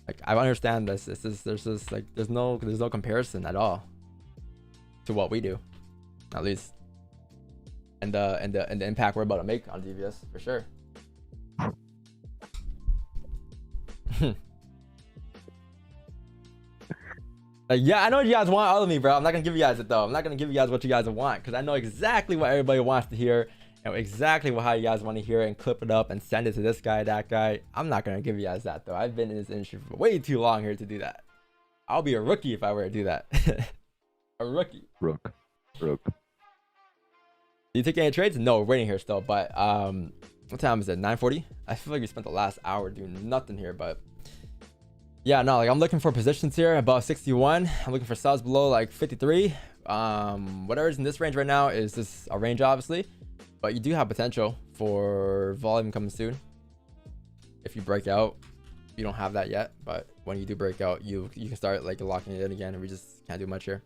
Like I understand this. There's no comparison at all to what we do, at least, and the impact we're about to make on DVS for sure. Like, yeah, I know what you guys want out of me, bro. I'm not gonna give you guys it though. I'm not gonna give you guys what you guys want, because I know exactly what everybody wants to hear. And exactly how you guys want to hear it, and clip it up and send it to this guy, that guy. I'm not going to give you guys that though. I've been in this industry for way too long here to do that. I'll be a rookie if I were to do that. A rookie. Rook. Do you take any trades? No, we're waiting here still. But what time is it? 9:40? I feel like we spent the last hour doing nothing here, but yeah, no, like I'm looking for positions here above 61. I'm looking for subs below like 53. Whatever's in this range right now is just a range, obviously. But you do have potential for volume coming soon. If you break out, you don't have that yet. But when you do break out, you can start like locking it in again, and we just can't do much here.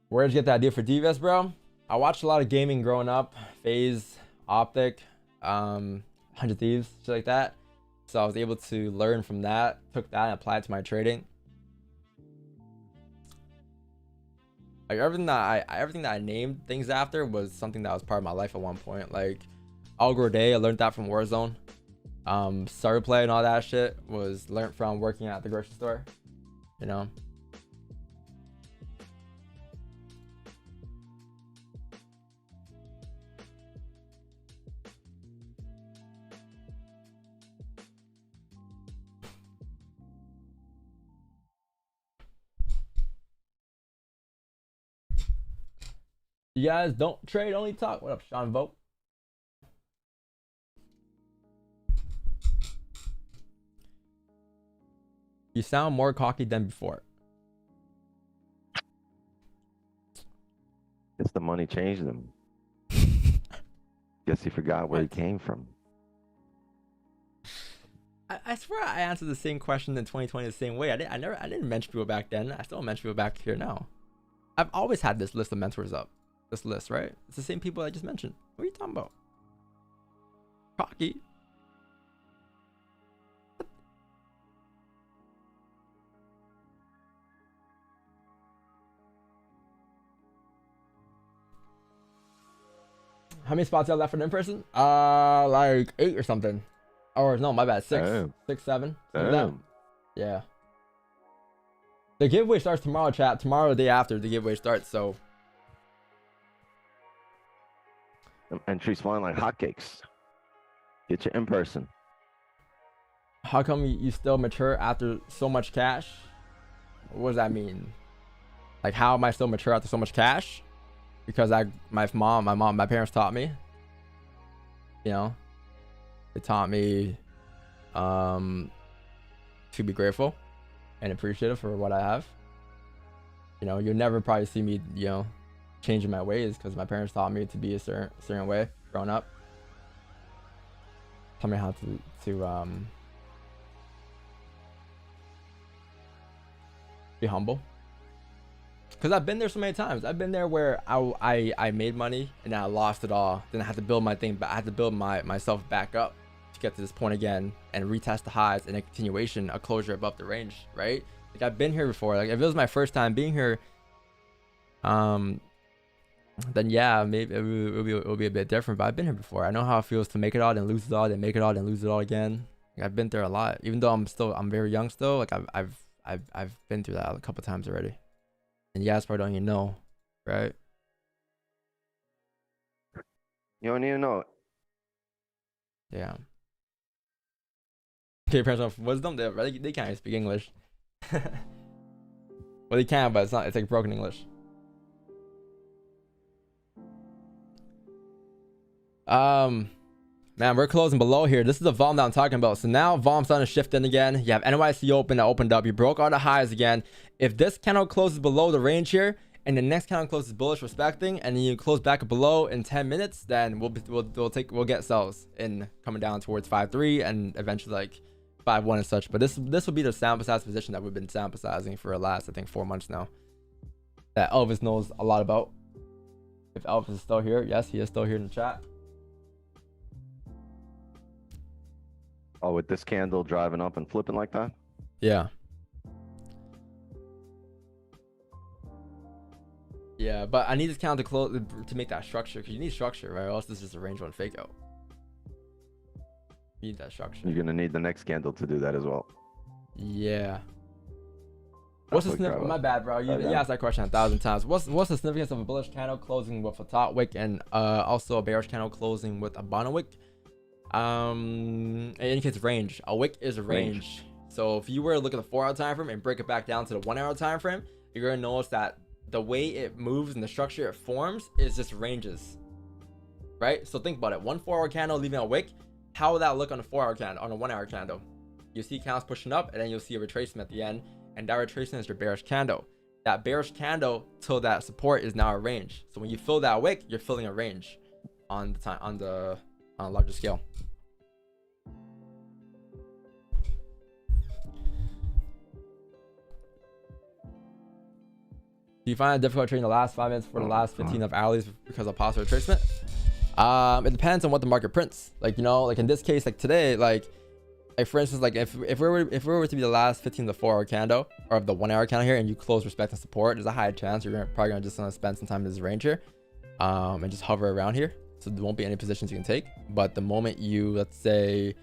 Where'd you get that idea for DVS, bro? I watched a lot of gaming growing up. FaZe, Optic, 100 Thieves, shit like that. So I was able to learn from that, took that and applied it to my trading. Like everything that I named things after was something that was part of my life at one point. Like Algor Day, I learned that from Warzone. Starter play and all that shit was learned from working at the grocery store. You know. You guys don't trade, only talk. What up, Sean Vogt? You sound more cocky than before. Guess the money changed him. Guess he forgot where he came from. I swear I answered the same question in 2020 the same way. I didn't mention people back then. I still don't mention people back here now. I've always had this list of mentors up. This list, right? It's the same people I just mentioned. What are you talking about? Cocky. How many spots you have left for the in-person? Like 8 or something. Or no, my bad. 6. Damn. 6, 7. Damn. Yeah. The giveaway starts tomorrow, chat. Tomorrow, the day after, the giveaway starts, so. Entries flying like hotcakes. Get your in-person. How come you still mature after so much cash? What does that mean? Like, how am I still mature after so much cash? Because my parents taught me. You know, they taught me to be grateful and appreciative for what I have. You know, you'll never probably see me, you know, changing my ways because my parents taught me to be a certain way growing up. Taught me how to be humble. Because I've been there so many times. I've been there where I made money and then I lost it all. Then I had to build my thing, but I had to build myself back up to get to this point again and retest the highs and a continuation, a closure above the range, right? Like I've been here before. Like if it was my first time being here, then yeah, maybe it will be a bit different. But I've been here before. I know how it feels to make it all, then lose it all, then make it all, then lose it all again. Like, I've been there a lot. Even though I'm very young still. Like I've been through that a couple times already. And you guys probably don't even know, right? You don't even know it. Yeah. Okay, parents of wisdom, they can't even speak English. Well, they can, but it's like broken English. Man, we're closing below here. This is the volume that I'm talking about. So now volume's starting to shift in again. You have NYC open that opened up. You broke all the highs again. If this candle closes below the range here and the next candle closes bullish respecting and then you close back below in 10 minutes, then we'll get sells in coming down towards 5-3 and eventually like 5-1 and such. But this will be the sample size position that we've been sample sizing for the last, I think, 4 months now. That Elvis knows a lot about. If Elvis is still here, yes, he is still here in the chat. Oh, with this candle driving up and flipping like that? Yeah. Yeah, but I need this candle to close to make that structure because you need structure, right? Or else this is just a range one fake out. You need that structure. You're gonna need the next candle to do that as well. Yeah. What's the significance? My bad, bro. You asked that question 1,000 times. What's the significance of a bullish candle closing with a top wick and also a bearish candle closing with a bottom wick? It indicates range. A wick is a range. So if you were to look at the 4-hour time frame and break it back down to the 1-hour time frame, you're gonna notice that the way it moves and the structure it forms is just ranges, right? So think about it. One 4-hour candle leaving a wick. How will that look on a 4-hour candle? On a 1-hour candle, you see candles pushing up, and then you'll see a retracement at the end, and that retracement is your bearish candle. That bearish candle till that support is now a range. So when you fill that wick, you're filling a range on a larger scale. Do you find it difficult trading the last 5 minutes for the last 15 of hourlies because of possible retracement? It depends on what the market prints. Like, you know, like in this case, like today, like for instance, like if we were to be the last 15 of the 4-hour candle or of the 1-hour candle here, and you close respecting support, there's a high chance you're probably gonna just spend some time in this range here, and just hover around here. So there won't be any positions you can take. But the moment you, let's say,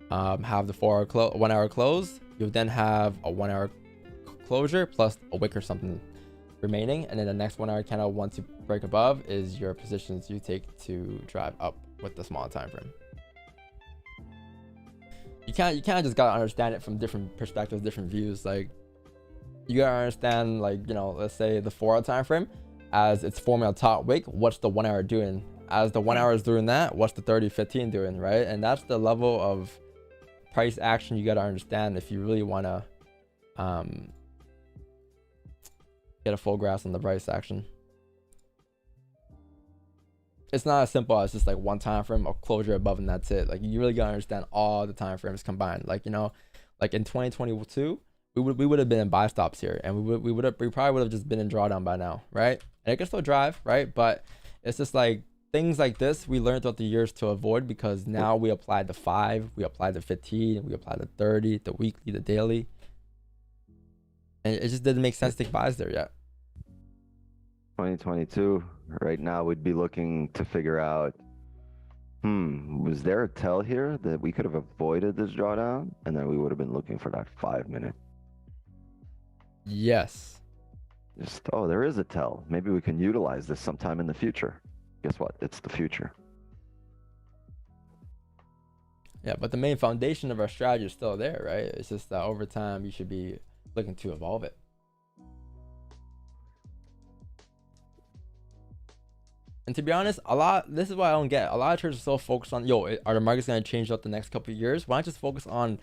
have the 1-hour close, you'll then have a 1-hour closure plus a wick or something remaining, and then the next 1-hour candle, once you break above, is your positions you take to drive up with the smaller time frame. You can't just gotta understand it from different perspectives, different views. Like you gotta understand, like, you know, let's say the 4-hour time frame as it's forming a top wick. What's the 1-hour doing? As the 1-hour is doing that, what's the 30-15 doing, right? And that's the level of price action you gotta understand if you really wanna get a full grasp on the price action. it's not as simple as just like one time frame of closure above and that's it. Like you really gotta understand all the time frames combined. Like, you know, like in 2022, we would have been in buy stops here, and we probably would have just been in drawdown by now, right? And it can still drive, right? But it's just like things like this we learned throughout the years to avoid, because now we applied the 5, we applied the 15, we applied the 30, the weekly, the daily, and it just didn't make sense to take buys there yet. 2022, right now we'd be looking to figure out, was there a tell here that we could have avoided this drawdown? And then we would have been looking for that 5-minute. Yes. Just, oh, there is a tell. Maybe we can utilize this sometime in the future. Guess what? It's the future. Yeah, but the main foundation of our strategy is still there, right? It's just that over time you should be looking to evolve it. And to be honest, this is what I don't get. A lot of traders are so focused on, are the markets going to change out the next couple of years? Why not just focus on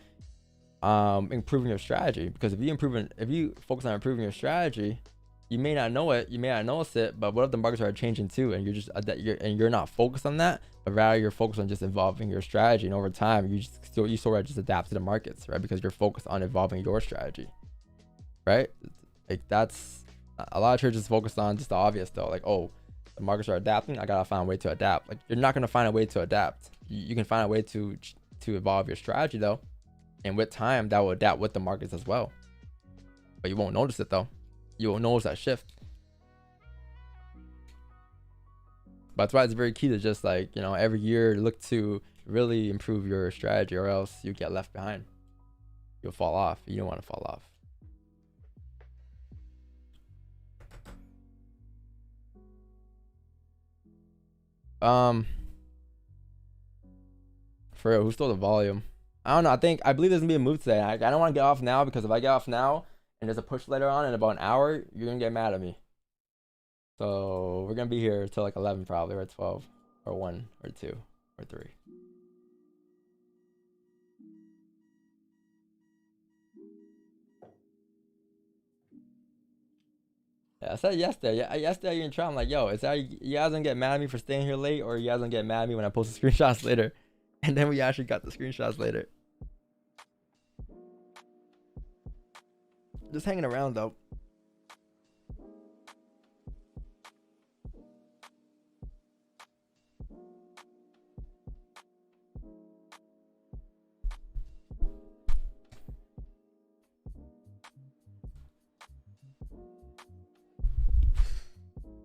improving your strategy? Because if you focus on improving your strategy, you may not know it, you may not notice it, but what if the markets are changing too, and you're not focused on that, but rather you're focused on just evolving your strategy, and over time you sort of just adapt to the markets, right? Because you're focused on evolving your strategy, right? Like that's a lot of traders focused on just the obvious though, like, oh, the markets are adapting, I gotta find a way to adapt. Like you're not gonna find a way to adapt. You can find a way to evolve your strategy though, and with time that will adapt with the markets as well. But you won't notice it though. You won't notice that shift. But that's why it's very key to just, like, you know, every year look to really improve your strategy, or else you get left behind. You'll fall off. You don't want to fall off. For real, who stole the volume? I don't know. I believe there's gonna be a move today. I don't want to get off now, because if I get off now and there's a push later on in about an hour, you're gonna get mad at me. So we're gonna be here till like 11 probably, or 12, or 1, or 2, or 3. Yeah, I said yesterday. Yeah, yesterday you're in trial. I'm like, yo, is that you guys gonna get mad at me for staying here late, or you guys gonna get mad at me when I post the screenshots later? And then we actually got the screenshots later. Just hanging around though.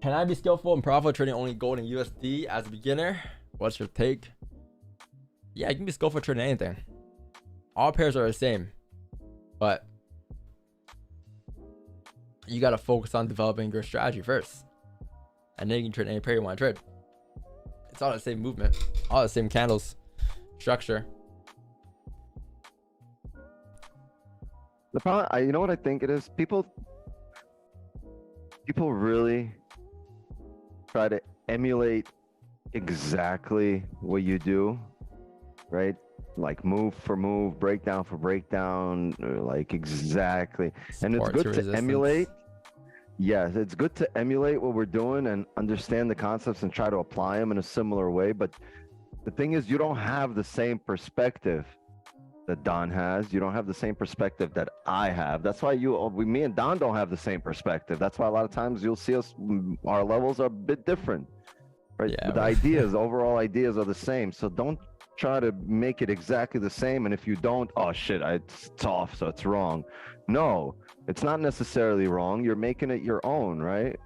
Can I be skillful and profitable trading only gold and USD as a beginner? What's your take? Yeah, you can be skillful trading anything. All pairs are the same, but you gotta focus on developing your strategy first, and then you can trade any pair you want to trade. It's all the same movement, all the same candles, structure. The problem, you know what I think it is? People really try to emulate exactly what you do, right? Like move for move, breakdown for breakdown, or like exactly. And it's good to emulate. Yes, it's good to emulate what we're doing and understand the concepts and try to apply them in a similar way. But the thing is, you don't have the same perspective that Don has. You don't have the same perspective that I have. That's why me and Don don't have the same perspective. That's why a lot of times you'll see us, our levels are a bit different, right? Yeah, but the ideas, overall ideas are the same. So don't try to make it exactly the same. And if you don't, oh shit, it's off, so it's wrong. No, it's not necessarily wrong. You're making it your own, right?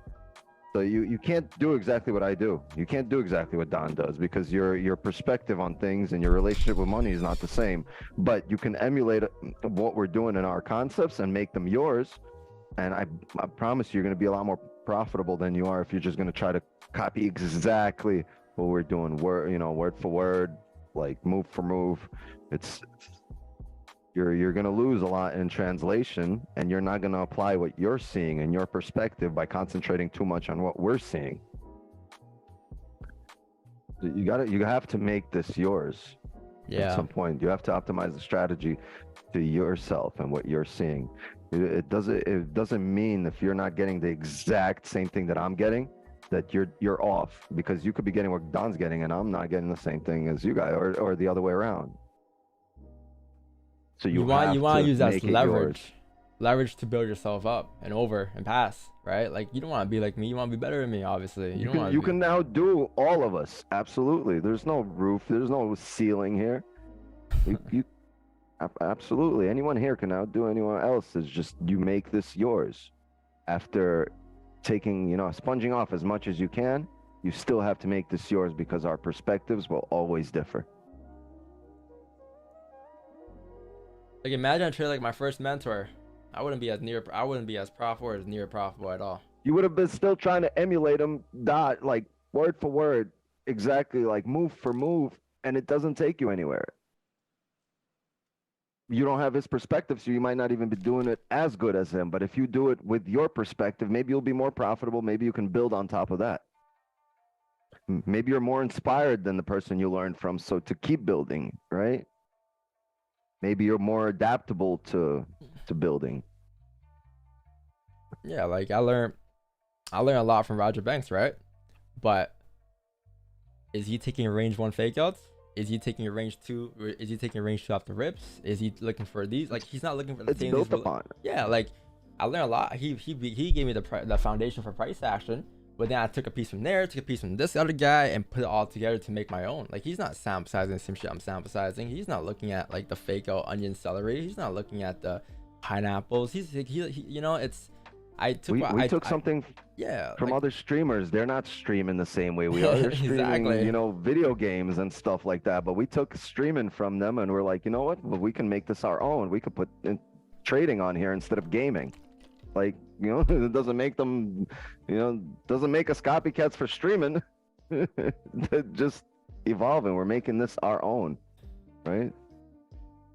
So you can't do exactly what I do. You can't do exactly what Don does, because your perspective on things and your relationship with money is not the same. But you can emulate what we're doing in our concepts and make them yours. And I promise you're going to be a lot more profitable than you are if you're just going to try to copy exactly what we're doing, word for word, like move for move. You're going to lose a lot in translation, and you're not going to apply what you're seeing and your perspective by concentrating too much on what we're seeing. You have to make this yours. Yeah. At some point, you have to optimize the strategy to yourself and what you're seeing. It doesn't mean if you're not getting the exact same thing that I'm getting, that you're off, because you could be getting what Don's getting and I'm not getting the same thing as you guys, or the other way around. So you want to use that as leverage. Leverage to build yourself up and over and pass, right? Like, you don't want to be like me, you want to be better than me, obviously. You can now do all of us. Absolutely. There's no roof, there's no ceiling here. You absolutely, anyone here can outdo anyone else. It's just you make this yours. After taking, sponging off as much as you can, you still have to make this yours, because our perspectives will always differ. Like, imagine I trade like my first mentor. I wouldn't be as profitable or as near profitable at all. You would have been still trying to emulate him, like word for word, exactly, like move for move, and it doesn't take you anywhere. You don't have his perspective, so you might not even be doing it as good as him. But if you do it with your perspective, maybe you'll be more profitable. Maybe you can build on top of that. Maybe you're more inspired than the person you learned from, so to keep building, right? Maybe you're more adaptable to building. Yeah, like I learned a lot from Roger Banks, right? But is he taking range 1 fake outs? Is he taking a range 2? Is he taking range 2 off the rips? Is he looking for these? Like, he's not looking for the it's same. Built upon. Yeah, like I learned a lot. He gave me the foundation for price action, but then I took a piece from there, took a piece from this other guy, and put it all together to make my own. Like, he's not sample sizing the same shit I'm sample sizing. He's not looking at like the fake out onion celery. He's not looking at the pineapples. He it's. We took something from other streamers. They're not streaming the same way we are. They're streaming, video games and stuff like that. But we took streaming from them, and we're like, you know what? Well, we can make this our own. We could put trading on here instead of gaming. Like, it doesn't make them, doesn't make us copycats for streaming. Just evolving. We're making this our own, right?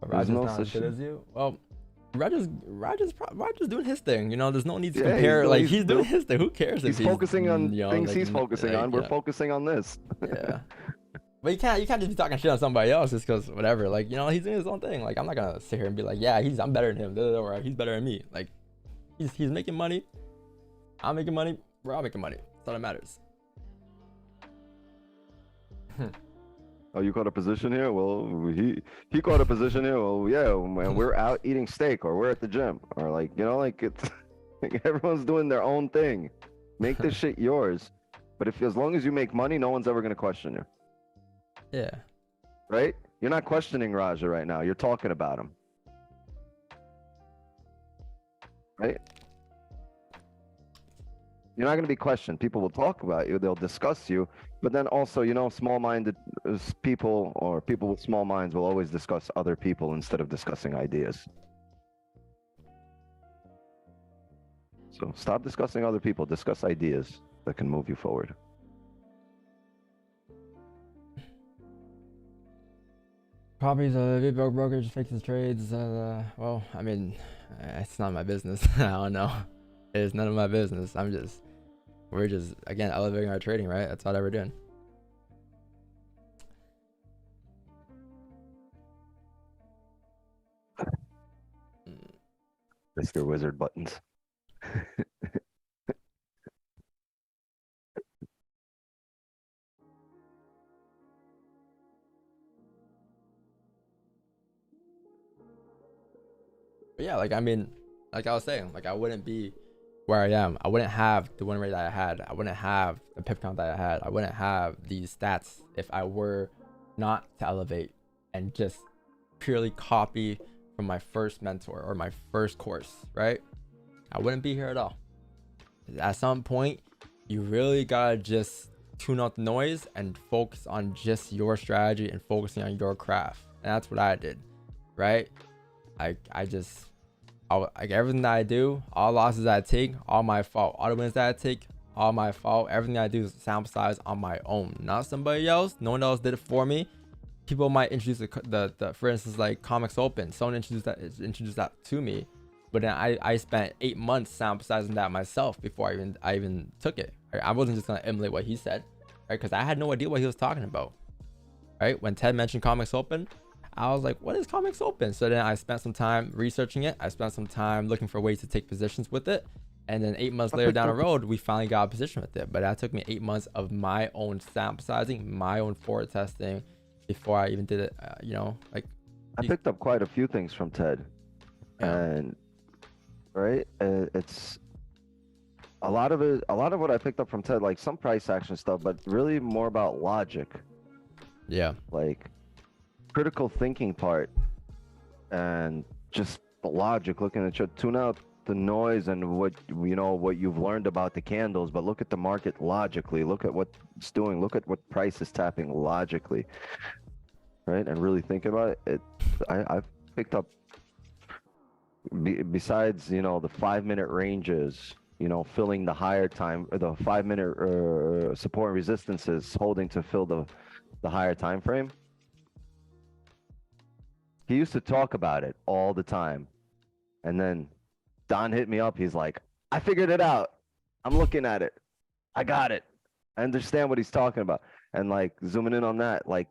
Roger's not as good as you. Well, Roger's doing his thing. There's no need to compare. He's doing his thing. Who cares if he's focusing on things he's focusing on? We're focusing on this. Yeah. But you can't just be talking shit on somebody else just because whatever. Like, he's doing his own thing. Like, I'm not gonna sit here and be like, yeah, I'm better than him, or he's better than me. Like, he's making money. I'm making money. We're all making money. That's all that matters. Oh, you caught a position here? Well, he caught a position here. Well, yeah, man, we're out eating steak, or we're at the gym, or it's like everyone's doing their own thing. Make this shit yours. But as long as you make money, no one's ever gonna question you. Yeah. Right? You're not questioning Raja right now. You're talking about him. Right? You're not going to be questioned. People will talk about you. They'll discuss you. But then also, small-minded people, or people with small minds, will always discuss other people instead of discussing ideas. So stop discussing other people. Discuss ideas that can move you forward. Probably the big broker just fixes trades. Well, I mean, it's not my business. I don't know. It's none of my business. We're just, again, elevating our trading, right? That's all that we're doing. Mr. Wizard buttons. But yeah, like I was saying, like I wouldn't be where I am. I wouldn't have the win rate that I had. I wouldn't have the pip count that I had. I wouldn't have these stats if I were not to elevate and just purely copy from my first mentor or my first course, right? I wouldn't be here at all. At some point, you really gotta just tune out the noise and focus on just your strategy and focusing on your craft. And that's what I did, right? Like everything that I do, all losses that I take, all my fault. All the wins that I take, all my fault. Everything I do is sample size on my own, not somebody else. No one else did it for me. People might introduce the for instance, like Comics Open. Someone introduced that to me, but then I spent 8 months sample sizing that myself before I even took it. Right? I wasn't just gonna emulate what he said, right? Because I had no idea what he was talking about. Right? When Ted mentioned Comics Open, I was like, what is Comics Open? So then I spent some time researching it. I spent some time looking for ways to take positions with it. And then 8 months later down the road, we finally got a position with it. But that took me 8 months of my own sample sizing, my own forward testing before I even did it. You know, like I picked up quite a few things from Ted, yeah. and right, it's a lot of it. A lot of what I picked up from Ted, like some price action stuff, but really more about logic. Yeah. Like critical thinking part, and just the logic. Looking at your tune out the noise and what what you've learned about the candles, but look at the market logically. Look at what it's doing. Look at what price is tapping logically, right? And really think about it. I've picked up besides the 5-minute ranges, filling the higher time, the 5-minute support and resistances, holding to fill the higher time frame. He used to talk about it all the time, and then Don hit me up. He's like, I figured it out. I'm looking at it. I got it. I understand what he's talking about. And like zooming in on that, like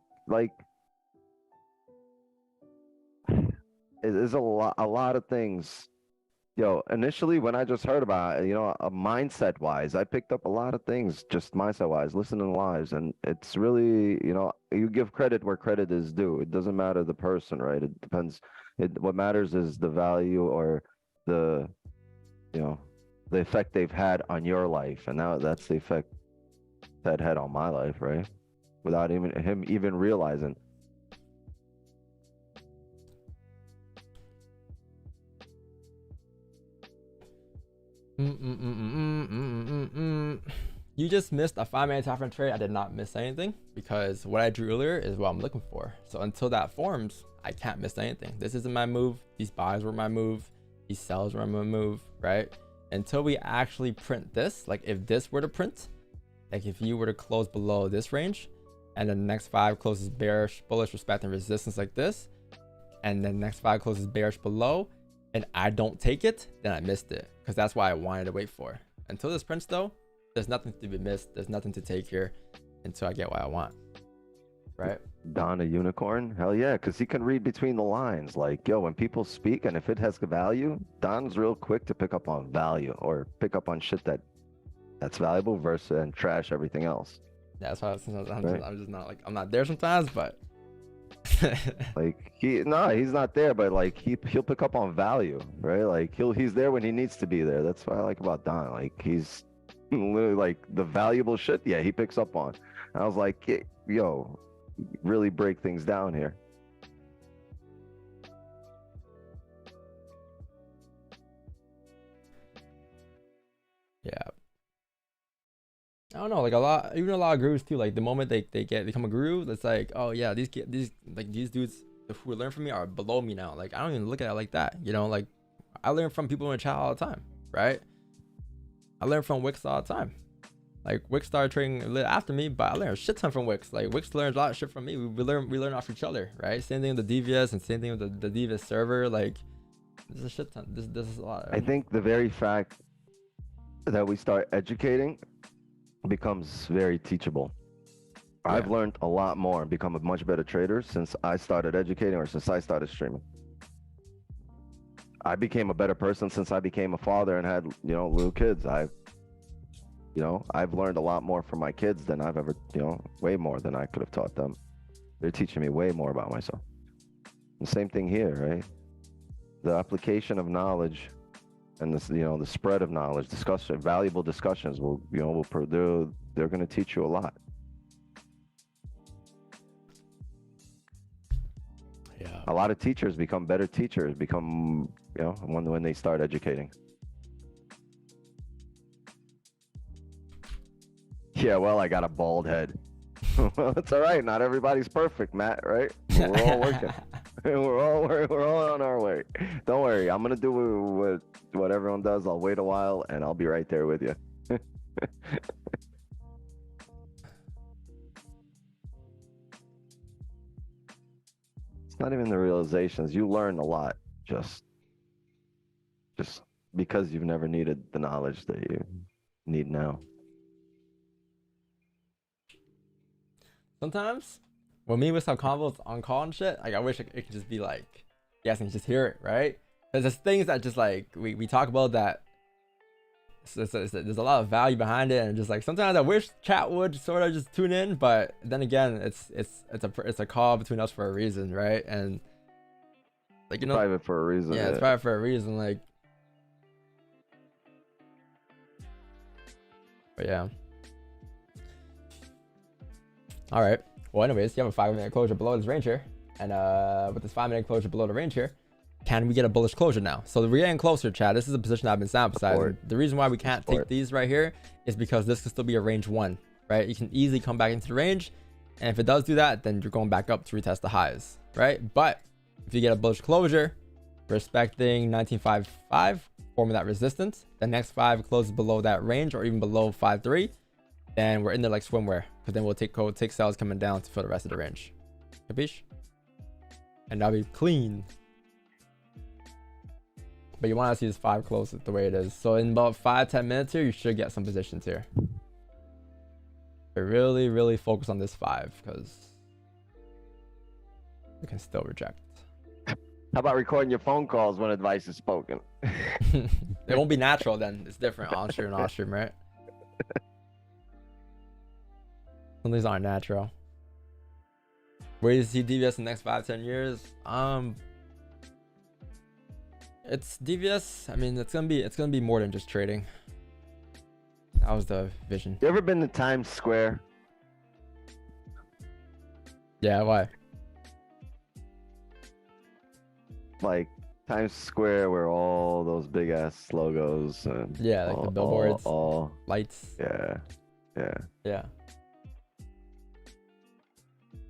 there's a lot of things. Initially when I just heard about it, mindset wise, I picked up a lot of things just mindset wise, listening lives. And it's really, you give credit where credit is due. It doesn't matter the person, right? It depends. What matters is the value or the effect they've had on your life, and now that's the effect that had on my life, right? Without him even realizing. You just missed a 5-minute time frame trade. I did not miss anything because what I drew earlier is what I'm looking for. So until that forms, I can't miss anything. This isn't my move. These buys were my move. These sells were my move, right? Until we actually print this, like if this were to print, like if you were to close below this range and the next 5 closes bearish, bullish, respecting resistance like this, and then next 5 closes bearish below, and I don't take it, then I missed it, because that's why I wanted to wait for. Until this prints though, there's nothing to be missed. There's nothing to take here until I get what I want, right? Don a unicorn? Hell yeah, because he can read between the lines. Like, when people speak and if it has value, Don's real quick to pick up on value or pick up on shit that's valuable versus and trash everything else. Yeah, that's why I'm just not like, I'm not there sometimes, but like he's not there, but like he'll pick up on value, right? Like he's there when he needs to be there. That's what I like about Don. Like he's literally like the valuable shit. Yeah, he picks up on. And I was like, really break things down here. Yeah. I don't know, like a lot of gurus too, like the moment they become a guru, it's like, oh yeah, these dudes who learn from me are below me now. Like I don't even look at it like that, like I learn from people in the chat all the time, right? I learn from Wix all the time. Like Wix started trading a little after me, but I learned a shit ton from Wix. Like Wix learns a lot of shit from me. We learn off each other, right? Same thing with the DVS and same thing with the DVS server. Like there's a shit ton. This is a lot. I think the very fact that we start educating becomes very teachable. Yeah. I've learned a lot more and become a much better trader since I started educating or since I started streaming. I became a better person since I became a father and had, little kids. I've learned a lot more from my kids than I've ever, way more than I could have taught them. They're teaching me way more about myself. The same thing here, right? The application of knowledge and this, the spread of knowledge, valuable discussions they're going to teach you a lot. Yeah. A lot of teachers become better teachers, when they start educating. Yeah, well, I got a bald head. Well, it's all right. Not everybody's perfect, Matt, right? We're all working. we're all on our way. Don't worry. I'm going to do what everyone does. I'll wait a while and I'll be right there with you. It's not even the realizations. You learn a lot just because you've never needed the knowledge that you need now. Sometimes when me with some convos on call and shit, like I wish it could just be like, yes, and just hear it, right? Because there's things that just like we talk about that there's a lot of value behind it, and just like sometimes I wish chat would sort of just tune in, but then again, it's a call between us for a reason, right? And like, you know, private for a reason. yeah, it's private for a reason, like. But yeah. All right. Well, anyways, you have a 5-minute closure below this range here, and with this 5-minute closure below the range here, can we get a bullish closure now? So we're getting closer, Chad. This is a position I've been emphasizing. The reason why we can't take these right here is because this could still be a range 1, right? You can easily come back into the range, and if it does do that, then you're going back up to retest the highs, right? But if you get a bullish closure, respecting 1955, forming that resistance, the next 5 closes below that range or even below 5.3, then we're in there like swimwear, because then we'll take sales coming down for the rest of the range. Capiche? And that'll be clean. But you want to see this 5 close the way it is. So in about 5-10 minutes here, you should get some positions here. But really, really focus on this 5, because we can still reject. How about recording your phone calls when advice is spoken? It won't be natural then. It's different on stream and off stream, right? Some things aren't natural. Where do you see DVS in the next 5-10 years? It's DVS. I mean, it's gonna be more than just trading. That was the vision. You ever been to Times Square? Yeah, why? Like Times Square, where all those big ass logos and yeah, like the billboards, all lights. Yeah.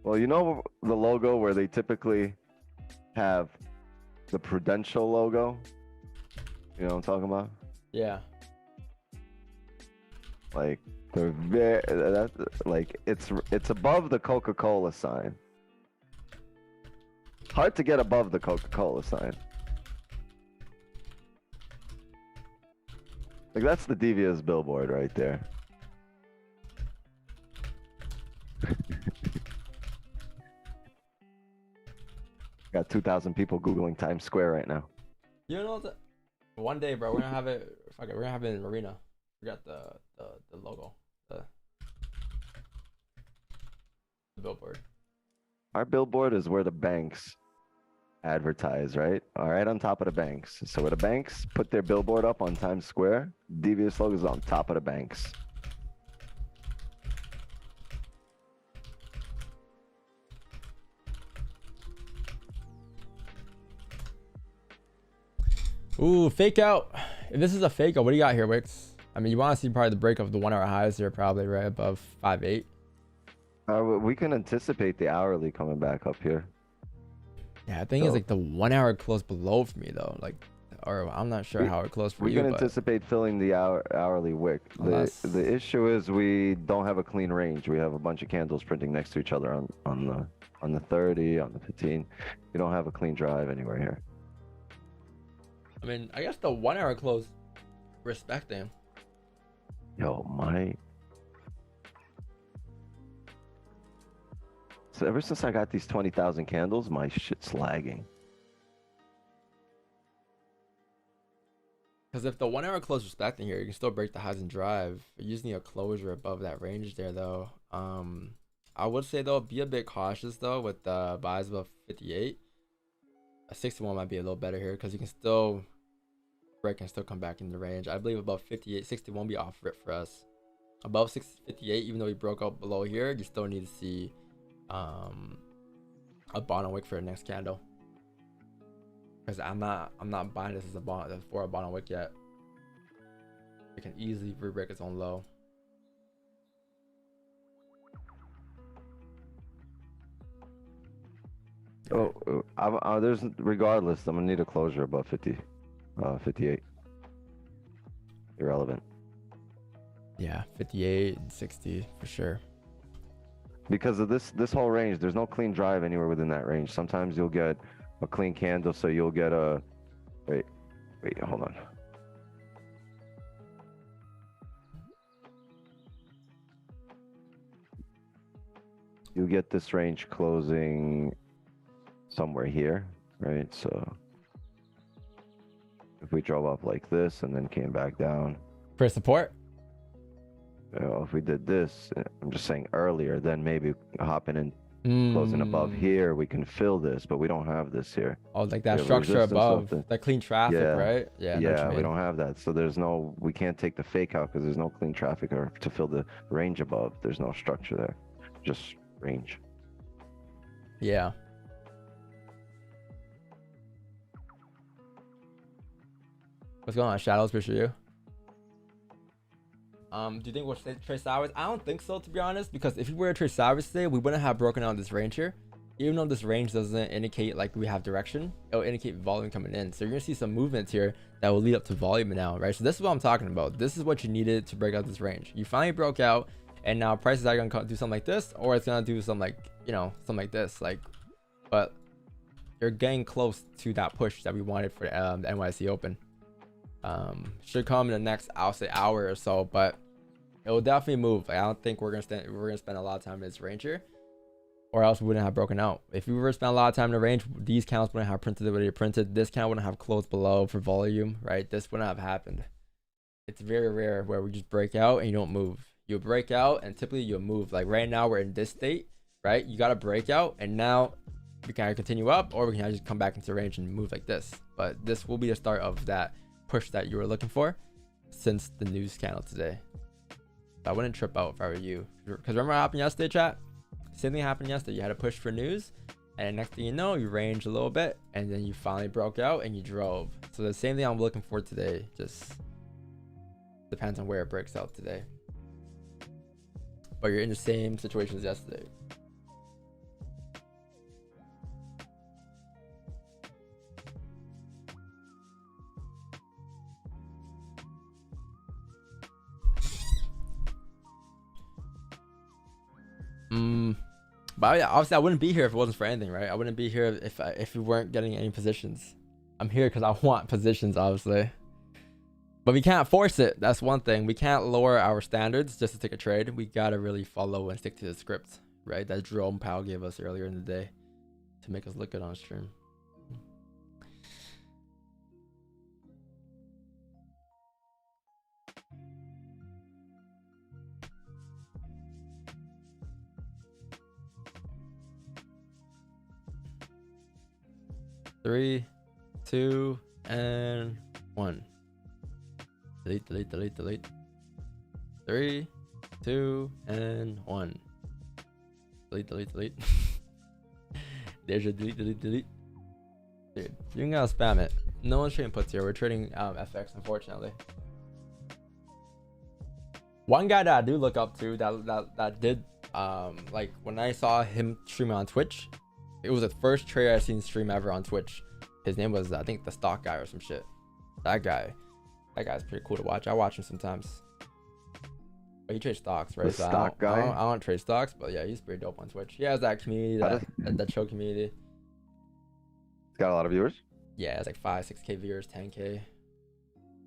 Well, you know the logo where they typically have the Prudential logo? You know what I'm talking about? Yeah. Like they're very, that's like it's above the Coca-Cola sign. Hard to get above the Coca-Cola sign. Like that's the devious billboard right there. Got 2,000 people Googling Times Square right now. You know that one day, bro, we're gonna have it. Fuck it, we're gonna have it in Marina. We got the logo, the billboard. Our billboard is where the banks advertise, right? All right, on top of the banks. So where the banks put their billboard up on Times Square, devious logo is on top of the banks. Ooh, fake out. If this is a fake out, what do you got here, Wix? I mean, you want to see probably the break of the 1 hour highs here, probably right above 5.8. We can anticipate the hourly coming back up here. Yeah, I think it's like the 1 hour close below for me though. Like, or I'm not sure how it closed for you. We can anticipate filling the hourly wick. The issue is we don't have a clean range. We have a bunch of candles printing next to each other on the 30, on the 15. You don't have a clean drive anywhere here. I mean, I guess the 1 hour close, respecting. Yo, my. So ever since I got these 20,000 candles, my shit's lagging. Because if the 1 hour close respecting here, you can still break the highs and drive. You just need a closure above that range there, though. I would say though, be a bit cautious though with the buys above 58. A 61 might be a little better here because you can still break and still come back in the range. I believe above 58, 61 be off rip for us. Above 58, even though we broke out below here, you still need to see a bottom wick for the next candle. Because I'm not buying this as for a bottom wick yet. It can easily re-break its own low. There's regardless, I'm gonna need a closure above 58. Irrelevant. Yeah, 58 and 60 for sure. Because of this whole range, there's no clean drive anywhere within that range. Sometimes you'll get a clean candle, so you'll get a wait, hold on. You get this range closing somewhere here, right? So if we drove up like this and then came back down, For support. You know, if we did this, I'm just saying earlier, then maybe hopping in, closing above here, we can fill this, but we don't have this here. Oh, like that structure above, that clean traffic, yeah. right? Yeah, Yeah, we don't have that. So there's no, we can't take the fake out because there's no clean traffic or to fill the range above. There's no structure there, just range. Yeah. What's going on, Shadows? Appreciate you. Do you think we'll trade sideways? I don't think so, to be honest, because if we were to trade sideways today, we wouldn't have broken out this range here. Even though this range doesn't indicate like we have direction, it'll indicate volume coming in. So you're gonna see some movements here that will lead up to volume now, right? So this is what I'm talking about. This is what you needed to break out this range. You finally broke out, and now prices are gonna do something like this, or it's gonna do something like, you know, something like this. Like, but you're getting close to that push that we wanted for the NYC Open. Should come in the next, I'll say, hour or so, but it will definitely move. Like, I don't think we're gonna spend a lot of time in this range here, or else we wouldn't have broken out. If we were to spend a lot of time in the range, these counts wouldn't have printed the way they printed. This count wouldn't have closed below for volume, right? This wouldn't have happened. It's very rare where we just break out and you don't move. You break out and typically you'll move. Like right now we're in this state, right? You got to break out, and now we can either continue up or we can just come back into range and move like this. But this will be the start of that push that you were looking for since the news candle today. I wouldn't trip out if I were you, because remember what happened yesterday, chat? Same thing happened yesterday. You had a push for news, and next thing you know, you ranged a little bit, and then you finally broke out and you drove. So the same thing I'm looking for today, just depends on where it breaks out today. But you're in the same situation as yesterday. But yeah, obviously I wouldn't be here if it wasn't for anything, right? I wouldn't be here if we weren't getting any positions. I'm here because I want positions, obviously. But we can't force it. That's one thing. We can't lower our standards just to take a trade. We gotta really follow and stick to the script, right? That Jerome Powell gave us earlier in the day to make us look good on stream. Three, 2, and 1. Delete, delete, delete, delete. 3, 2, and 1. Delete, delete, delete. There's your delete, delete, delete. Dude, you can gotta spam it. No one's trading puts here. We're trading FX, unfortunately. One guy that I do look up to that did like when I saw him streaming on Twitch, it was the first trader I've seen stream ever on Twitch. His name was, I think, the stock guy or some shit. That guy's pretty cool to watch. I watch him sometimes. But he trades stocks, right? The so stock guy? I don't trade stocks, but yeah, he's pretty dope on Twitch. He has that community, that show community. He's got a lot of viewers? Yeah, it's like 5, 6K viewers, 10K.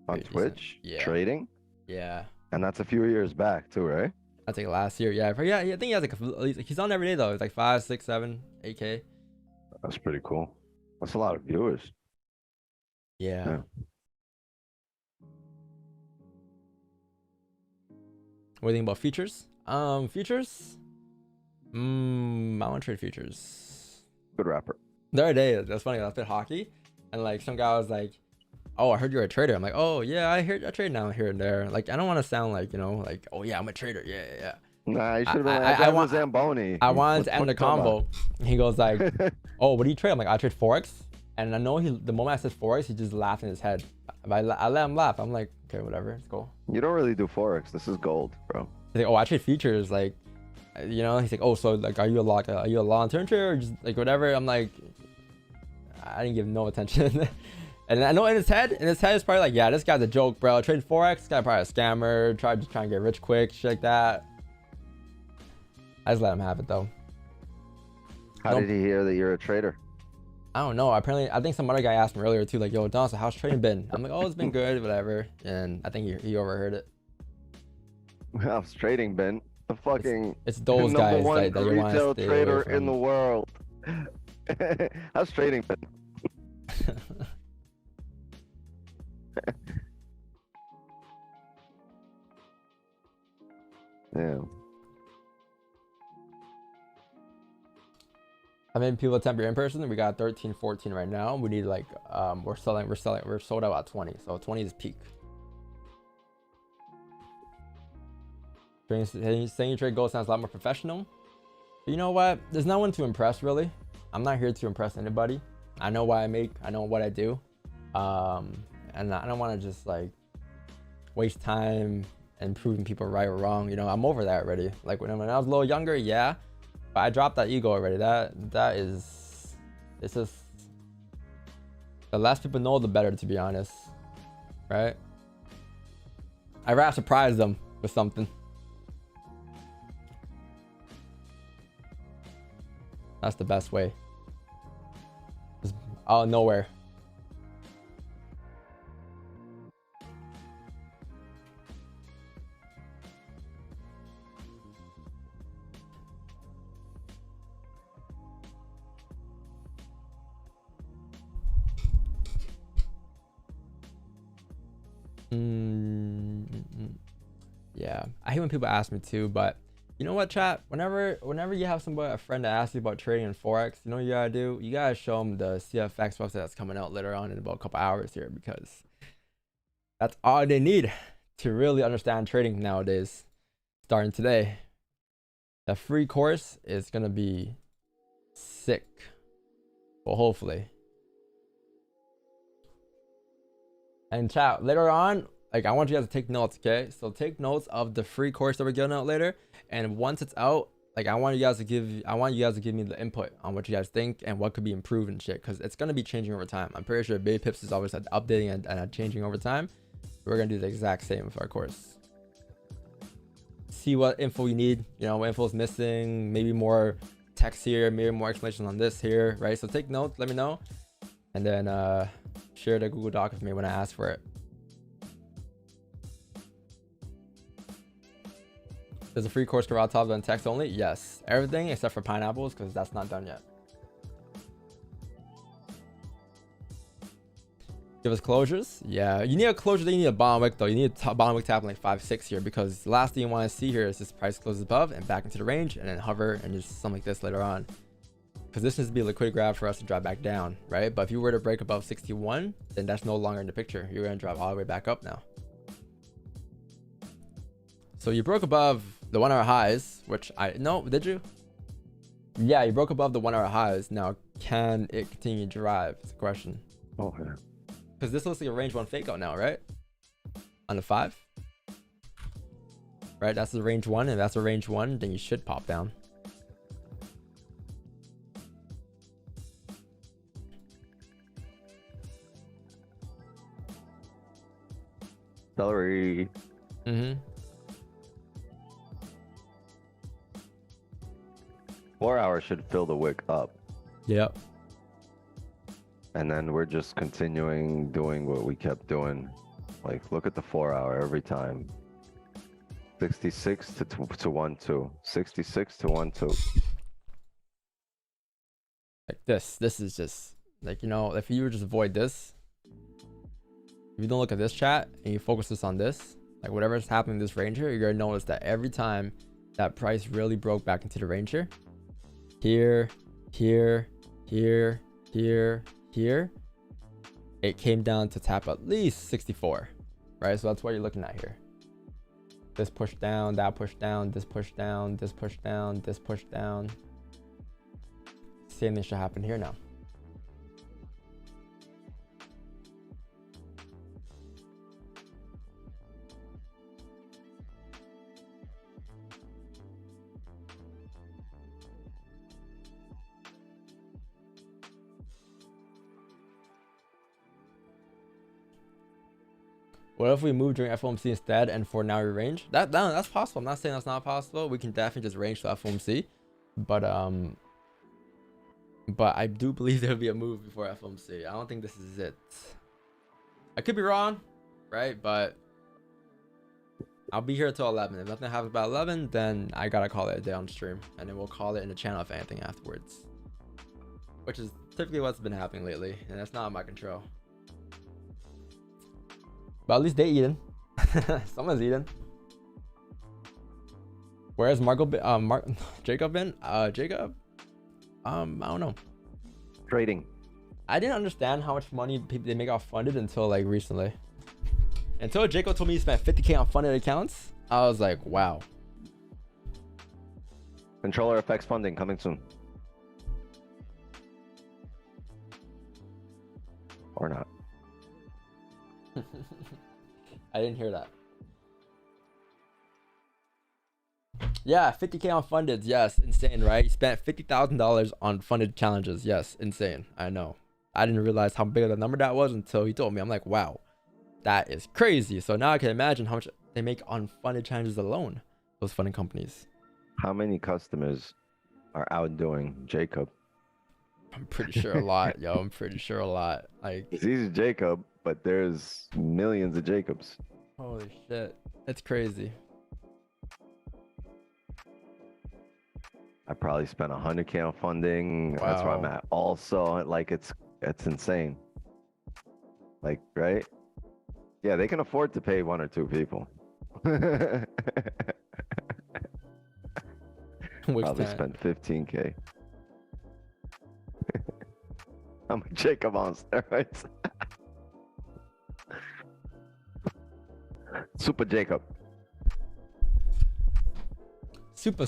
On Twitch? Yeah. Trading? Yeah. And that's a few years back too, right? I think last year. Yeah, yeah. I think he has like he's on every day though. It's like 5, 6, 7, 8K. That's pretty cool. That's a lot of viewers. Yeah. What do you think about futures? Futures? I want to trade futures. Good rapper. The other day, that's funny. I played hockey, and like some guy was like, "Oh, I heard you're a trader." I'm like, "Oh yeah, I trade now here and there." Like I don't want to sound like, you know, like, "Oh yeah, I'm a trader." Yeah. Nah, you should have been like, I want Zamboni. I wanted to end the combo. He goes like, "Oh, what do you trade?" I'm like, "I trade Forex." And I know the moment I said Forex, he just laughed in his head. I let him laugh. I'm like, okay, whatever, it's cool. You don't really do Forex. This is gold, bro. He's like, "Oh, I trade futures." Like, you know, he's like, "Oh, so like, are you a long-term trader or just like whatever?" I'm like, I didn't give no attention. And I know in his head it's probably like, yeah, this guy's a joke, bro. Trade Forex, this guy probably a scammer, try and get rich quick, shit like that. I just let him have it though. How did he hear that you're a trader? I don't know. Apparently, I think some other guy asked me earlier too, like, "Yo, Don, so how's trading been?" I'm like, "Oh, it's been good, whatever." And I think he overheard it. How's trading been? The fucking it's those guys #1 that you want to retail stay trader away from. in the world. How's trading been? Yeah. How many people attempt your in person? We got 13, 14 right now. We need like we're sold out at 20. So 20 is peak. Saying you trade gold sounds a lot more professional. But you know what? There's no one to impress really. I'm not here to impress anybody. I know what I make. I know what I do. And I don't want to just like waste time and proving people right or wrong. You know, I'm over that already. Like when I was a little younger, yeah, but I dropped that ego already. That is, it's just the less people know, the better, to be honest, right? I'd rather surprise them with something. That's the best way. Just out of nowhere. Yeah, I hate when people ask me too, but you know what, chat? Whenever you have a friend that asks you about trading in Forex, you know what you gotta do? You gotta show them the CFX website that's coming out later on in about a couple hours here, because that's all they need to really understand trading nowadays. Starting today, the free course is gonna be sick. Well, hopefully. And chat, later on, like I want you guys to take notes, okay? So take notes of the free course that we're getting out later, and once it's out, like I want you guys to give me the input on what you guys think and what could be improved and shit, because it's gonna be changing over time. I'm pretty sure Baby Pips is always updating and changing over time. We're gonna do the exact same with our course. See what info you need, you know, what info is missing, maybe more text here, maybe more explanation on this here, right? So take notes, let me know, and then share the Google Doc with me when I ask for it. There's a free course for top on text only? Yes. Everything except for pineapples, because that's not done yet. Give us closures? Yeah. You need a closure, then you need a bottom wick though. You need a bottom wick tap like 5-6 here, because the last thing you want to see here is this price closes above and back into the range and then hover and just something like this later on. Because this needs to be a liquidity grab for us to drop back down, right? But if you were to break above 61, then that's no longer in the picture. You're going to drop all the way back up now. So you broke above the 1 hour highs, which did you? Yeah, you broke above the 1 hour highs. Now, can it continue to drive? It's a question. Okay. Because this looks like a range 1 fake out now, right? On the 5. Right, that's the range 1. If that's a range 1, then you should pop down. Celery. 4 hours should fill the wick up. Yep. And then we're just continuing doing what we kept doing. Like, look at the 4 hour every time. 66 to 1-2. 66 to 1-2. Like this is just like, you know, if you just avoid this, if you don't look at this chat and you focus this on this, like whatever's happening in this range here, you're gonna notice that every time that price really broke back into the range here, here, it came down to tap at least 64, right? So that's what you're looking at here. This push down, that push down, this push down, this push down, this push down. Same thing should happen here now. What if we move during FOMC instead and for now we range? That's possible. I'm not saying that's not possible. We can definitely just range to FOMC, but I do believe there'll be a move before FOMC. I don't think this is it. I could be wrong, right? But I'll be here till 11. If nothing happens by 11, then I gotta call it a day on stream, and then we'll call it in the channel if anything afterwards, which is typically what's been happening lately, and that's not in my control. But at least they eating. Someone's eating. Where's Jacob been? Jacob, I don't know. Trading. I didn't understand how much money people they make off funded until like recently. Until Jacob told me he spent 50K on funded accounts, I was like, wow. Controller FX funding coming soon. Or not. I didn't hear that. Yeah, 50K on funded. Yes, insane, right? You spent $50,000 on funded challenges. Yes, insane. I know. I didn't realize how big of a number that was until he told me. I'm like, wow, that is crazy. So now I can imagine how much they make on funded challenges alone, those funding companies. How many customers are outdoing Jacob? I'm pretty sure a lot, yo. I'm pretty sure a lot. Like, He's Jacob, but there's millions of Jacobs. holy shit. That's crazy. I probably spent 100K on funding. Wow. That's where I'm at. Also, like it's insane. Like, right? Yeah, they can afford to pay 1 or 2 people. Probably spent 15K. I'm a Jacob on steroids. Super Jacob. Super.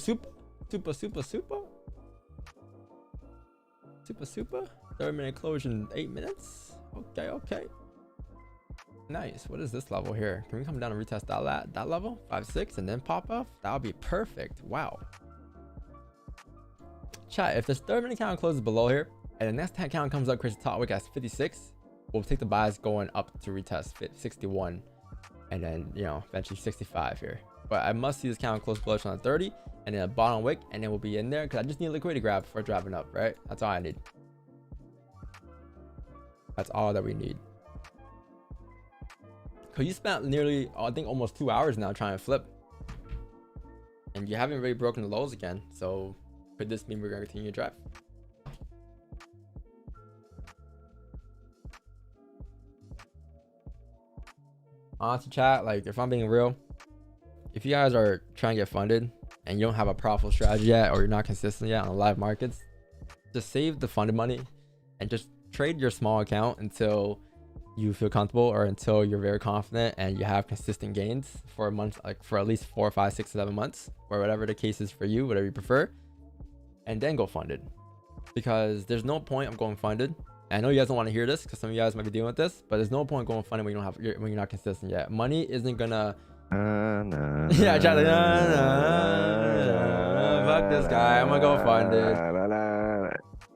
30-minute closure in 8 minutes. Okay. Nice. What is this level here? Can we come down and retest that level? 5-6 and then pop off? That would be perfect. Wow. Chat, if this 30-minute count closes below here and the next count comes up, creates a top wick at 56, we'll take the buys going up to retest 61 and then, you know, eventually 65 here. But I must see this count close below on 30 and then a bottom wick, and then we'll be in there because I just need a liquidity grab before driving up, right? That's all I need. That's all that we need. Because you spent nearly, I think, almost 2 hours now trying to flip. And you haven't really broken the lows again. So could this mean we're going to continue to drive? Honestly, chat, like, if I'm being real, if you guys are trying to get funded and you don't have a profitable strategy yet, or you're not consistent yet on live markets, just save the funded money and just trade your small account until you feel comfortable or until you're very confident and you have consistent gains for a month, like for at least 4, 5, 6, 7 months, or whatever the case is for you, whatever you prefer, and then go funded. Because there's no point of going funded. I know you guys don't want to hear this because some of you guys might be dealing with this, but there's no point going funded when you're not consistent yet. Money isn't gonna yeah, Charlie. Fuck this guy. I'm gonna go funded.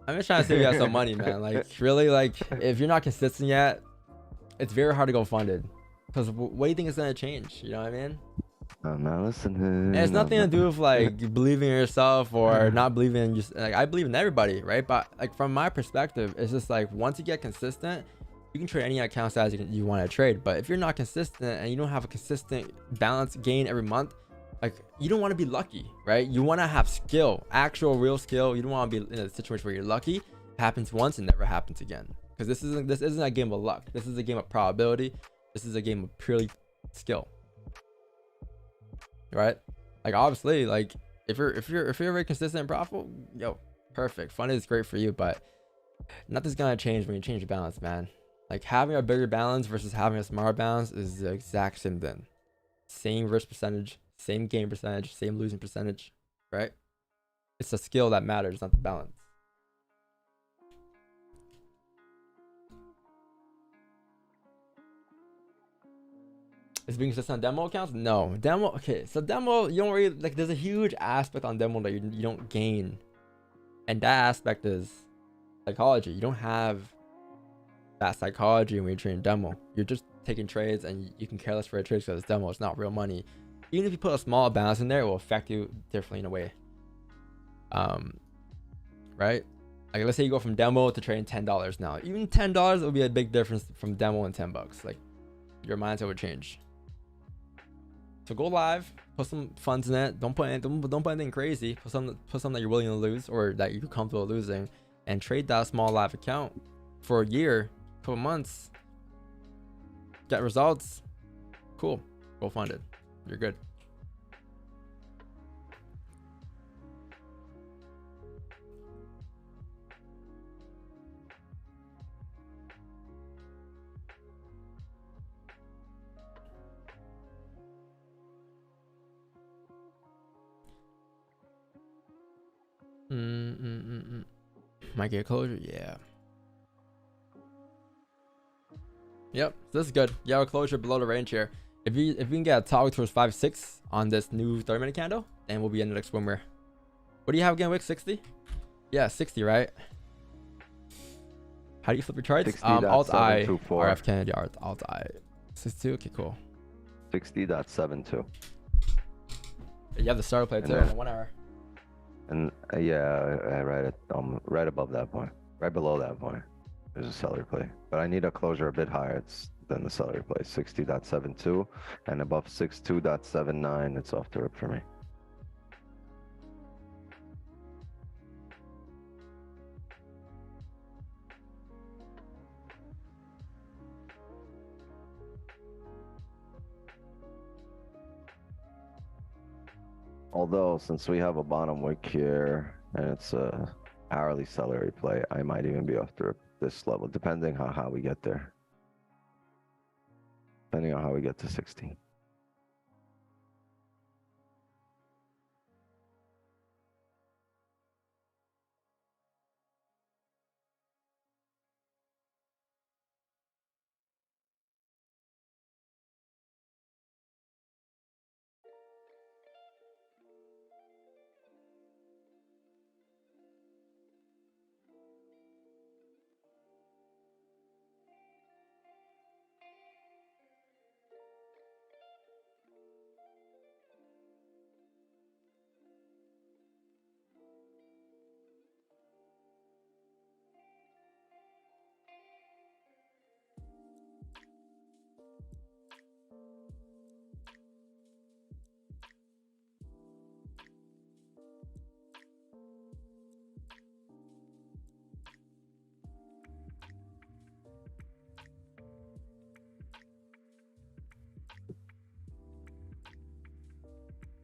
I'm just trying to save you guys some money, man. Like, really, like, if you're not consistent yet, it's very hard to go funded. Because what do you think is gonna change? You know what I mean? I'm not listening. And it's nothing to do with like believing in yourself or not believing in just like I believe in everybody, right? But like from my perspective, it's just like once you get consistent, you can trade any account size you want to trade. But if you're not consistent and you don't have a consistent balance gain every month, like you don't want to be lucky, right? You want to have skill, actual real skill. You don't want to be in a situation where you're lucky. It happens once and never happens again. Because this isn't a game of luck. This is a game of probability. This is a game of purely skill. Right? Like obviously, like if you're very consistent and profitable, yo, perfect. Fun is great for you, but nothing's gonna change when you change your balance, man. Like having a bigger balance versus having a smaller balance is the exact same thing. Same risk percentage, same gain percentage, same losing percentage, right? It's the skill that matters, not the balance. Is being consistent on demo accounts? No. Demo, okay, so demo, you don't really, like, there's a huge aspect on demo that you don't gain. And that aspect is psychology. You don't have that psychology when you're trading demo. You're just taking trades and you can care less for a trade because it's demo. It's not real money. Even if you put a small balance in there, it will affect you differently in a way. Right? Like, let's say you go from demo to trading $10 now. Even $10 will be a big difference from demo and $10. Like, your mindset would change. So go live, put some funds in it. Don't put anything crazy. Put something that you're willing to lose or that you're comfortable losing, and trade that small live account for a year, couple months. Get results. Cool. Go fund it. You're good. Might get closure. Yeah. Yep, this is good. Yeah, closure below the range here. If we can get a toggle towards 5-6 on this new 30-minute candle, then we'll be in the next swimwear. What do you have again, Wick? 60? Yeah, 60, right? How do you flip your charts? Alt I, RF Kennedy, Alt I. 62. Okay, cool. 60.72. You have the starter plate too on the 1 hour. And yeah, right above that point, right below that point, there's a celery play. But I need a closure a bit higher than the celery play, 60.72, and above 62.79, it's off the rip for me. Although, since we have a bottom wick here and it's a hourly celery play, I might even be off this level, depending on how we get there. Depending on how we get to 16.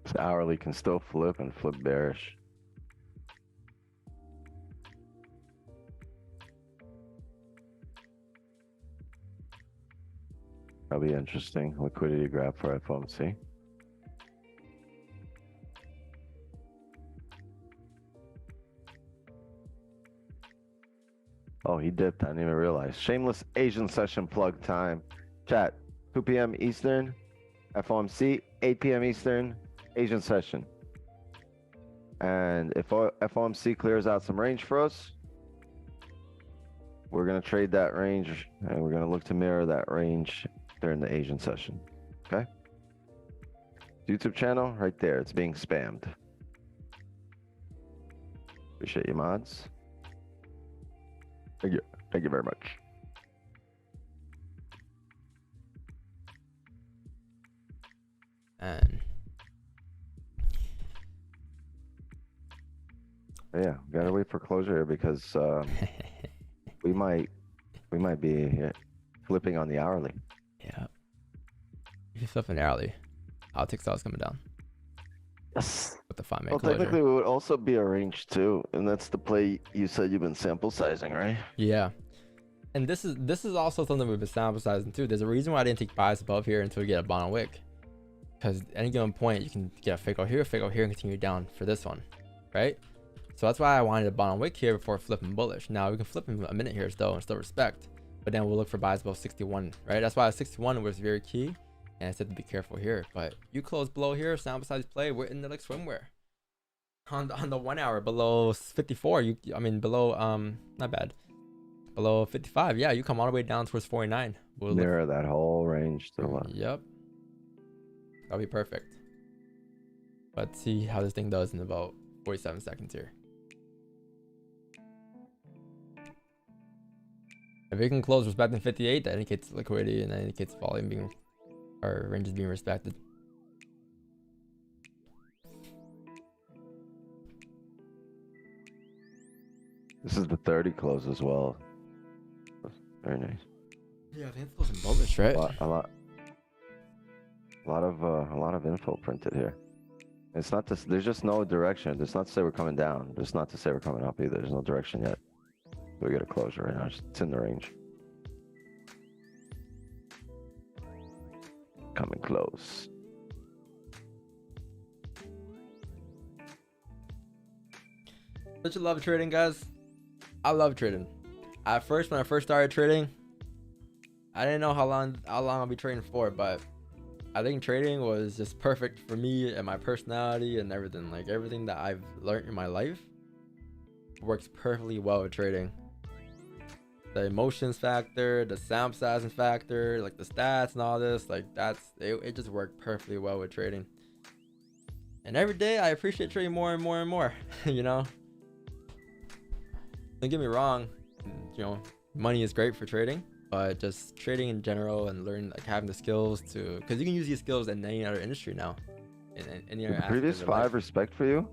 This hourly can still flip and flip bearish. That'll be interesting. Liquidity grab for FOMC. Oh, he dipped. I didn't even realize. Shameless Asian session plug time. Chat, 2 p.m. Eastern, FOMC, 8 p.m. Eastern, Asian session. And if FOMC clears out some range for us, we're going to trade that range and we're going to look to mirror that range during the Asian session. Okay? YouTube channel right there. It's being spammed. Appreciate you, mods. Thank you. Thank you very much. And yeah, gotta wait for closure here because we might be flipping on the hourly. Yeah. If you flip an hourly, I'll take stocks coming down. Yes. With the 5-minute Well, closure. technically, it would also be a range too, and that's the play you said you've been sample sizing, right? Yeah. And this is also something we've been sample sizing too. There's a reason why I didn't take buys above here until we get a bottom wick. Because at any given point, you can get a fake out here, and continue down for this one, right? So that's why I wanted a bottom wick here before flipping bullish. Now we can flip in a minute here still and still respect, but then we'll look for buys above 61, right? That's why 61 was very key, and I said to be careful here. But you close below here, sample size play, we're in the like swimwear. On the 1 hour below 54, below not bad, below 55. Yeah, you come all the way down towards 49. We'll mirror that whole range to the left. Yep. That'll be perfect. Let's see how this thing does in about 47 seconds here. If it can close respecting 58, that indicates liquidity and that indicates volume being, or ranges being respected. This is the 30 close as well. Very nice. Yeah, I think it's looking bullish, right? A lot of info printed here. It's not this. There's just no direction. It's not to say we're coming down. It's not to say we're coming up either. There's no direction yet. We get a closure right now. It's in the range. Coming close. Such a love trading, guys. I love trading. At first, when I first started trading, I didn't know how long I'll be trading for, but I think trading was just perfect for me and my personality and everything. Like everything that I've learned in my life works perfectly well with trading. The emotions factor, the sample sizing factor, like the stats and all this, like it just worked perfectly well with trading. And every day I appreciate trading more and more and more. You know, don't get me wrong, you know, money is great for trading, but just trading in general and learning, like having the skills to, because you can use these skills in any other industry now. In any other the previous 5 respect for you?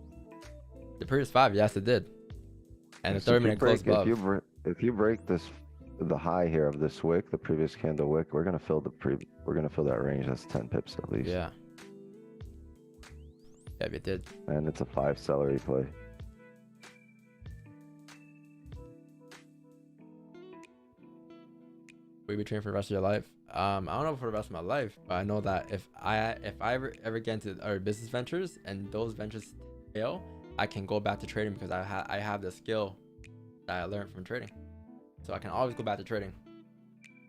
The previous 5, yes, it did. And the 30-minute close above. If you break the high here of this wick, the previous candle wick, we're gonna fill that range. That's 10 pips at least. Yeah. Yeah, it did. And it's a 5 celery play. Will you be trading for the rest of your life? I don't know for the rest of my life, but I know that if I ever get into other business ventures and those ventures fail, I can go back to trading because I have the skill that I learned from trading. So I can always go back to trading.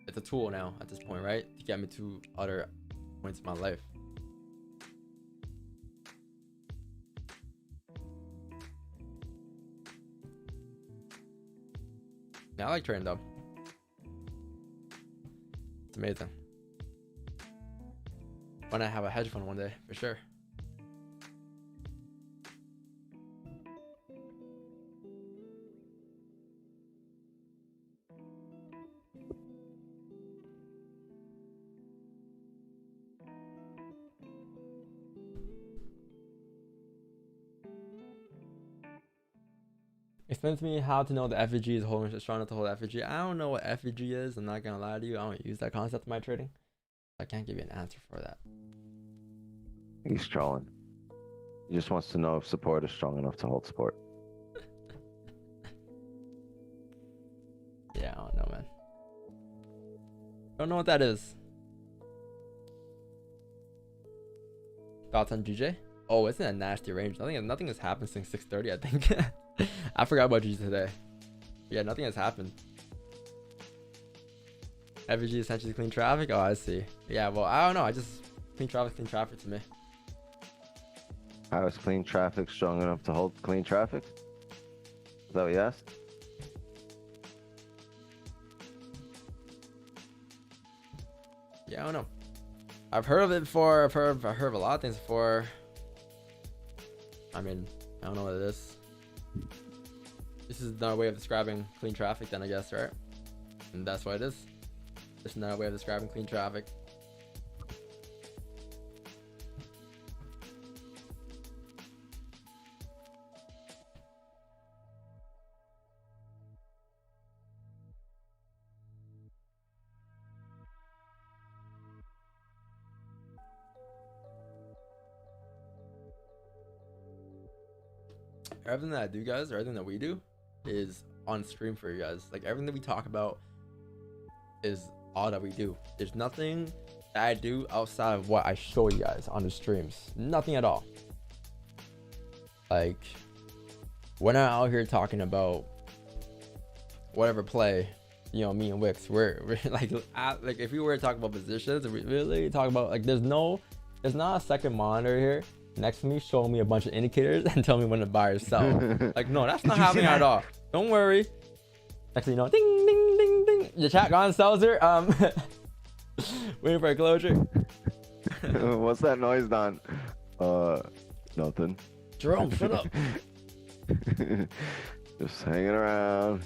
It's a tool now at this point, right? To get me to other points in my life. Yeah, I like trading though. It's amazing. When I have a hedge fund one day, for sure. Explain to me how to know the FVG is holding strong enough to hold FVG. I don't know what FVG is. I'm not gonna lie to you. I don't use that concept in my trading. I can't give you an answer for that. He's trolling. He just wants to know if support is strong enough to hold support. Yeah, I don't know, man. Don't know what that is. Thoughts on GJ? Oh, it's in a nasty range. Nothing has happened since 6:30, I think. I forgot about GJ today. Yeah, nothing has happened. FVG essentially clean traffic? Oh, I see. Yeah, well, I don't know. I just clean traffic to me. How is clean traffic strong enough to hold clean traffic? Is that what you asked? Yeah, I don't know. I've heard of it before. I've heard of a lot of things before. I mean, I don't know what it is. This is another way of describing clean traffic then, I guess, right? And that's what it is. This is another way of describing clean traffic. Everything that I do, guys, or everything that we do is on stream for you guys. Like everything that we talk about is all that we do. There's nothing that I do outside of what I show you guys on the streams. Nothing at all. Like we're not out here talking about whatever play, you know, me and Wix. We're like if we were to talk about positions, we really talk about like there's not a second monitor here next to me showing me a bunch of indicators and tell me when to buy or sell. Like, no, that's not happening at all. Don't worry. Actually, you know, ding, ding, ding, ding. Your chat gone, Seltzer. Waiting for a closure. What's that noise, Don? Nothing. Jerome, shut up. Just hanging around.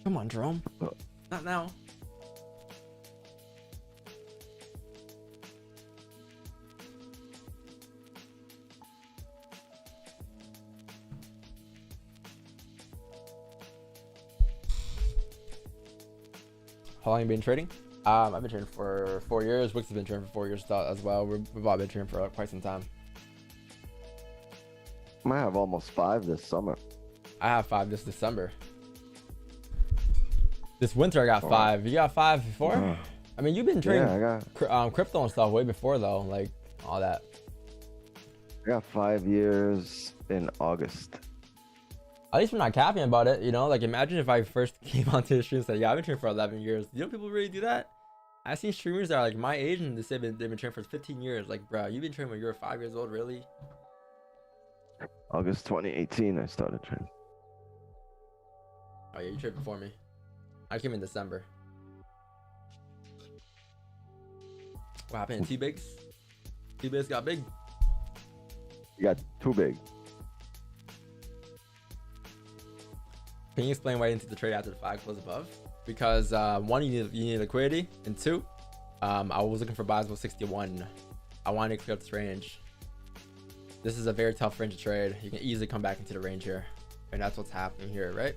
Come on, Jerome. Not now. How long have you been trading? I've been trading for 4 years. Wix has been trading for 4 years as well. We've all been trading for quite some time. I might have almost 5 this summer. I have 5 this December. This winter I got 5. You got 5 before? I mean, you've been trading crypto and stuff way before though, like all that. I got 5 years in August. At least we're not capping about it, you know? Like, imagine if I first came onto the stream and said, yeah, I've been training for 11 years. You know people really do that? I've seen streamers that are like my age and they say they've been training for 15 years. Like, bro, you've been training when you were 5 years old, really? August 2018, I started training. Oh, yeah, you trained before me. I came in December. What happened in T-Bigs? T-Bigs got big. You got too big. Can you explain why you didn't take the trade after the 5 closed above? Because one, you need liquidity, and two, I was looking for buys with 61. I wanted to clear up this range. This is a very tough range to trade. You can easily come back into the range here, and that's what's happening here, right?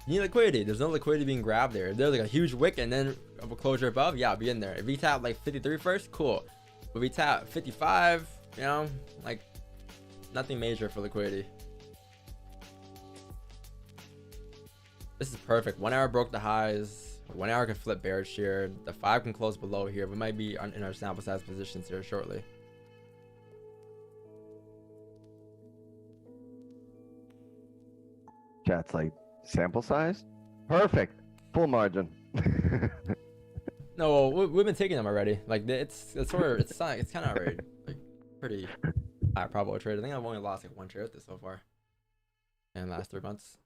You need liquidity. There's no liquidity being grabbed there. If there's like a huge wick and then a closure above, yeah, I'll be in there. If we tap like 53 first, cool. But we tap 55, you know, like nothing major for liquidity. This is perfect. 1 hour broke the highs. 1 hour can flip bearish here. The 5 can close below here. We might be in our sample size positions here shortly. Chat's like, sample size? Perfect. Full margin. No, we've been taking them already. Like it's kind of already like pretty high probable trade. I think I've only lost like 1 trade with this so far in the last 3 months.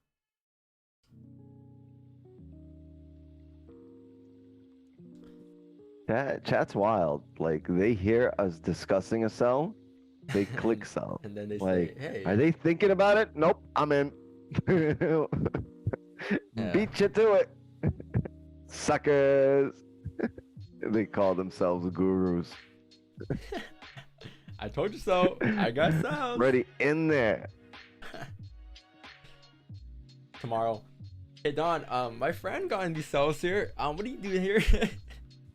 Chat's wild. Like, they hear us discussing a sell, they click sell. And then they Like, say, hey, are they thinking about it? Nope, I'm in. Beat you to it. Suckers. They call themselves gurus. I told you so. I got some. Ready in there. Tomorrow. Hey Don, my friend got in these cells here. What are you doing here?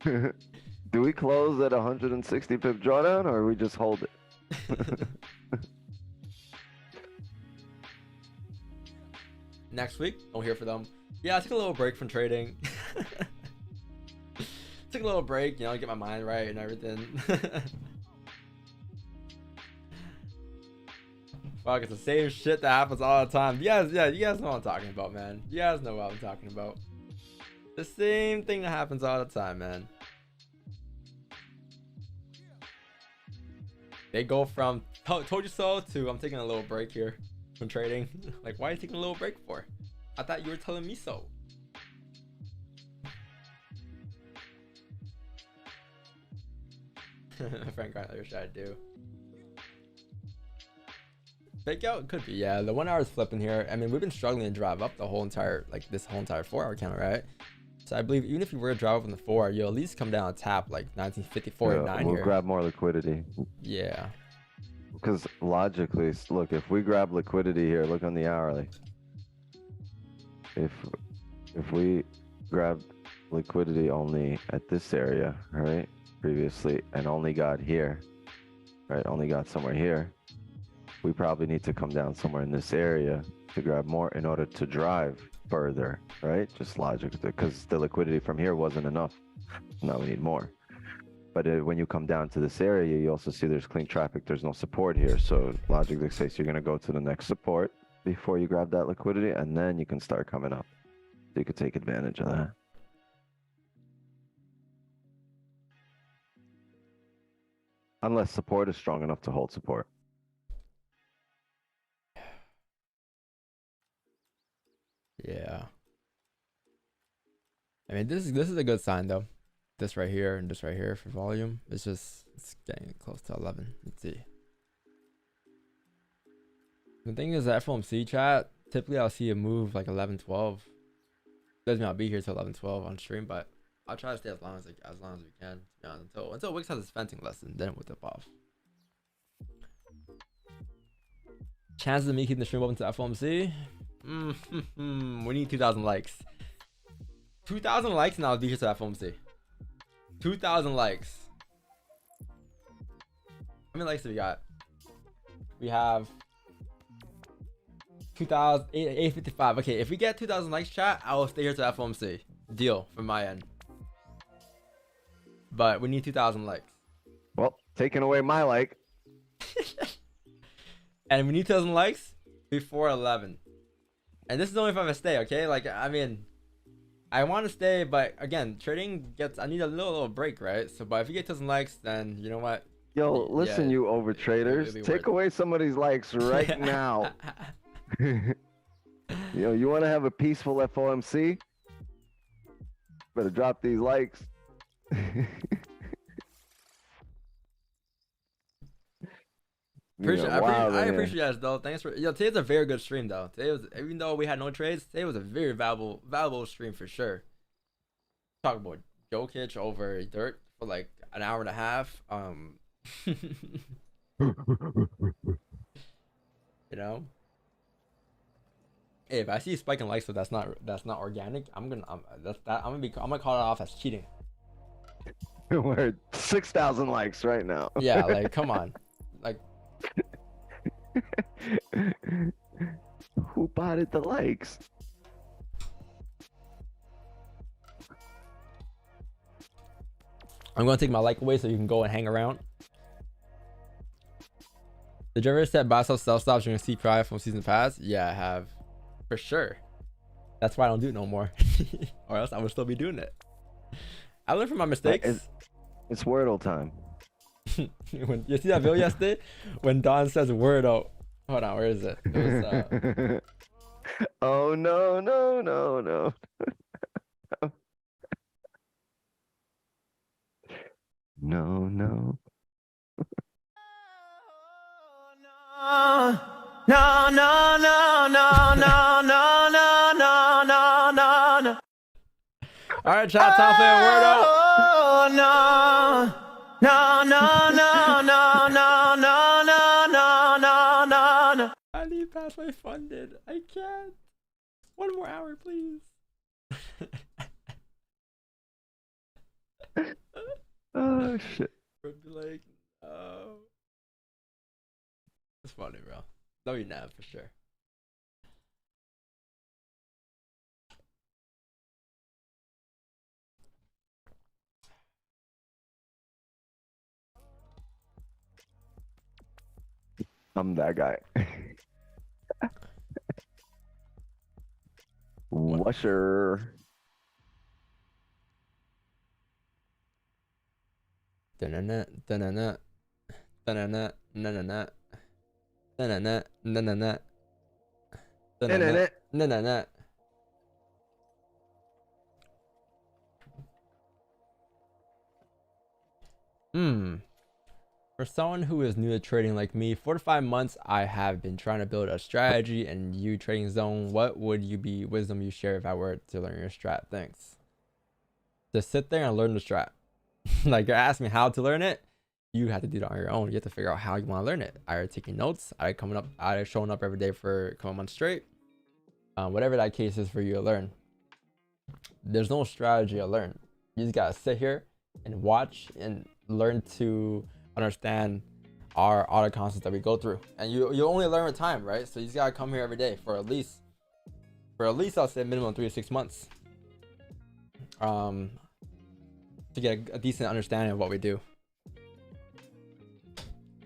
Do we close at 160 pip drawdown or we just hold it? Next week, don't hear for them. Yeah, I took a little break from trading. Took a little break, you know, get my mind right and everything. Fuck, it's the same shit that happens all the time. Yeah, you guys know what I'm talking about, man. You guys know what I'm talking about. The same thing that happens all the time, man. They go from told you so to I'm taking a little break here from trading. Like, why are you taking a little break for? I thought you were telling me so. Frank, I wish I do. Fake out? Could be, yeah. The 1 hour is flipping here. I mean, we've been struggling to drive up the whole entire, like this whole entire 4 hour count, right? So I believe even if you were to drive up in the 4 hour, you'll at least come down and tap like 1954 and 9 we'll here. grab more liquidity. Yeah. Because logically, look, if we grab liquidity here, look on the hourly. If we grab liquidity only at this area, right, previously, and only got here, right, only got somewhere here, we probably need to come down somewhere in this area to grab more in order to drive further, right? Just logic, because the liquidity from here wasn't enough. Now we need more. But when you come down to this area, you also see there's clean traffic. There's no support here. So logic dictates you're going to go to the next support before you grab that liquidity, and then you can start coming up. So you could take advantage of that. Unless support is strong enough to hold support. Yeah. I mean, this is a good sign though. This right here and this right here for volume. It's getting close to 11. Let's see. The thing is that FOMC chat, typically I'll see a move like 11, 12. Doesn't mean I'll be here till 11, 12 on stream, but I'll try to stay as long as we can. Yeah, until Wix has his fencing lesson, then we'll dip off. Chances of me keeping the stream open to FOMC? We need 2,000 likes. 2,000 likes and I'll be here to FOMC. 2,000 likes. How many likes do we got? We have 855. Okay, if we get 2,000 likes, chat, I will stay here to FOMC. Deal from my end. But we need 2,000 likes. Well, taking away my like. And we need 2,000 likes. before 11. And this is only if I'm gonna stay, okay? Like, I mean, I want to stay, but again, trading gets, I need a little break, right? So, but if you get 2,000 likes, then you know what? Yo, listen, Yeah, you over traders, take away some of these likes right now. Yo, you want to have a peaceful FOMC? Better drop these likes. I appreciate you guys though. Thanks for today's a very good stream though. Today was, even though we had no trades, today was a very valuable stream for sure. Talk about Jokic over Dirt for like an hour and a half. You know, hey, if I see spike in likes, so that's not organic. I'm gonna call it off as cheating. We're at 6,000 likes right now. Yeah, like come on, like. Who botted the likes? I'm gonna take my like away so you can go and hang around. Did you ever set buy sell stops during CPI from season pass? Yeah, I have, for sure. That's why I don't do it no more, or else I would still be doing it. I learned from my mistakes. It's Wordle time. When you see that video yesterday, when Don says Wordle, hold on, where is it? It was, oh no. No. No. All right, chat, time for a Wordle. No. I need past my funded. I can't. One more hour, please. Oh shit. Would be like, oh. It's funny, bro. No, you're not for sure. I'm that guy. Washer. No. For someone who is new to trading like me, 4 to 5 months, I have been trying to build a strategy and you trading zone. What would you be wisdom you share if I were to learn your strat? Thanks. Just sit there and learn the strat. Like you're asking me how to learn it. You have to do that on your own. You have to figure out how you want to learn it. Either taking notes, either showing up every day for a couple months straight. Whatever that case is for you to learn. There's no strategy to learn. You just gotta sit here and watch and learn to understand all the concepts that we go through. And you only learn with time, right? So you just gotta come here every day for at least I'll say minimum 3 to 6 months. To get a decent understanding of what we do.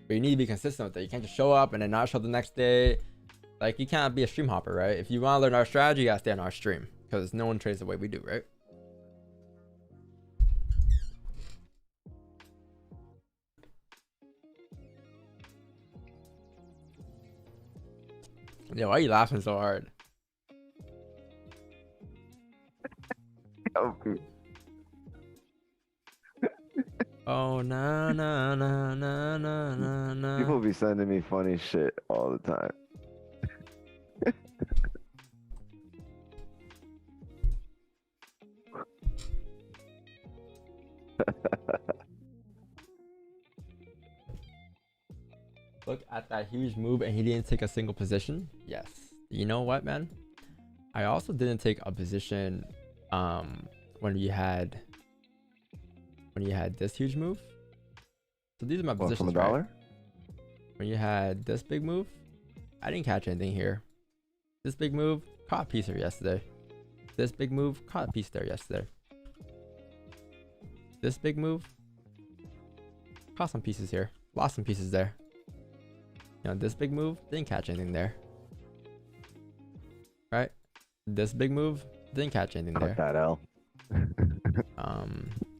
But you need to be consistent with it. You can't just show up and then not show up the next day. Like, you can't be a stream hopper, right? If you want to learn our strategy, you gotta stay on our stream. Because no one trades the way we do, right? Yo, why are you laughing so hard? Oh, no. People be sending me funny shit all the time. Look at that huge move and he didn't take a single position. Yes. You know what, man? I also didn't take a position when you had this huge move. So these are my positions, from the dollar? Right? When you had this big move, I didn't catch anything here. This big move, caught a piece here yesterday. This big move, caught a piece there yesterday. This big move, caught some pieces here. Lost some pieces there. You know, this big move, didn't catch anything there. right? This big move didn't catch anything there. That L.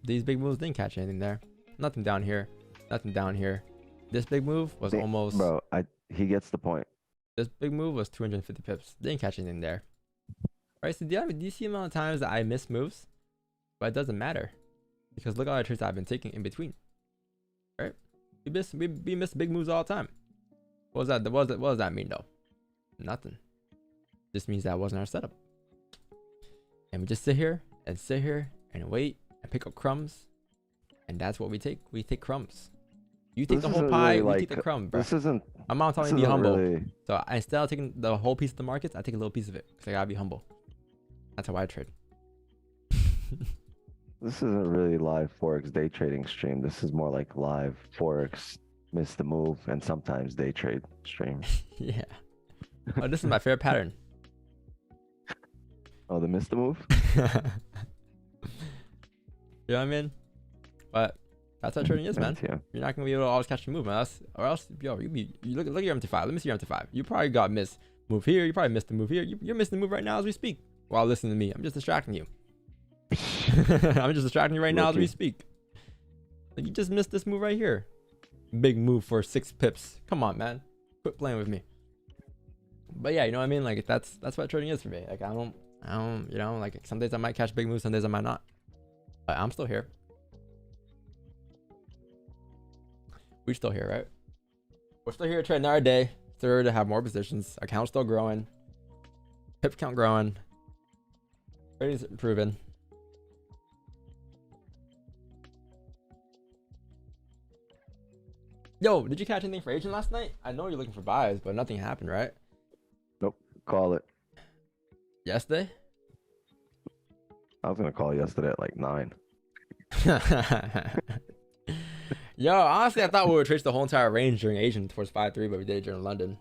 These big moves didn't catch anything there. Nothing down here. Nothing down here. This big move was almost. Bro, he gets the point. This big move was 250 pips. Didn't catch anything there. Right? So do you see the amount of times that I miss moves? But it doesn't matter because look at all the trades I've been taking in between. Right? We miss big moves all the time. What does that mean though? Nothing. Just means that wasn't our setup. And we just sit here and wait and pick up crumbs. And that's what we take. We take crumbs. You take the whole pie, we take the crumb, bro. This isn't. I'm not telling you to be humble. Really... So instead of taking the whole piece of the markets, I take a little piece of it because I gotta be humble. That's how I trade. This isn't really live Forex day trading stream. This is more like live Forex miss the move and sometimes day trade stream. Yeah. Oh, this is my favorite pattern. Oh, the miss the move? You know what I mean? But that's how trading is, man. Yeah. You're not gonna be able to always catch a move, man. Or else, yo, you look at your MT5. Let me see your MT5. You probably got missed move here. You probably missed the move here. You're missing the move right now as we speak. While listening to me, I'm just distracting you. I'm just distracting you right now as we speak. Like, you just missed this move right here. Big move for 6 pips. Come on, man. Quit playing with me. But yeah, you know what I mean? Like that's what trading is for me. Like I don't, you know, like some days I might catch big moves, some days I might not. But I'm still here. We're still here, right? We're still here trading our day. Still to have more positions. Account still growing. Pip count growing. Trading's improving. Yo, did you catch anything for Agent last night? I know you're looking for buys, but nothing happened, right? Nope. Call it. Yesterday? I was gonna call yesterday at like 9. Yo, honestly, I thought we would trace the whole entire range during Asian towards 5-3, but we did it during London.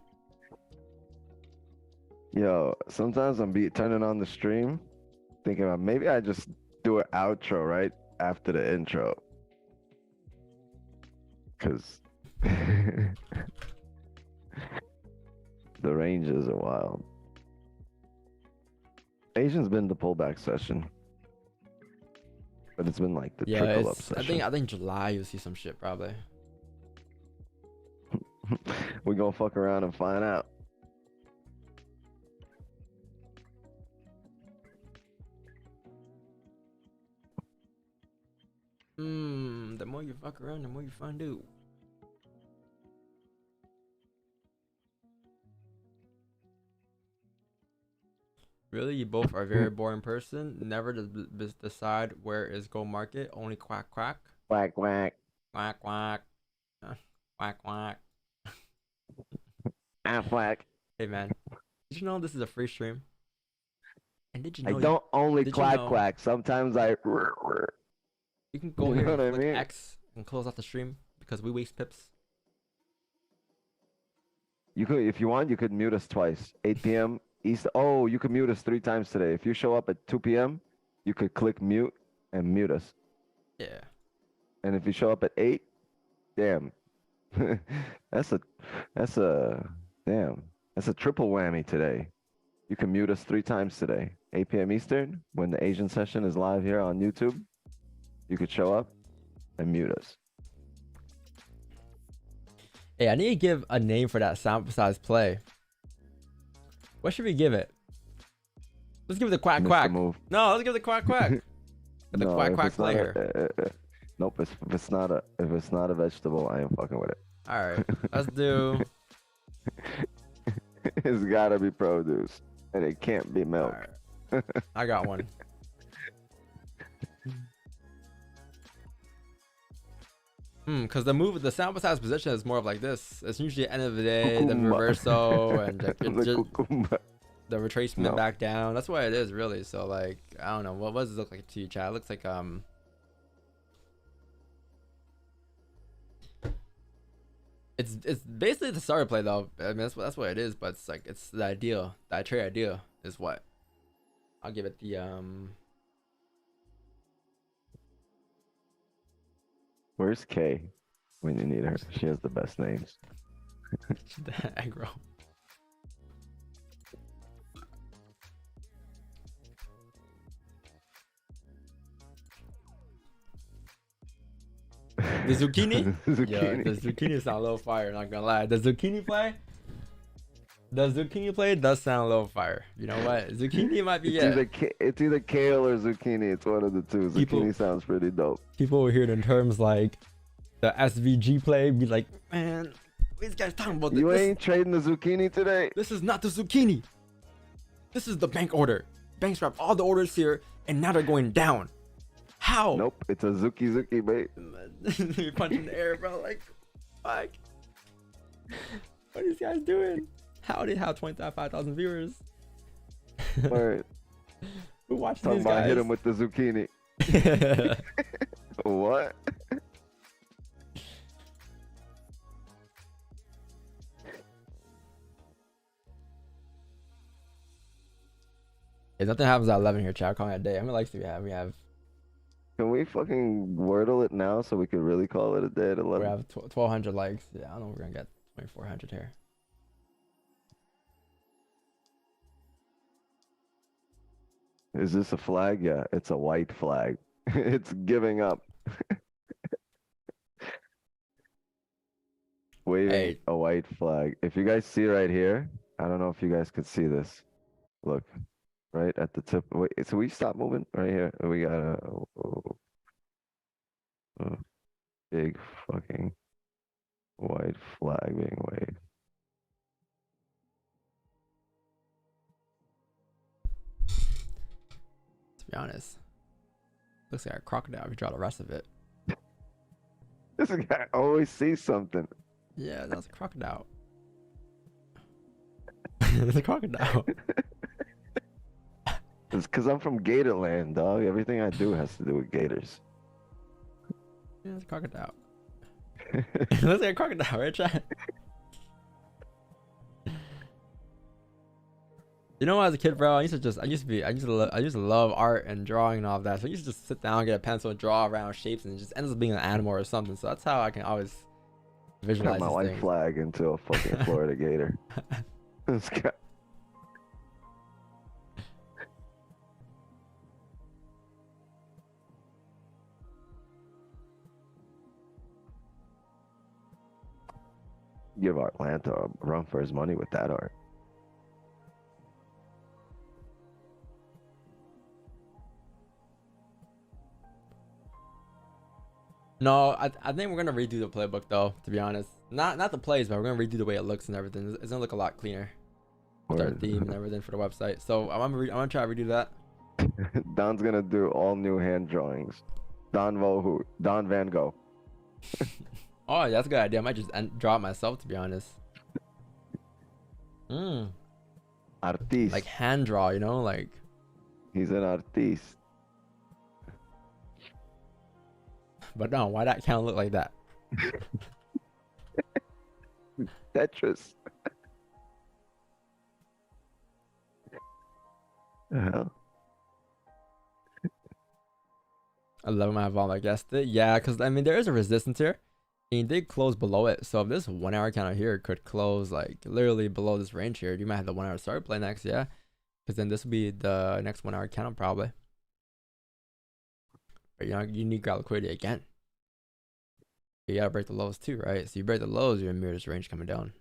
Yo, sometimes I'm turning on the stream, thinking about maybe I just do an outro right after the intro. Cause the ranges are wild. Asian's been the pullback session. But it's been like the trickle up session. I think July you'll see some shit probably. We gonna fuck around and find out. The more you fuck around, the more you find out. Really, you both are a very boring person. Never decide where is go market. Only quack quack. Quack quack. Quack quack. Quack quack. Quack. Hey man, did you know this is a free stream? And did you know I don't only quack quack. Sometimes I. You can go here and click X and close out the stream because we waste pips. You could, if you want, you could mute us twice. 8 p.m. East. Oh, you could mute us 3 times today. If you show up at 2 p.m., you could click mute and mute us. Yeah. And if you show up at 8, damn. that's a triple whammy today. You can mute us 3 times today. 8 p.m. Eastern, when the Asian session is live here on YouTube, you could show up and mute us. Hey, I need to give a name for that sample size play. What should we give it? Let's give it the quack quack. No, let's give it the quack quack. The quack quack play here. Nope, if it's not a vegetable, I ain't fucking with it. All right, let's do. It's gotta be produce, and it can't be milk. Right. I got one. Because the sample size position is more of like this. It's usually end of the day, the reverso, and like the retracement back down. That's what it is, really. So like, I don't know. What does it look like to you, Chad? It looks like it's basically the starter play though. I mean that's what it is. But it's like it's the idea. The trade idea is what I'll give it the Where's Kay when you need her? She has the best names. The aggro. The zucchini? Yeah, Zucchini. the zucchini sound a little fire, not gonna lie. The zucchini play? The zucchini play does sound a little fire. You know what? Zucchini might be It's either kale or zucchini. It's one of the two. Zucchini sounds pretty dope. People will hear it in terms like the SVG play, be like, man, what these guys talking about? You ain't trading the zucchini today? This is not the zucchini. This is the bank order. Banks wrap all the orders here, and now they're going down. How? Nope, it's a zuki, mate. You're punching the air, bro. Like, fuck. What are these guys doing? How did have 25,000 viewers? Alright. Who watches Talking these about guys? hit him with the zucchini. What? If nothing happens at 11 here, chat, call me a day. How many likes do we have? Can we fucking wordle it now so we could really call it a day at 11? We have 1,200 likes. Yeah, I don't know if we're gonna get 2,400 here. Is this a flag? Yeah, it's a white flag. It's giving up. Waving a white flag. If you guys see right here, I don't know if you guys could see this. Look, right at the tip. Wait, so we stop moving right here. We got a big fucking white flag being waved. To be honest, looks like a crocodile if you draw the rest of it. This guy always sees something. Yeah, that's a crocodile. It's a crocodile. It's because I'm from Gatorland, dog. Everything I do has to do with gators. Yeah, it's a crocodile. It looks like a crocodile, right, chat? You know, as a kid, bro, I used to love art and drawing and all of that. So I used to just sit down, get a pencil, and draw around shapes, and it just ends up being an animal or something. So that's how I can always visualize Turn my white flag into a fucking Florida gator. This guy. Give Atlanta a run for his money with that art. No, I think we're gonna redo the playbook though. To be honest, not the plays, but we're gonna redo the way it looks and everything. It's gonna look a lot cleaner with our theme and everything for the website. So I'm gonna try to redo that. Don's gonna do all new hand drawings. Don Van Gogh. Oh, that's a good idea. I might just draw it myself, to be honest. Artiste. Like hand draw, you know, like. He's an artiste. But no, why that can't look like that? Tetris. The hell? 11 I have all, I guessed it. Yeah, because I mean there is a resistance here. And you did close below it. So if this 1 hour candle here could close like literally below this range here, you might have the 1 hour start play next, yeah. Because then this will be the next 1 hour candle probably. But you need grab liquidity again. You gotta break the lows too, right? So you break the lows, you're in mirror this range coming down.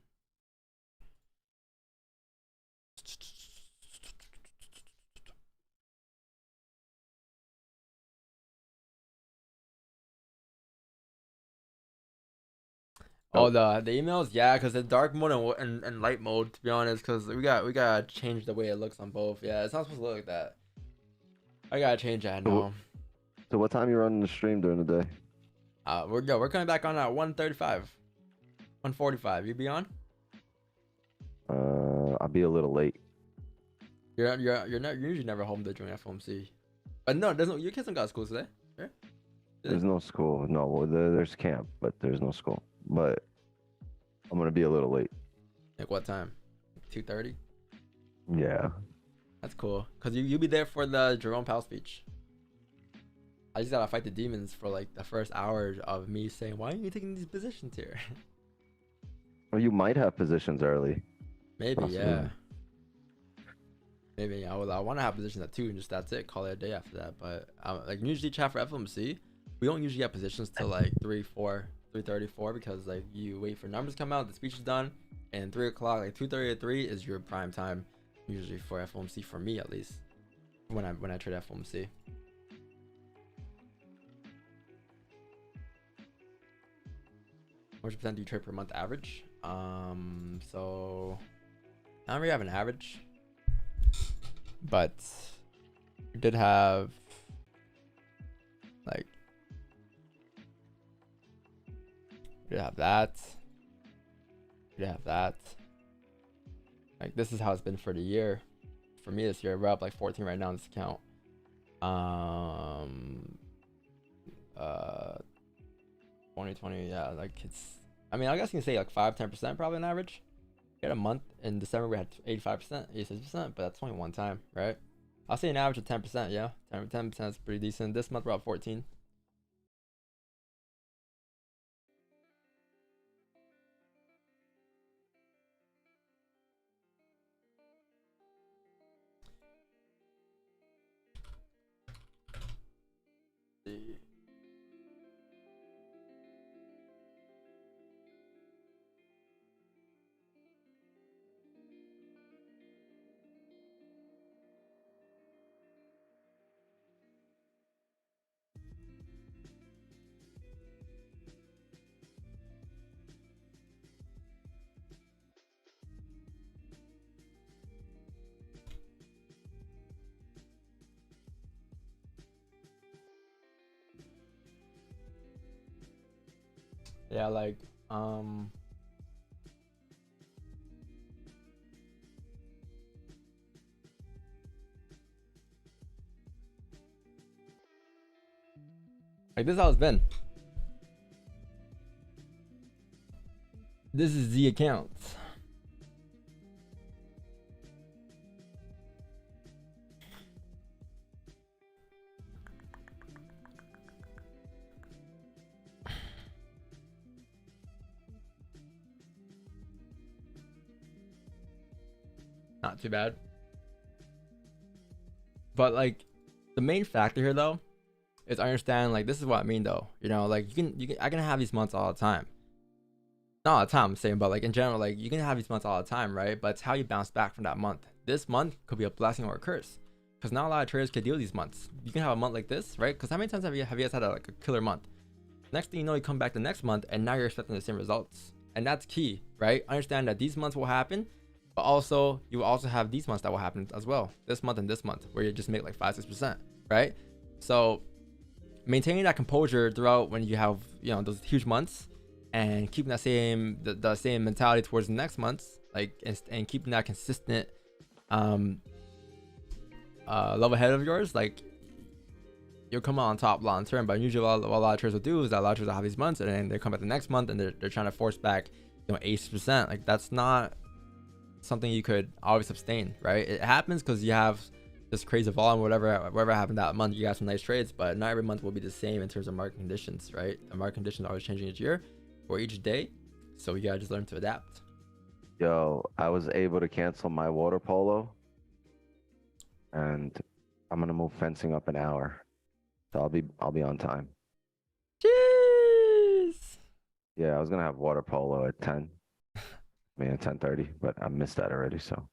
Oh, the emails, yeah, because it's dark mode and light mode, to be honest, because we gotta change the way it looks on both. Yeah, it's not supposed to look like that. I gotta change that now. So what time you running the stream during the day? We're coming back on at 1:35, 1:45. You be on? I'll be a little late. You're usually never home during FOMC. But no, your kids don't got school today, right? There's no school. No, well, there's camp, but there's no school. But I'm gonna be a little late. Like what time? 2:30. Yeah. That's cool. Cause you'll be there for the Jerome Powell speech. I just gotta fight the demons for like the first hour of me saying, "Why are you taking these positions here?" Or you might have positions early. Maybe, Possibly. yeah. Maybe I want to have positions at 2 and just that's it. Call it a day after that. But like usually chat for FOMC, we don't usually have positions till like 3:34 because like you wait for numbers to come out, the speech is done, and 3 o'clock, like 2:30 to 3 is your prime time usually for FOMC, for me at least, when I trade FOMC. How much percent do you trade per month average? So I don't really have an average, but we did have like we did have that. We did have that. Like this is how it's been for the year. For me this year, we're up like 14 right now in this account. 2020, yeah, like it's, I mean, I guess you can say like 5-10% probably on average. We had a month in December we had 85%, 86%, but that's only one time, right? I'll say an average of 10%, yeah. 10% is pretty decent. This month we're up 14. Yeah, like like this is how it's been. This is the account. Not too bad. But like the main factor here though is I understand, like this is what I mean though. You know, like I can have these months all the time. Not all the time I'm saying, but like in general, like you can have these months all the time, right? But it's how you bounce back from that month. This month could be a blessing or a curse. Because not a lot of traders can deal with these months. You can have a month like this, right? Because how many times have you guys had like a killer month? Next thing you know, you come back the next month and now you're expecting the same results. And that's key, right? Understand that these months will happen, but also you will also have these months that will happen as well. This month and this month, where you just make like 5-6%, right? So maintaining that composure throughout when you have, you know, those huge months, and keeping that same the same mentality towards the next months, like and keeping that consistent level head of yours, like you'll come out on top long term. But usually what a lot of traders will do is that a lot of traders will have these months and then they come back the next month and they're trying to force back, you know, 80%. Like that's not something you could always sustain, right? It happens because you have this crazy volume, whatever happened that month, you got some nice trades, but not every month will be the same in terms of market conditions, right? The market conditions are always changing each year or each day, so you gotta just learn to adapt. Yo, I was able to cancel my water polo, and I'm gonna move fencing up an hour, so I'll be on time. Jeez. Yeah, I was gonna have water polo at 10. I mean at 10:30, but I missed that already, so.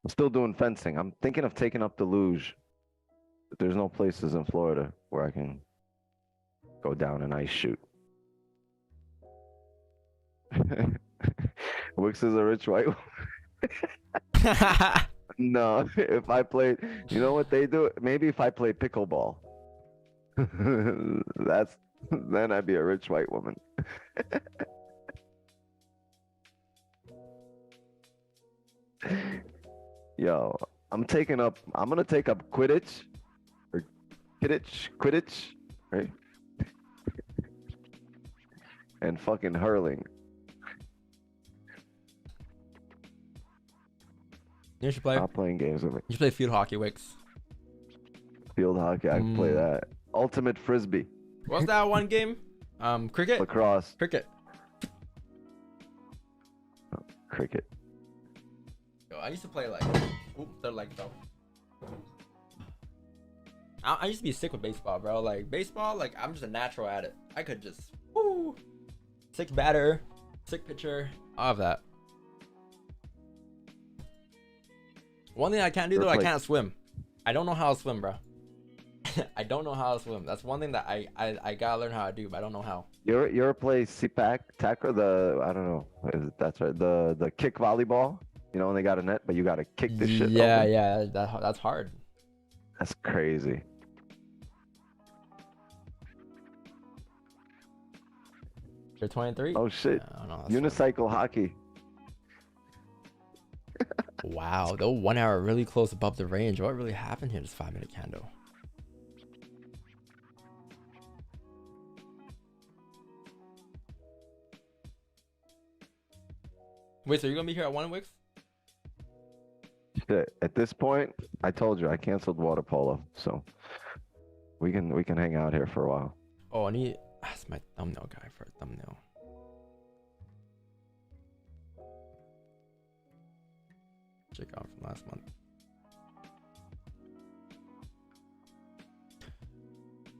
I'm still doing fencing. I'm thinking of taking up the luge. But there's no places in Florida where I can go down and ice shoot. Wix is a rich white. No, if I played, you know what they do? Maybe if I play pickleball, then I'd be a rich white woman. Yo, I'm gonna take up Quidditch, or Quidditch, right? And fucking hurling. You should play. Stop playing games with me. You should play field hockey, Wix. Field hockey, I can play that. Ultimate frisbee. What's that one game? Cricket. Lacrosse. Cricket. Cricket. Yo, I used to play like, oop, they're like though. I used to be sick with baseball, bro. Like baseball, like I'm just a natural at it. I could just, woo, sick batter, sick pitcher, all of that. One thing I can't do though, I can't swim. I don't know how to swim, bro. I don't know how to swim. That's one thing that I gotta learn how to do, but I don't know how. You ever play CPAC, tack, or the, I don't know, that's right, the kick volleyball? You know when they got a net, but you gotta kick this shit. Yeah, open? yeah, that's hard. That's crazy. You're 23? Oh shit. Yeah, I don't know, Unicycle hockey. Wow, though 1 hour really close above the range. What really happened here? This 5-minute candle. Wait, so you're gonna be here at 1 Wix? Shit. At this point, I told you I canceled water polo, so we can hang out here for a while. Oh, I need. That's my thumbnail guy for a thumbnail. Check out from last month.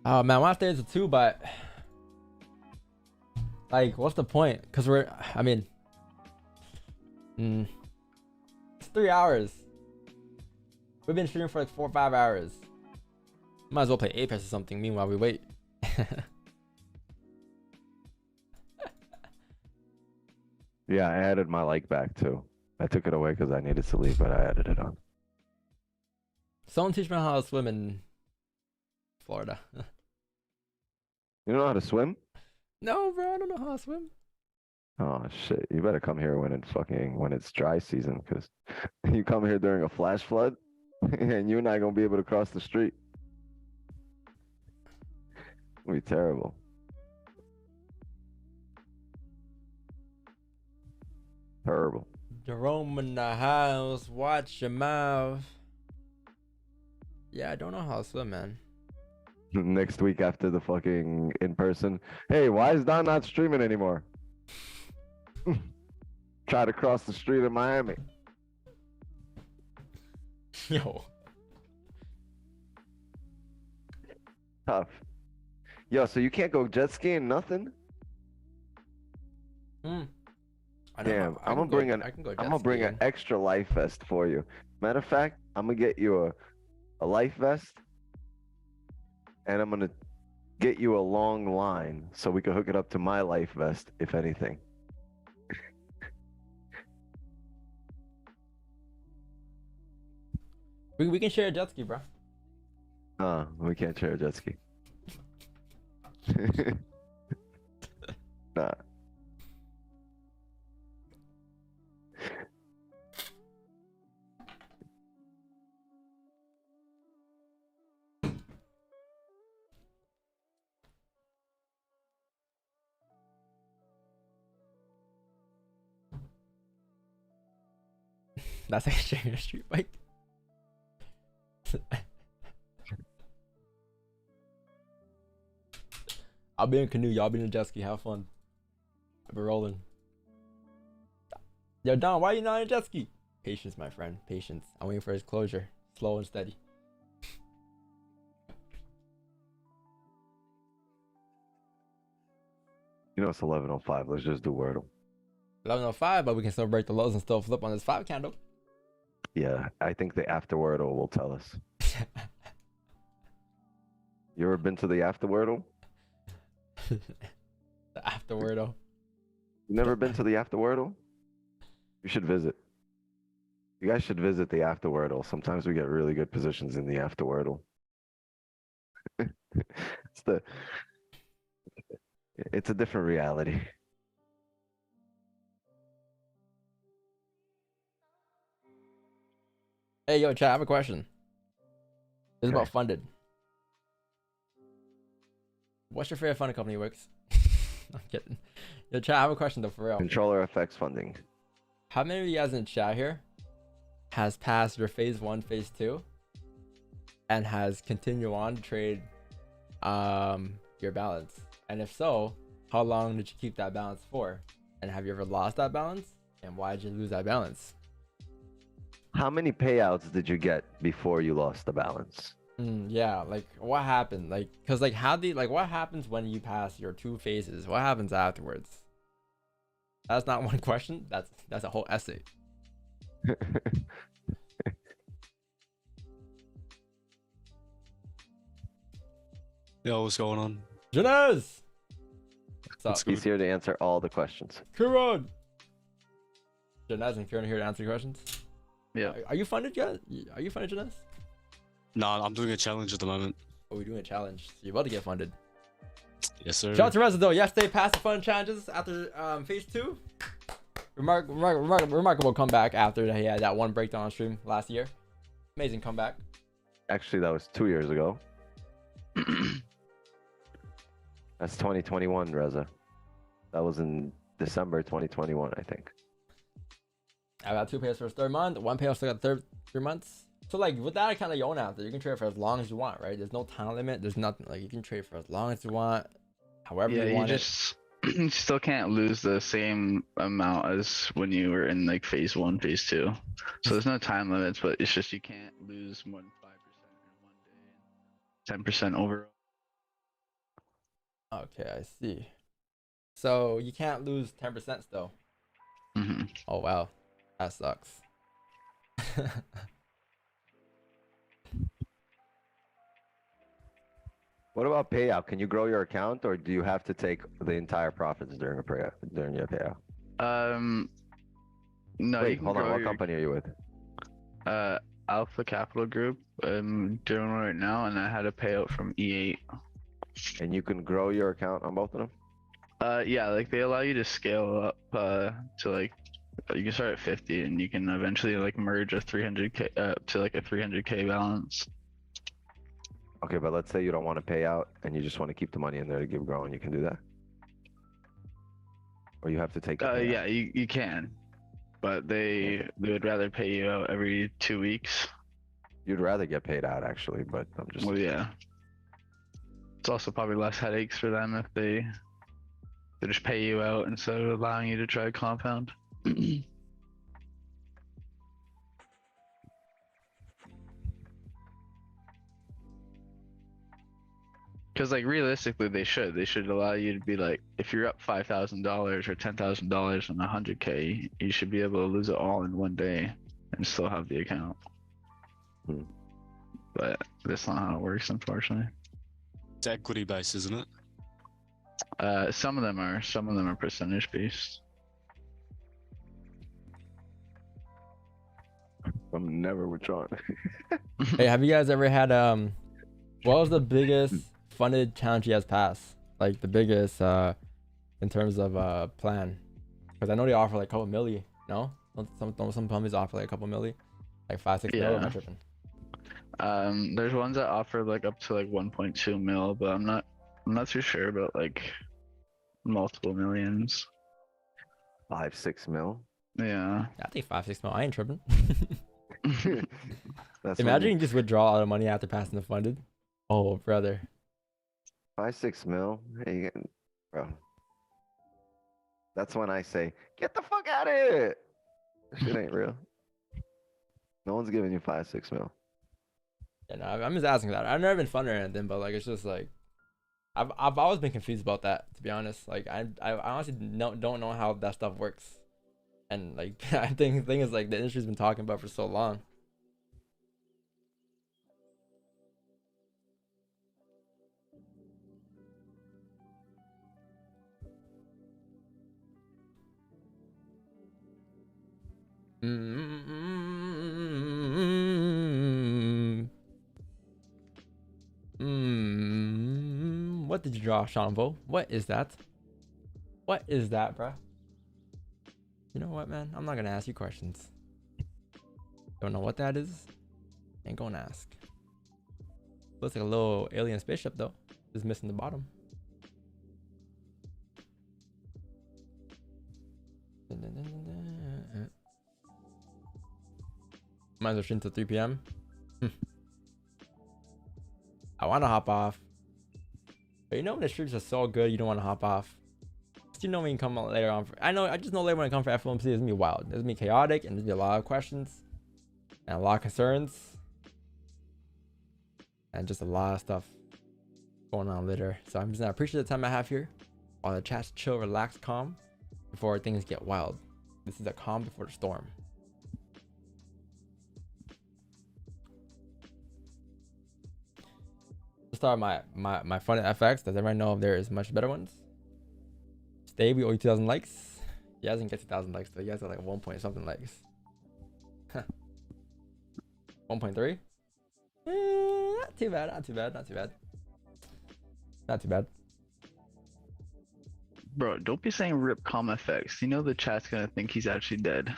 Oh man, one day is a 2, but like, what's the point? Cause I mean, it's 3 hours. We've been streaming for like 4 or 5 hours. Might as well play Apex or something. Meanwhile, we wait. Yeah, I added my like back too. I took it away because I needed to leave, but I added it on. Someone teach me how to swim in Florida. You don't know how to swim? No, bro, I don't know how to swim. Oh shit! You better come here when it's dry season, because you come here during a flash flood, and you're not gonna be able to cross the street. It'll be terrible. Terrible. Jerome in the house, watch your mouth. Yeah, I don't know how to swim, man. Next week after the fucking in person. Hey, why is Don not streaming anymore? Try to cross the street in Miami. Yo. Tough. Yo, so you can't go jet skiing, nothing? Damn, I'm gonna bring an extra life vest for you. Matter of fact, I'm gonna get you a life vest, and I'm gonna get you a long line so we can hook it up to my life vest, if anything. We can share a jet ski, bro. We can't share a jet ski. Nah. That's like sharing a street bike. I'll be in a canoe, y'all be in a jet ski. Have fun. I'll be rolling. Yo, Don, why are you not in a jet ski? Patience, my friend. Patience. I'm waiting for his closure. Slow and steady. You know it's 11:05. Let's just do Wordle. 11:05, but we can still break the lows and still flip on this 5 candle. Yeah, I think the after Wordle will tell us. You ever been to the after Wordle? The after Wordle. You never been to the after Wordle? You should visit. You guys should visit the after Wordle. Sometimes we get really good positions in the after Wordle. It's a different reality. Hey, yo, chat, I have a question. It's about funded. What's your favorite funding company, Wix? I'm kidding. Yo, chat, I have a question though, for real. Controller FX funding. How many of you guys in chat here has passed your phase 1, phase 2, and has continued on to trade your balance? And if so, how long did you keep that balance for? And have you ever lost that balance? And why did you lose that balance? How many payouts did you get before you lost the balance? Yeah, like what happened? Like, cause like how do you, like what happens when you pass your 2 phases? What happens afterwards? That's not one question. That's a whole essay. Yo, what's going on? Janez! What's up? What's good? He's here to answer all the questions. Kieran! Janez and Kieran here to answer your questions. Yeah. Are you funded yet? Are you funded, Janez? Nah, I'm doing a challenge at the moment. Oh, we're doing a challenge. So you're about to get funded. Yes, sir. Shout out to Reza though. Yesterday passed the fund challenges after phase 2. Remarkable comeback after he had that one breakdown on stream last year. Amazing comeback. Actually, that was 2 years ago. That's 2021, Reza. That was in December 2021, I think. I got 2 payouts for his 3rd month. 1 payout still got the 3 months. So like with that kind of your own after, you can trade for as long as you want, right? There's no time limit. There's nothing like you can trade for as long as you want, however you want just you still can't lose the same amount as when you were in like phase 1, phase 2. So there's no time limits, but it's just you can't lose more than 5% in one day, 10% overall. Okay, I see. So you can't lose 10% still. Mm-hmm. Oh wow, that sucks. What about payout? Can you grow your account, or do you have to take the entire profits during your payout? No, you Wait, can hold on. grow What your, company are you with? Alpha Capital Group. I'm doing one right now, and I had a payout from E8. And you can grow your account on both of them? Yeah, like they allow you to scale up to like you can start at 50, and you can eventually like merge a 300k up to like a 300k balance. Okay, but let's say you don't want to pay out and you just want to keep the money in there to keep growing. You can do that? Or you have to take the payout? Yeah, you can, but they would rather pay you out every 2 weeks. You'd rather get paid out, actually, but I'm just... Well, yeah. It's also probably less headaches for them if they just pay you out instead of allowing you to try compound. Because like realistically, they should allow you to be like, if you're up $5,000 or $10,000 on 100k, you should be able to lose it all in one day and still have the account. But that's not how it works, unfortunately. It's equity based, isn't it? Some of them are percentage based. I'm never withdrawn. Hey, have you guys ever had what was the biggest funded challenge you guys passed? Like the biggest in terms of plan? Because I know they offer like a couple milli. No, some companies offer like a couple milli, like 5-6 mil. Am I tripping? There's ones that offer like up to like 1.2 mil, but I'm not too sure about like multiple millions. 5-6 mil? Yeah. I think 5-6 mil. I ain't tripping. That's Imagine you just withdraw all the money after passing the funded. Oh, brother. 5-6 mil? Hey, bro. That's when I say, get the fuck out of here. This shit ain't real. No one's giving you 5-6 mil. Yeah, no, I'm just asking that. I've never been funded or anything, but like it's just like I've always been confused about that, to be honest. Like I honestly don't know how that stuff works, and like I think the thing is like the industry's been talking about for so long. What did you draw, Shanvo? What is that? What is that, bruh? You know what, man? I'm not gonna ask you questions. Don't know what that is? Ain't gonna ask. Looks like a little alien spaceship though. Just missing the bottom. Might as well stream till 3 p.m. I want to hop off. But you know when the streams are so good, you don't want to hop off. You know when you come later on. I just know later when I come for FOMC, it's gonna be wild. It's gonna be chaotic and there's gonna be a lot of questions. and a lot of concerns, and just a lot of stuff going on later. So I'm just gonna appreciate the time I have here while the chat's chill, relax, calm before things get wild. This is a calm before the storm. Let's start my fun at FX. Does everyone know if there is much better ones? Stay, we owe you 2,000 likes. He hasn't get 2,000 likes though. He has like 1 point something likes. 1.3. Not too bad. Not too bad. Not too bad. Not too bad. Bro, don't be saying rip calm effects. You know the chat's gonna think he's actually dead.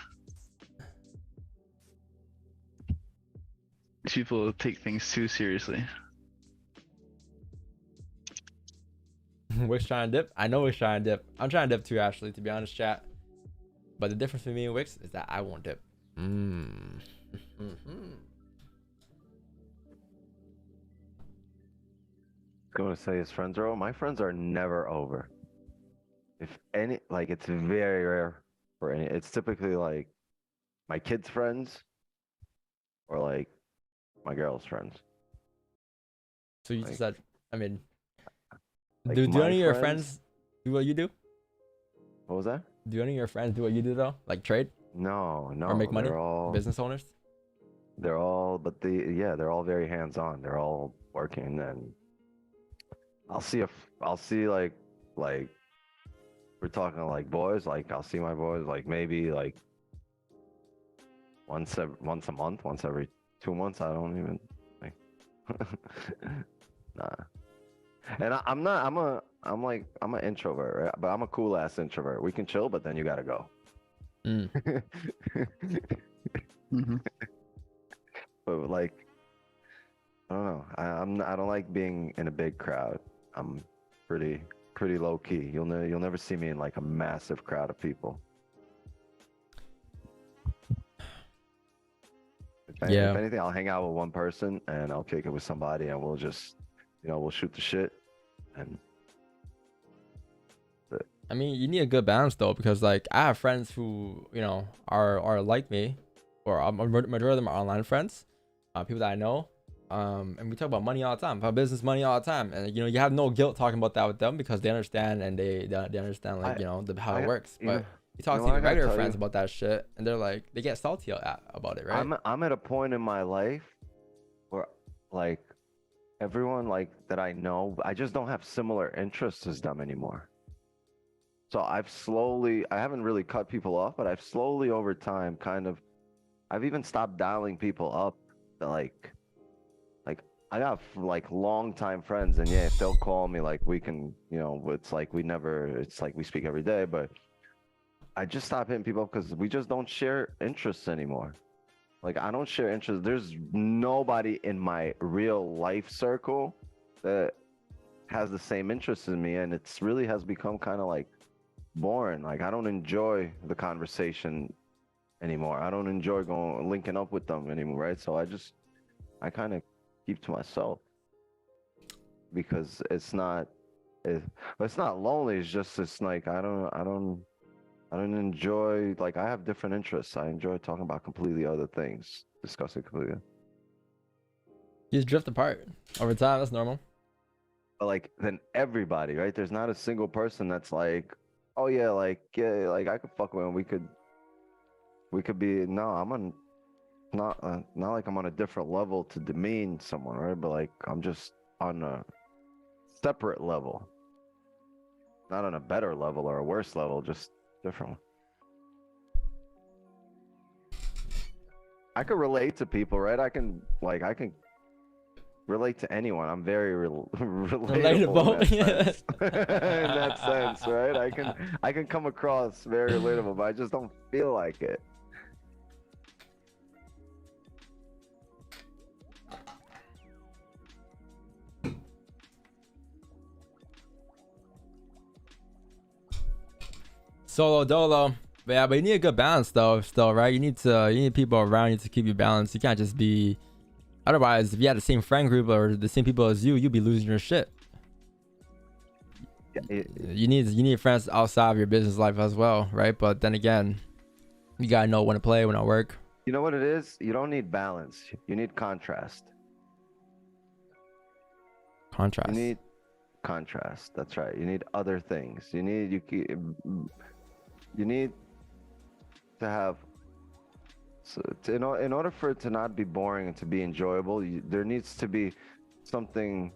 People take things too seriously. Wick's trying to dip. I know Wick's trying to dip. I'm trying to dip too, actually, to be honest, chat. But the difference between me and Wix is that I won't dip. Going to say his friends are over. My friends are never over. If any, like, it's very rare for any. It's typically like my kids' friends or like my girl's friends. So you Like- just said, I mean, Like do my any of your friends do what you do? What was that? Do any of your friends do what you do though? Like trade No, or make money? They're all, Business owners? they're all, but they're all very hands-on. They're all working, and I'll see like we're talking like boys. Like I'll see my boys like maybe like once a month, once every 2 months. I don't even like nah. And I'm an introvert, right? But I'm a cool ass introvert. We can chill, but then you gotta go. Mm-hmm. But like, I don't know. I don't like being in a big crowd. I'm pretty low key. You'll never see me in like a massive crowd of people. Yeah. If anything, I'll hang out with one person and I'll kick it with somebody, and we'll just, we'll shoot the shit. And I mean, you need a good balance though, because like I have friends who are like me, or majority of them are online friends, people that I know, and we talk about money all the time, about business, money all the time, and you have no guilt talking about that with them because they understand, and they understand like how it works. But you talk to your regular friends about that shit, and they're like, they get salty about it, right? I'm at a point in my life where like everyone like that I know, I just don't have similar interests as them anymore. So I haven't really cut people off, but I've slowly over time I've even stopped dialing people up that like I got like longtime friends, and if they'll call me, like we can, it's like it's like we speak every day, but I just stopped hitting people up because we just don't share interests anymore. Like I don't share interests. There's nobody in my real life circle that has the same interests as me, and it's really has become kind of like boring. Like I don't enjoy the conversation anymore. I don't enjoy linking up with them anymore, right? So I kind of keep to myself because it's not lonely. It's just it's like I don't enjoy, like I have different interests. I enjoy talking about completely other things, discussing completely. You just drift apart over time. That's normal. But like then everybody, right? There's not a single person that's like, oh yeah, like I could fuck with him. We could be. No, I'm not like I'm on a different level to demean someone, right? But like I'm just on a separate level, not on a better level or a worse level, just different. I could relate to people, right? I can relate to anyone. I'm very relatable in that sense, right? I can come across very relatable, but I just don't feel like it. Solo dolo. But yeah, but you need a good balance though, still, right? You need people around you to keep you balanced. You can't just be, otherwise if you had the same friend group or the same people as you'd be losing your shit. You need friends outside of your business life as well, right? But then again, you gotta know when to play, when to work, You know what it is? You don't need balance. You need contrast. Contrast. You need contrast. That's right. You need other things. You need to have. So in order for it to not be boring and to be enjoyable, there needs to be something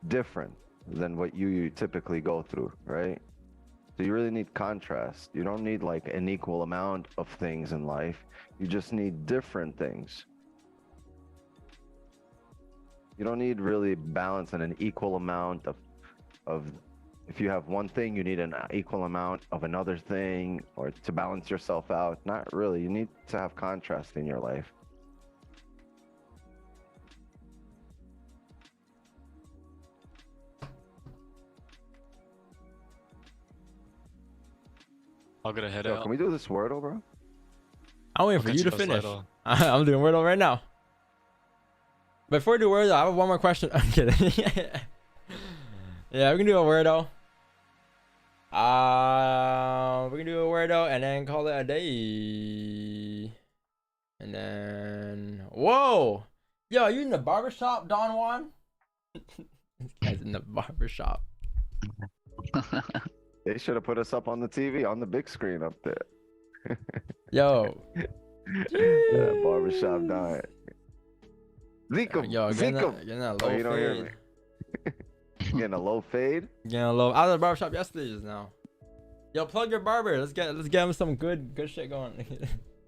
different than what you typically go through, right? So you really need contrast. You don't need like an equal amount of things in life. You just need different things. You don't need really balance and an equal amount of if you have one thing, you need an equal amount of another thing, or to balance yourself out. Not really. You need to have contrast in your life. I'll get a head Yo, out. can we do this Wordle, bro? I'm waiting I'll for catch you to guys finish. later. I'm doing Wordle right now. Before we do Wordle, I have one more question. I'm kidding. Yeah, we can do a Wordle. We can do a Wordle and then call it a day. And then, whoa, yo, you in the barbershop, Don Juan? This guy's in the barbershop. They should have put us up on the TV, on the big screen up there. Yo. Yeah, barbershop diet. Zico, Yo, Zico. getting that Oh, low you don't hear fade. me. Getting a low fade. Getting a low. I was at the barbershop yesterday just now. Yo, plug your barber. Let's get him some good shit going.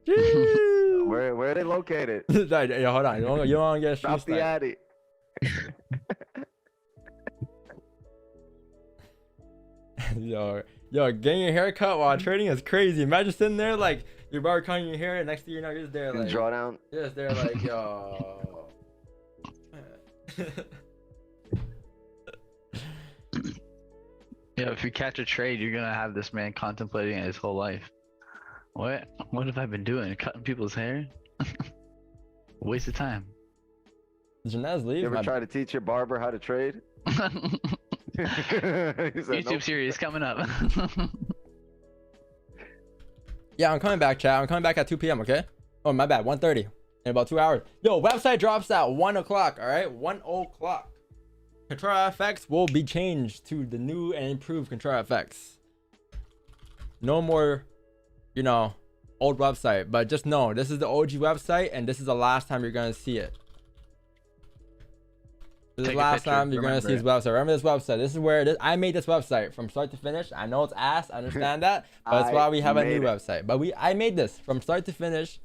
Where are they located? Yo, hold on. You don't want to get a shoe Stop the stack. addy. Yo, getting your hair cut while trading is crazy. Imagine sitting there like your barber cutting your hair, and next thing you know, you're just there like Drawdown. you're just there like yo. Yeah, if you catch a trade, you're gonna have this man contemplating it his whole life. What have I been doing? Cutting people's hair? Waste of time. Did Janez leave? You ever My- try to teach your barber how to trade? He said, YouTube nope. series coming up. Yeah, I'm coming back, chat. I'm coming back at 2 p.m. Okay? Oh, my bad. 1:30 in about 2 hours. Yo, website drops at 1 o'clock. All right, 1 o'clock. Control FX will be changed to the new and improved Control FX. No more, old website. But just know this is the OG website, and this is the last time you're gonna see it. This is Take the a last picture, time you're gonna remember see this website. Remember this website. This is where I made this website from start to finish. I know it's ass. I understand that, but that's why we have a new website. But I made this from start to finish.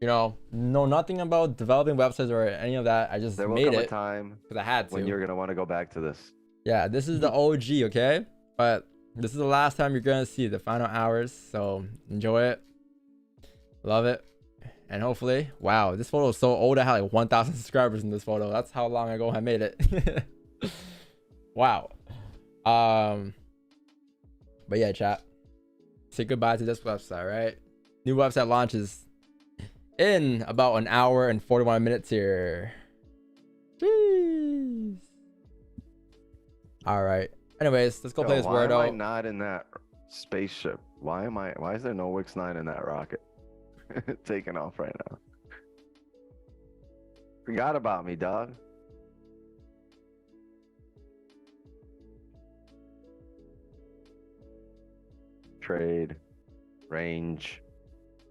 Know nothing about developing websites or any of that. I just There will made come a it time because I had to. when you're gonna want to go back to this. Yeah, this is the OG, okay? But this is the last time you're gonna see the final hours. So enjoy it, love it, and hopefully, wow, this photo is so old. I had like 1,000 subscribers in this photo. That's how long ago I made it. Wow. But yeah, chat. Say goodbye to this website, right? New website launches in about an hour and 41 minutes here. Jeez. All right. Anyways, let's go play this Why am I Wordo. not in that spaceship? Why is there no Wix 9 in that rocket? Taking off right now. Forgot about me, dog. Trade, range,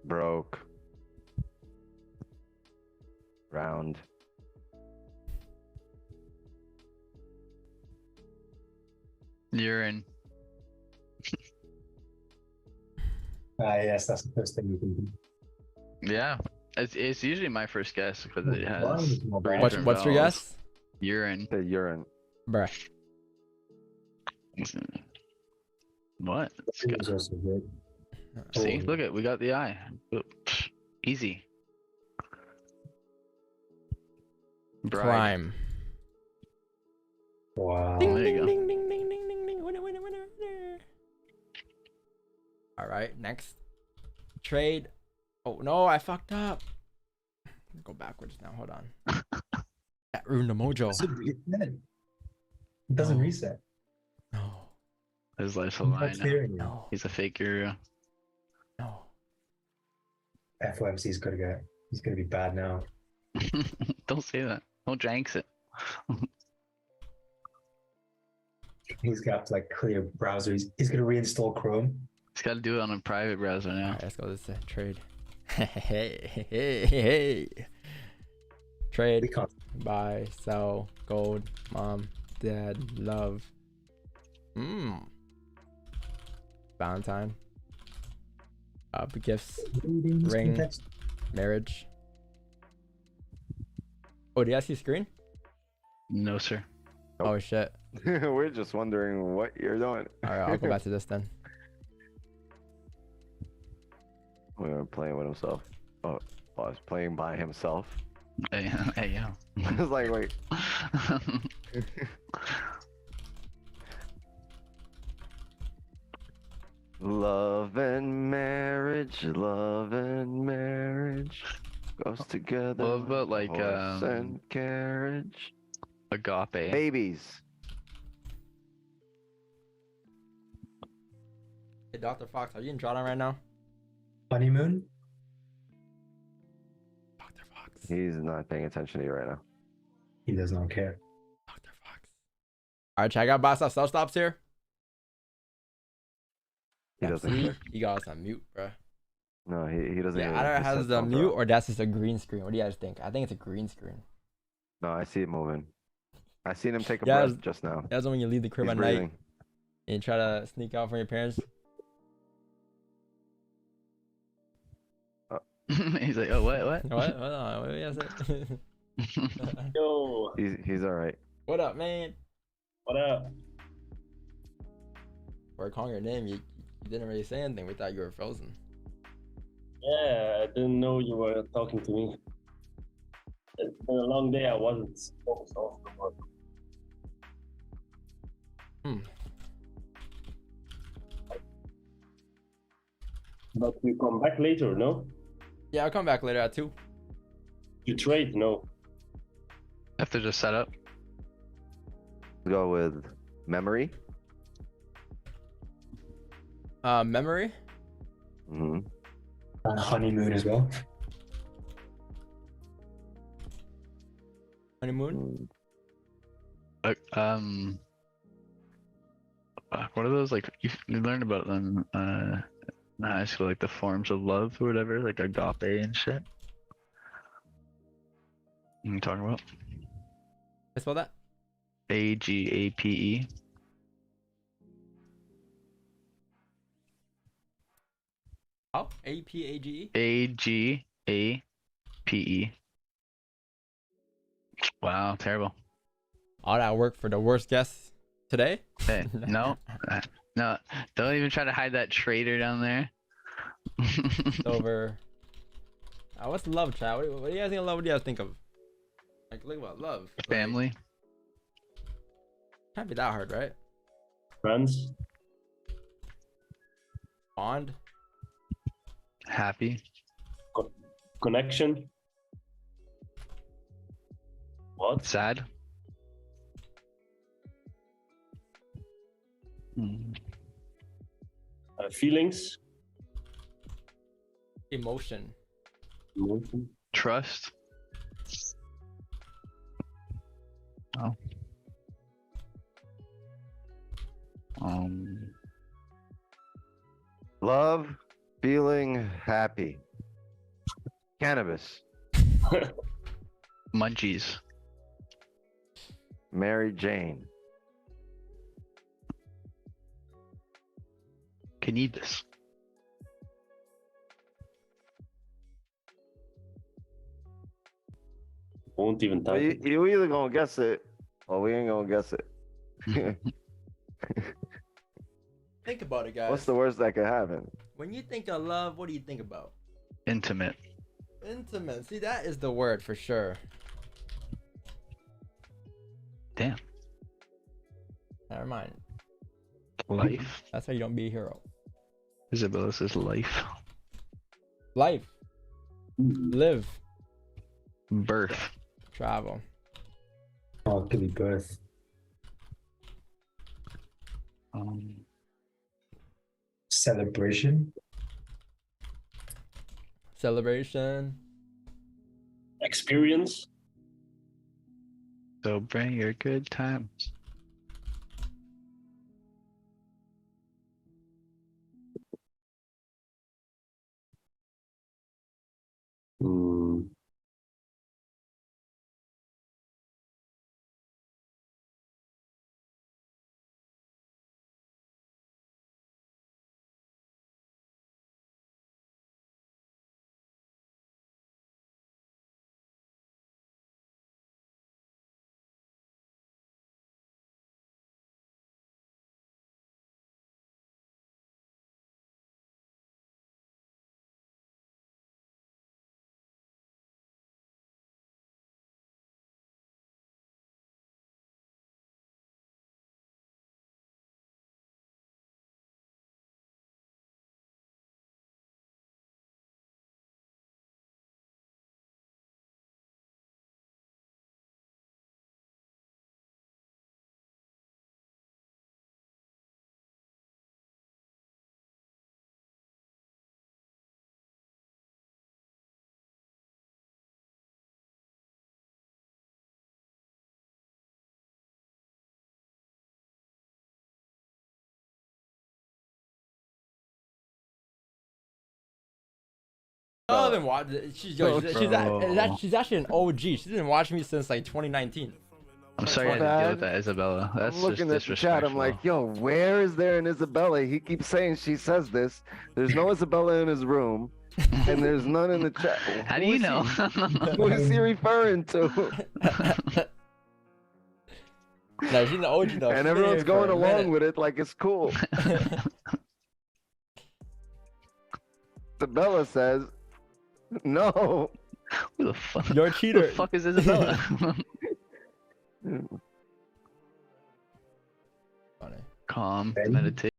broke, round. Urine. Yes, that's the first thing you can do. Yeah, it's usually my first guess because it has. three What's different your vowels. guess? Urine. The urine. Bruh. What? It was also good. See, look at we got the eye. Easy. Bride. Crime. Wow. There you go. Ding, ding, ding, ding, ding, ding. Winner, winner, winner, winner. All right, next. Trade. Oh, no, I fucked up. Go backwards now. Hold on. That ruined the mojo. It doesn't No. reset. No, His life's a I'm lie not now. clearing it. no, He's a fake guru. no. FOMC is gonna get. He's gonna be bad now. Don't say that. Don't jinx it. He's got to like clear browser. He's gonna reinstall Chrome. He's got to do it on a private browser now. Alright, let's go. This trade. Hey. We Trade. can't. Buy. Sell. Gold. Mom. Dad. Love. Valentine. Gifts. Ring. Marriage. Oh, do you see screen? No, sir. Oh shit. We're just wondering what you're doing. Alright, I'll go back to this then. We were playing with himself. Oh, I was playing by himself. Hey, yeah. I was like, wait. Love and marriage goes together. What about like horse and carriage? agape? Babies. Hey, Dr. Fox, are you in drawdown right now? Honeymoon. Dr. Fox. He's not paying attention to you right now. He does not care. Dr. Fox. Alright, chat, I got buy stuff self stops here. He doesn't See? care. You got us on mute, bro. No, he doesn't. Yeah, even- either he has says the don't mute throw. or that's just a green screen. What do you guys think? I think it's a green screen. No, I see it moving. I seen him take a Yeah, breath just now. That's when you leave the crib He's at breathing. night and try to sneak out from your parents. He's like, oh, what? What? What do you guys say? Yo, He's all right. What up, man? what up? We're calling your name. You didn't really say anything. We thought you were frozen. Yeah, I didn't know you were talking to me. It's been a long day. I wasn't focused on the work. But you come back later, no? Yeah, I'll come back later at 2. You trade, no? Have to just set up. Go with memory. Memory? Hmm. Honeymoon as well. Honeymoon? What are those like? You learned about them in high school, like the forms of love or whatever, like agape and shit. You talking about I spell that? AGAPE? Oh, APAGE? AGAPE. Wow, terrible. All that work for the worst guess today? Hey, no, no, don't even try to hide that traitor down there. Over. What's love, chat? What do you guys think of love? What do you guys think of? Like, look about love. Like, Family. can't be that hard, right? Friends? Bond? Happy. Connection? What? Sad. Hmm. Feelings? Emotion. Emotion? Trust. Oh. Love, feeling happy. Cannabis. Munchies. Mary Jane. Cannabis. Won't even Well, type it. you either gonna guess it or we ain't gonna guess it. Think about it, guys. What's the worst that could happen? When you think of love, what do you think about? Intimate. Intimate. See, that is the word for sure. Damn. Never mind. Life. That's how you don't be a hero. Isabella says life. Life. Live. Birth. Travel. Oh, it could be birth. Celebration. Celebration. Experience. So bring your good times. Hmm. I haven't watched it. She's actually an OG. She's been watching me since like 2019. I'm sorry I had to deal with that, Isabella. That's I'm looking just at the chat. I'm like, yo, where is there an Isabella? He keeps saying she says this. There's no Isabella in his room, and there's none in the chat. How do you know? Who is he referring to? No, she's an OG though. And everyone's going along with it like it's cool. Isabella says, no. Who the fuck? You're a Who cheater. the fuck is Isabella? Funny. Calm, Ben? meditate.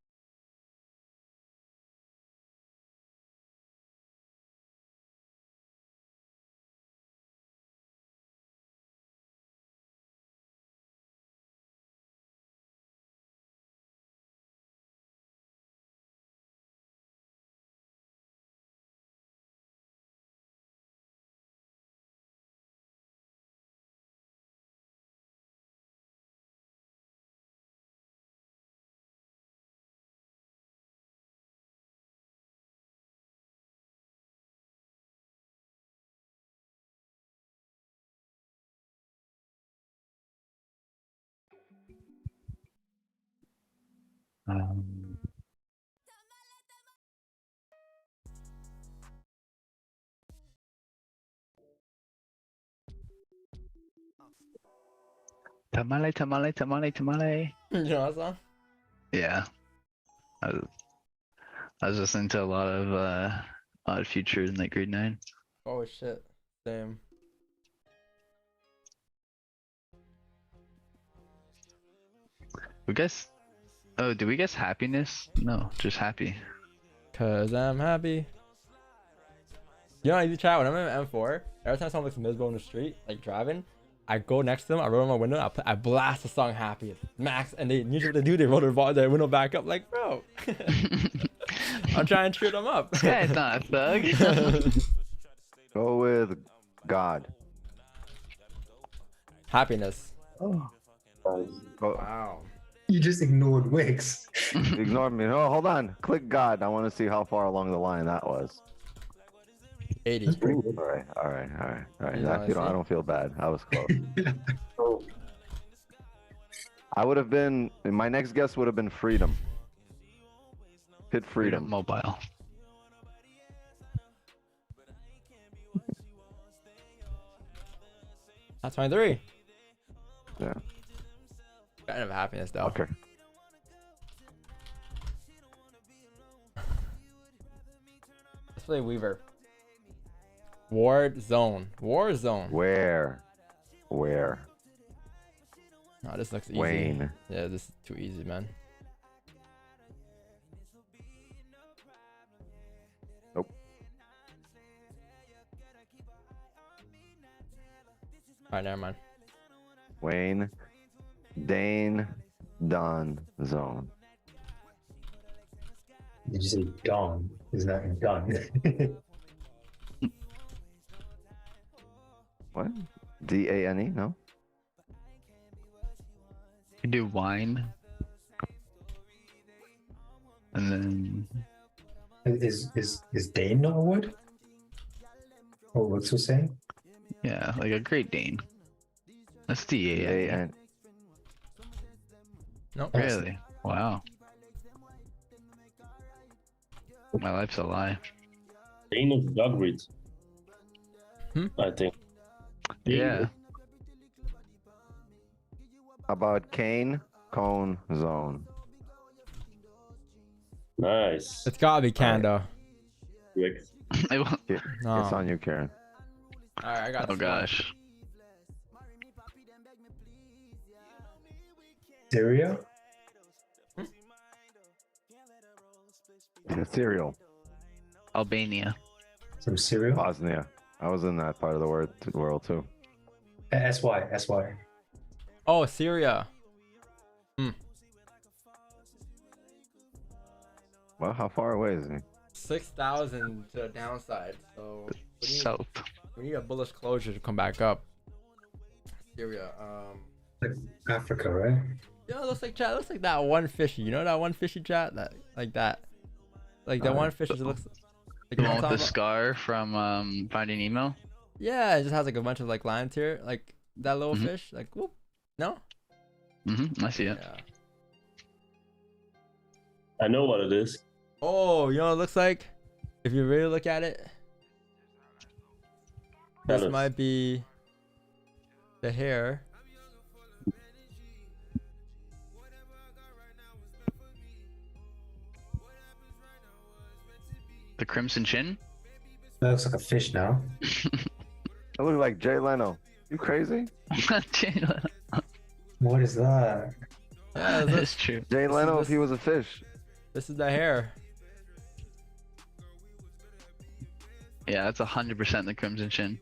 Tamale, tamale, tamale, tamale. You know that song? Yeah. I was listening to a lot of Odd Future in like grade 9. Oh shit. Same. We guess. Oh, did we guess happiness? No, just happy. Cause I'm happy. You know, I do chat when I'm in M4. Every time someone looks miserable in the street, like driving, I go next to them. I roll my window. I blast the song "Happy" max, and they usually what they do, they roll their window back up. Like, bro, I'm trying to cheer them up. This guy's not a thug. Go with God. Happiness. Oh, Oh, Wow. you just ignored Wix. ignore me. Oh, hold on. Click God. I want to see how far along the line that was. 80. That's pretty good. All right. You know, I don't feel bad. I was close. Oh, I would have been. My next guess would have been freedom. Hit freedom. Mobile. That's 23. Yeah. Kind of happiness though. Okay. Let's play Weaver. War Zone. Where? Oh, this looks easy. Wayne. Yeah, this is too easy, man. Nope. Alright, never mind. Wayne. Dane. Don. Zone. Did you say Dawn? Is not done. What? DANE? No. You do wine. And then Is Dane not a word? Or what's he saying? yeah, like a Great Dane. That's DANE. DAN. Nope. Really? Wow. My life's a lie. Dane is dog breed. Hmm? I think. Yeah. How about Cane Cone Zone? Nice. It's gotta be Canada. Rick. It wa- No. It's on you, Karen. All right, I got oh this one. gosh. Syria? Cereal. Albania. From Syria? Bosnia. I was in that part of the world too. SY. Oh, Syria. Well, how far away is he? 6,000 to the downside. So South. we need a bullish closure to come back up. Syria. Like Africa, right? Yeah, it looks like chat. Looks like that one fishy. You know that one fishy chat? That like that. Like that one fishy looks like The you know one what I'm with the talking scar from Finding Nemo. about? Yeah, it just has like a bunch of like lines here. Like that little Mhm. fish. Like whoop. No? I see it. Yeah. I know what it is. Oh, you know what it looks like? If you really look at it, Tell this us. might be the hair. The Crimson Chin. That looks like a fish now. I look like Jay Leno. You crazy? What is that? Yeah, That's true. Jay is Leno this- if he was a fish. this is the hair. Yeah, that's 100% the Crimson Chin.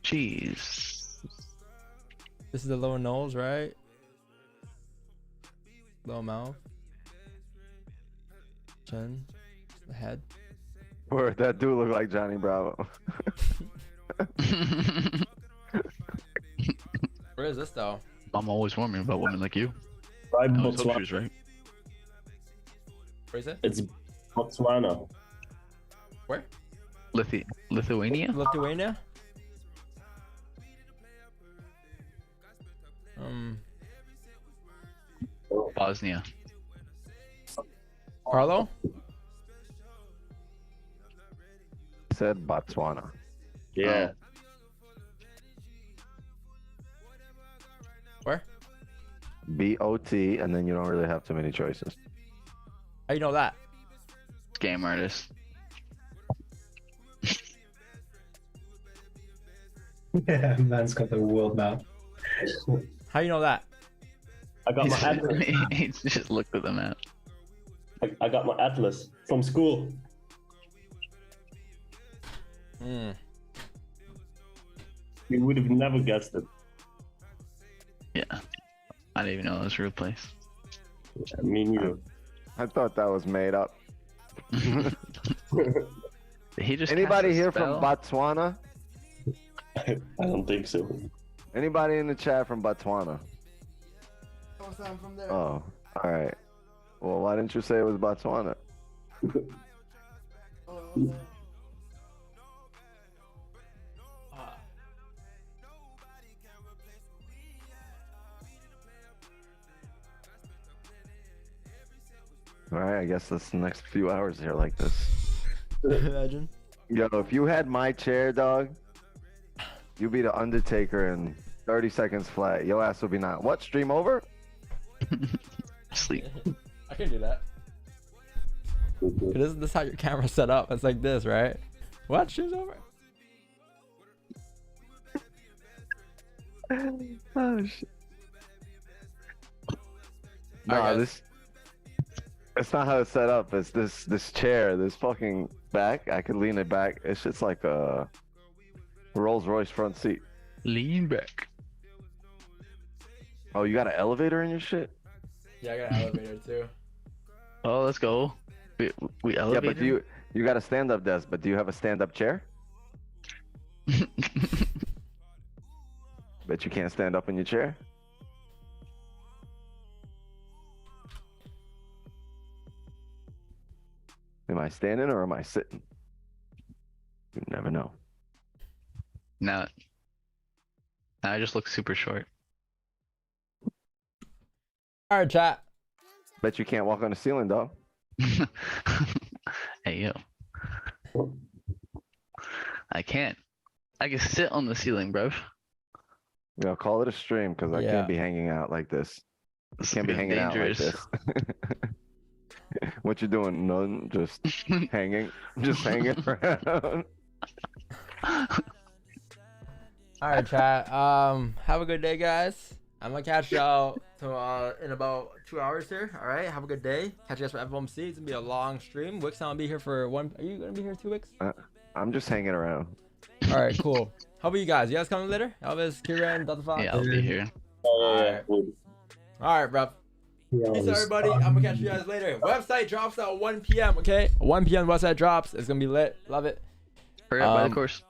Jeez. This is the lower nose, right? Lower mouth. Chin. The head. Word, that dude look like Johnny Bravo. Where is this though? I'm always warning about women like you. Try I always hope she Botswana. was right. Where is it? It's Botswana. Where? Lithuania? Lithuania? Bosnia. Carlo? Said Botswana. Yeah. Where? BOT, and then you don't really have too many choices. How you know that? Scam artist. Yeah, man's got the world map. How you know that? I got my atlas. He just looked at the map. I got my atlas from school. Hmm. You would have never guessed it. Yeah. I didn't even know it was a real place. Me neither. I thought that was made up. Did he just Anybody cast a here from spell? Botswana? I don't think so. Anybody in the chat from Botswana? I'm from there. Oh, all right. Well, why didn't you say it was Botswana? All right, I guess that's the next few hours here like this. Imagine. Yo, if you had my chair, dog, you'd be the Undertaker in 30 seconds flat. Your ass would be not. What? Stream over? Sleep. I can do that. This is how your camera's set up. It's like this, right? What? Stream's over? Oh shit. All right, Nah, guys. it's not how it's set up. It's this chair, this fucking back. I could lean it back. It's just like a Rolls Royce front seat. Lean back. Oh, you got an elevator in your shit? Yeah, I got an elevator too. Oh, let's go. We Yeah, elevated. but you got a stand-up desk, but do you have a stand-up chair? Bet you can't stand up in your chair. Am I standing or am I sitting? You never know. No. No, I just look super short. All right, chat. Bet you can't walk on the ceiling, dog. Hey yo. I can't. I can sit on the ceiling, bro. Yeah, call it a stream because I Yeah. can't be hanging out like this. This Can't be is hanging dangerous. out like this. What you doing? None. Just hanging. Just hanging around. All right, chat. Have a good day, guys. I'm gonna catch y'all in about 2 hours here. All right. Have a good day. Catch you guys for FOMC. It's gonna be a long stream. Wix, I'm gonna be here for one. Are you gonna be here 2 weeks? I'm just hanging around. All right, cool. How about you guys? You guys coming later? Elvis, Kieran, Delta Fox. Yeah, I'll be here. Yeah. All right, bro. Yeah, Peace, always- everybody. I'm gonna catch you guys later. Website drops at 1 p.m. Okay, 1 p.m. Website drops. It's gonna be lit. Love it. Hurry up, buy the Um, course.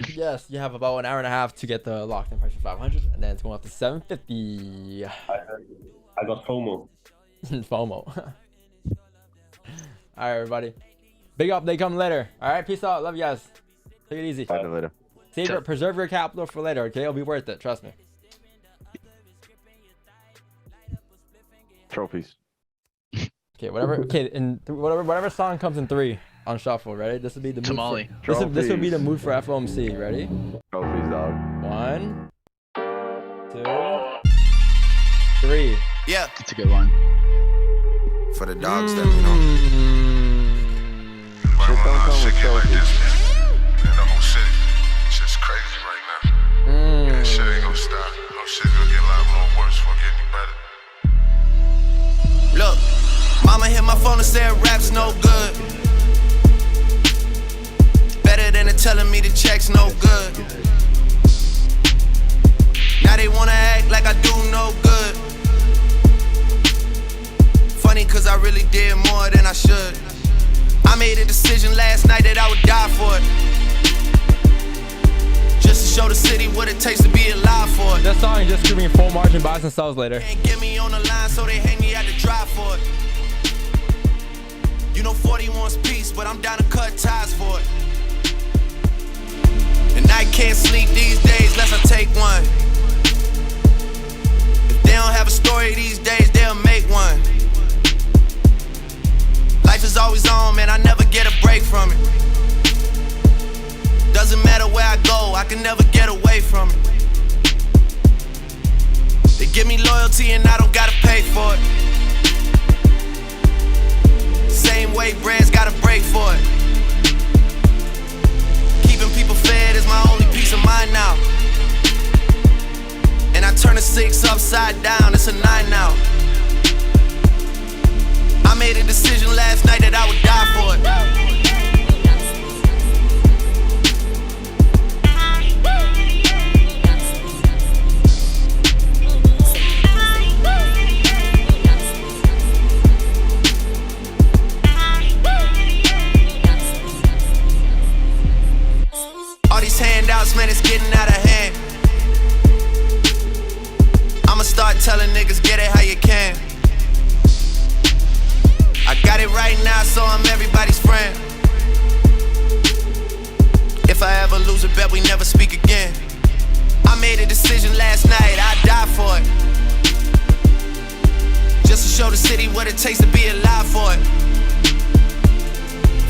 Yes, you have about an hour and a half to get the locked in price for 500, and then it's going up to 750. I got FOMO. FOMO. All right, everybody. Big up. They come later. All right, peace out. Love you guys. Take it easy. Talk to you later. Preserve your capital for later. Okay, it'll be worth it. Trust me. Trophies. Okay, whatever. Okay, whatever song comes in 3 on shuffle. Ready? This will be the mood Tamale. for, this will be the mood for FOMC. Ready? Trophies, dog. 1, 2, 3. Yeah, It's a good one. for the dogs that we know. Shit don't come with trophies. And the whole city, shit's crazy right now. And shit ain't gonna stop. No shit gonna get a lot more worse before getting better. Look, mama hit my phone and said rap's no good. Better than her telling me the check's no good. Now they wanna act like I do no good. Funny cause I really did more than I should. I made a decision last night that I would die for it. Just to show the city what it takes to be alive for it. This song is just screaming full margin buys and sells later. Can't get me on the line, so they hang me out to dry for it. You know 40 wants peace, but I'm down to cut ties for it. And I can't sleep these days unless I take one. If they don't have a story these days, they'll make one. Life is always on, man, I never get a break from it. Doesn't matter where I go, I can never get away from it. They give me loyalty and I don't gotta pay for it. Same way brands gotta break for it. Keeping people fed is my only peace of mind now. And I turn a 6 upside down, it's a 9 now. I made a decision last night that I would die for it. All these handouts, man, it's getting out of hand. I'ma start telling niggas, get it how you can. I got it right now, so I'm everybody's friend. If I ever lose a bet, we never speak again. I made a decision last night, I'd die for it. Just to show the city what it takes to be alive for it.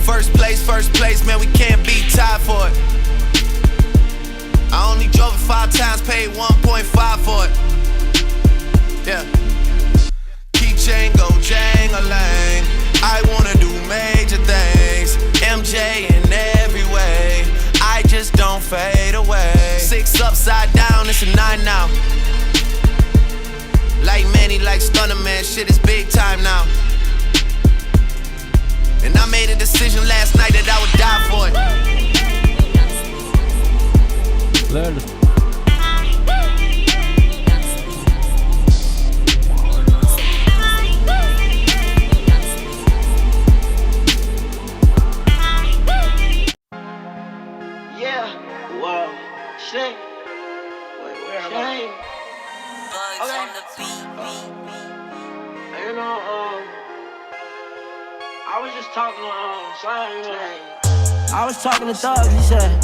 First place, man, we can't be tied for it. I only drove it 5 times, paid 1.5 for it. Yeah. Keychain go jang-a-lang. I wanna do major things. MJ in every way. I just don't fade away. 6 upside down, it's a 9 now. Like Manny, like Stunner, man, shit is big time now. And I made a decision last night that I would die for it. Learn. I was just talking to Slime, I was talking to Thug, he said,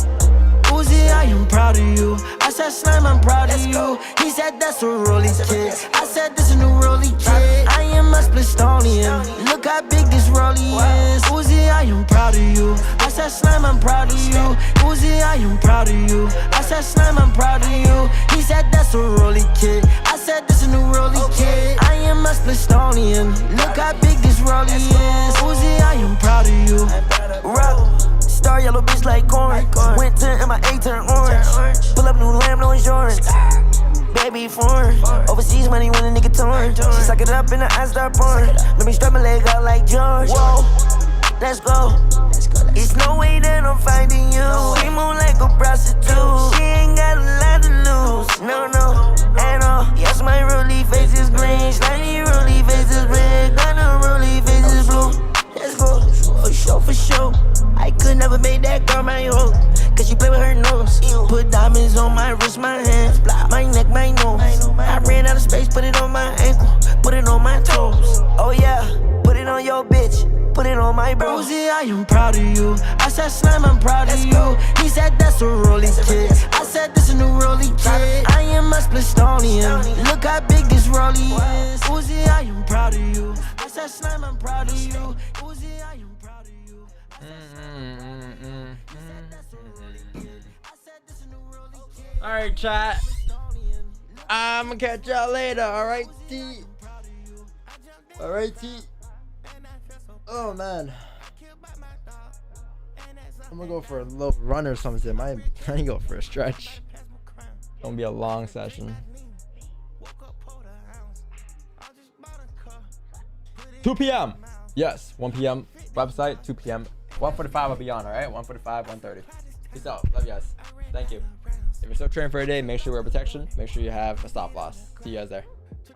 Uzi, I am proud of you. I said, Slime, I'm proud of you. He said, that's a rolly kid. I said, this is a new rolly kid. I am a Splistonian. Look how big this rolly is. Uzi, I am proud of you. I said, Slime, I'm proud of you. Uzi, I am proud of you. I said, Slime, I'm proud of you. He said, that's a rolly kid. I said, this is a new rolly kid. I am a Splistonian. Look how big this rolly is. Uzi, I am proud of you. Rock. Star yellow bitch like corn. Went to MIA, turn orange. Pull up new lamb, no insurance. Baby foreign. Overseas money when a nigga torn. She suck it up and the eyes start pouring. Let me strap my leg out like George. Whoa, let's go. It's no way that I'm finding you. She move like a prostitute. She ain't got a lot to lose. No, no, at all. Yes, my rolly face is green. Shiny rolly face is red. Got no rolly face is blue. Let's go, for sure, for sure. I could never make that girl my own, cause she play with her nose. Put diamonds on my wrist, my hands, my neck, my nose. I ran out of space, put it on my ankle, put it on my toes. Oh yeah, put it on your bitch, put it on my bro. Uzi, I am proud of you. I said, Slime, I'm proud of you. He said, that's a rolly kid. I said, this is a new rolly kid. I am a Splistonian. Look how big this rolly is. Uzi, I am proud of you. I said, Slime, I'm proud of you. Uzi, I am proud of you. All right, chat. I'm gonna catch y'all later. All right, T. All right, T. Oh man, I'm gonna go for a little run or something. I'm trying to go for a stretch. It's gonna be a long session. 2 p.m. Yes, 1 p.m. Website, 2 p.m. 1:45 I'll be on, all right? 1:45, 1:30. Peace out. Love you guys. Thank you. If you're still training for a day, make sure you wear protection. Make sure you have a stop loss. See you guys there.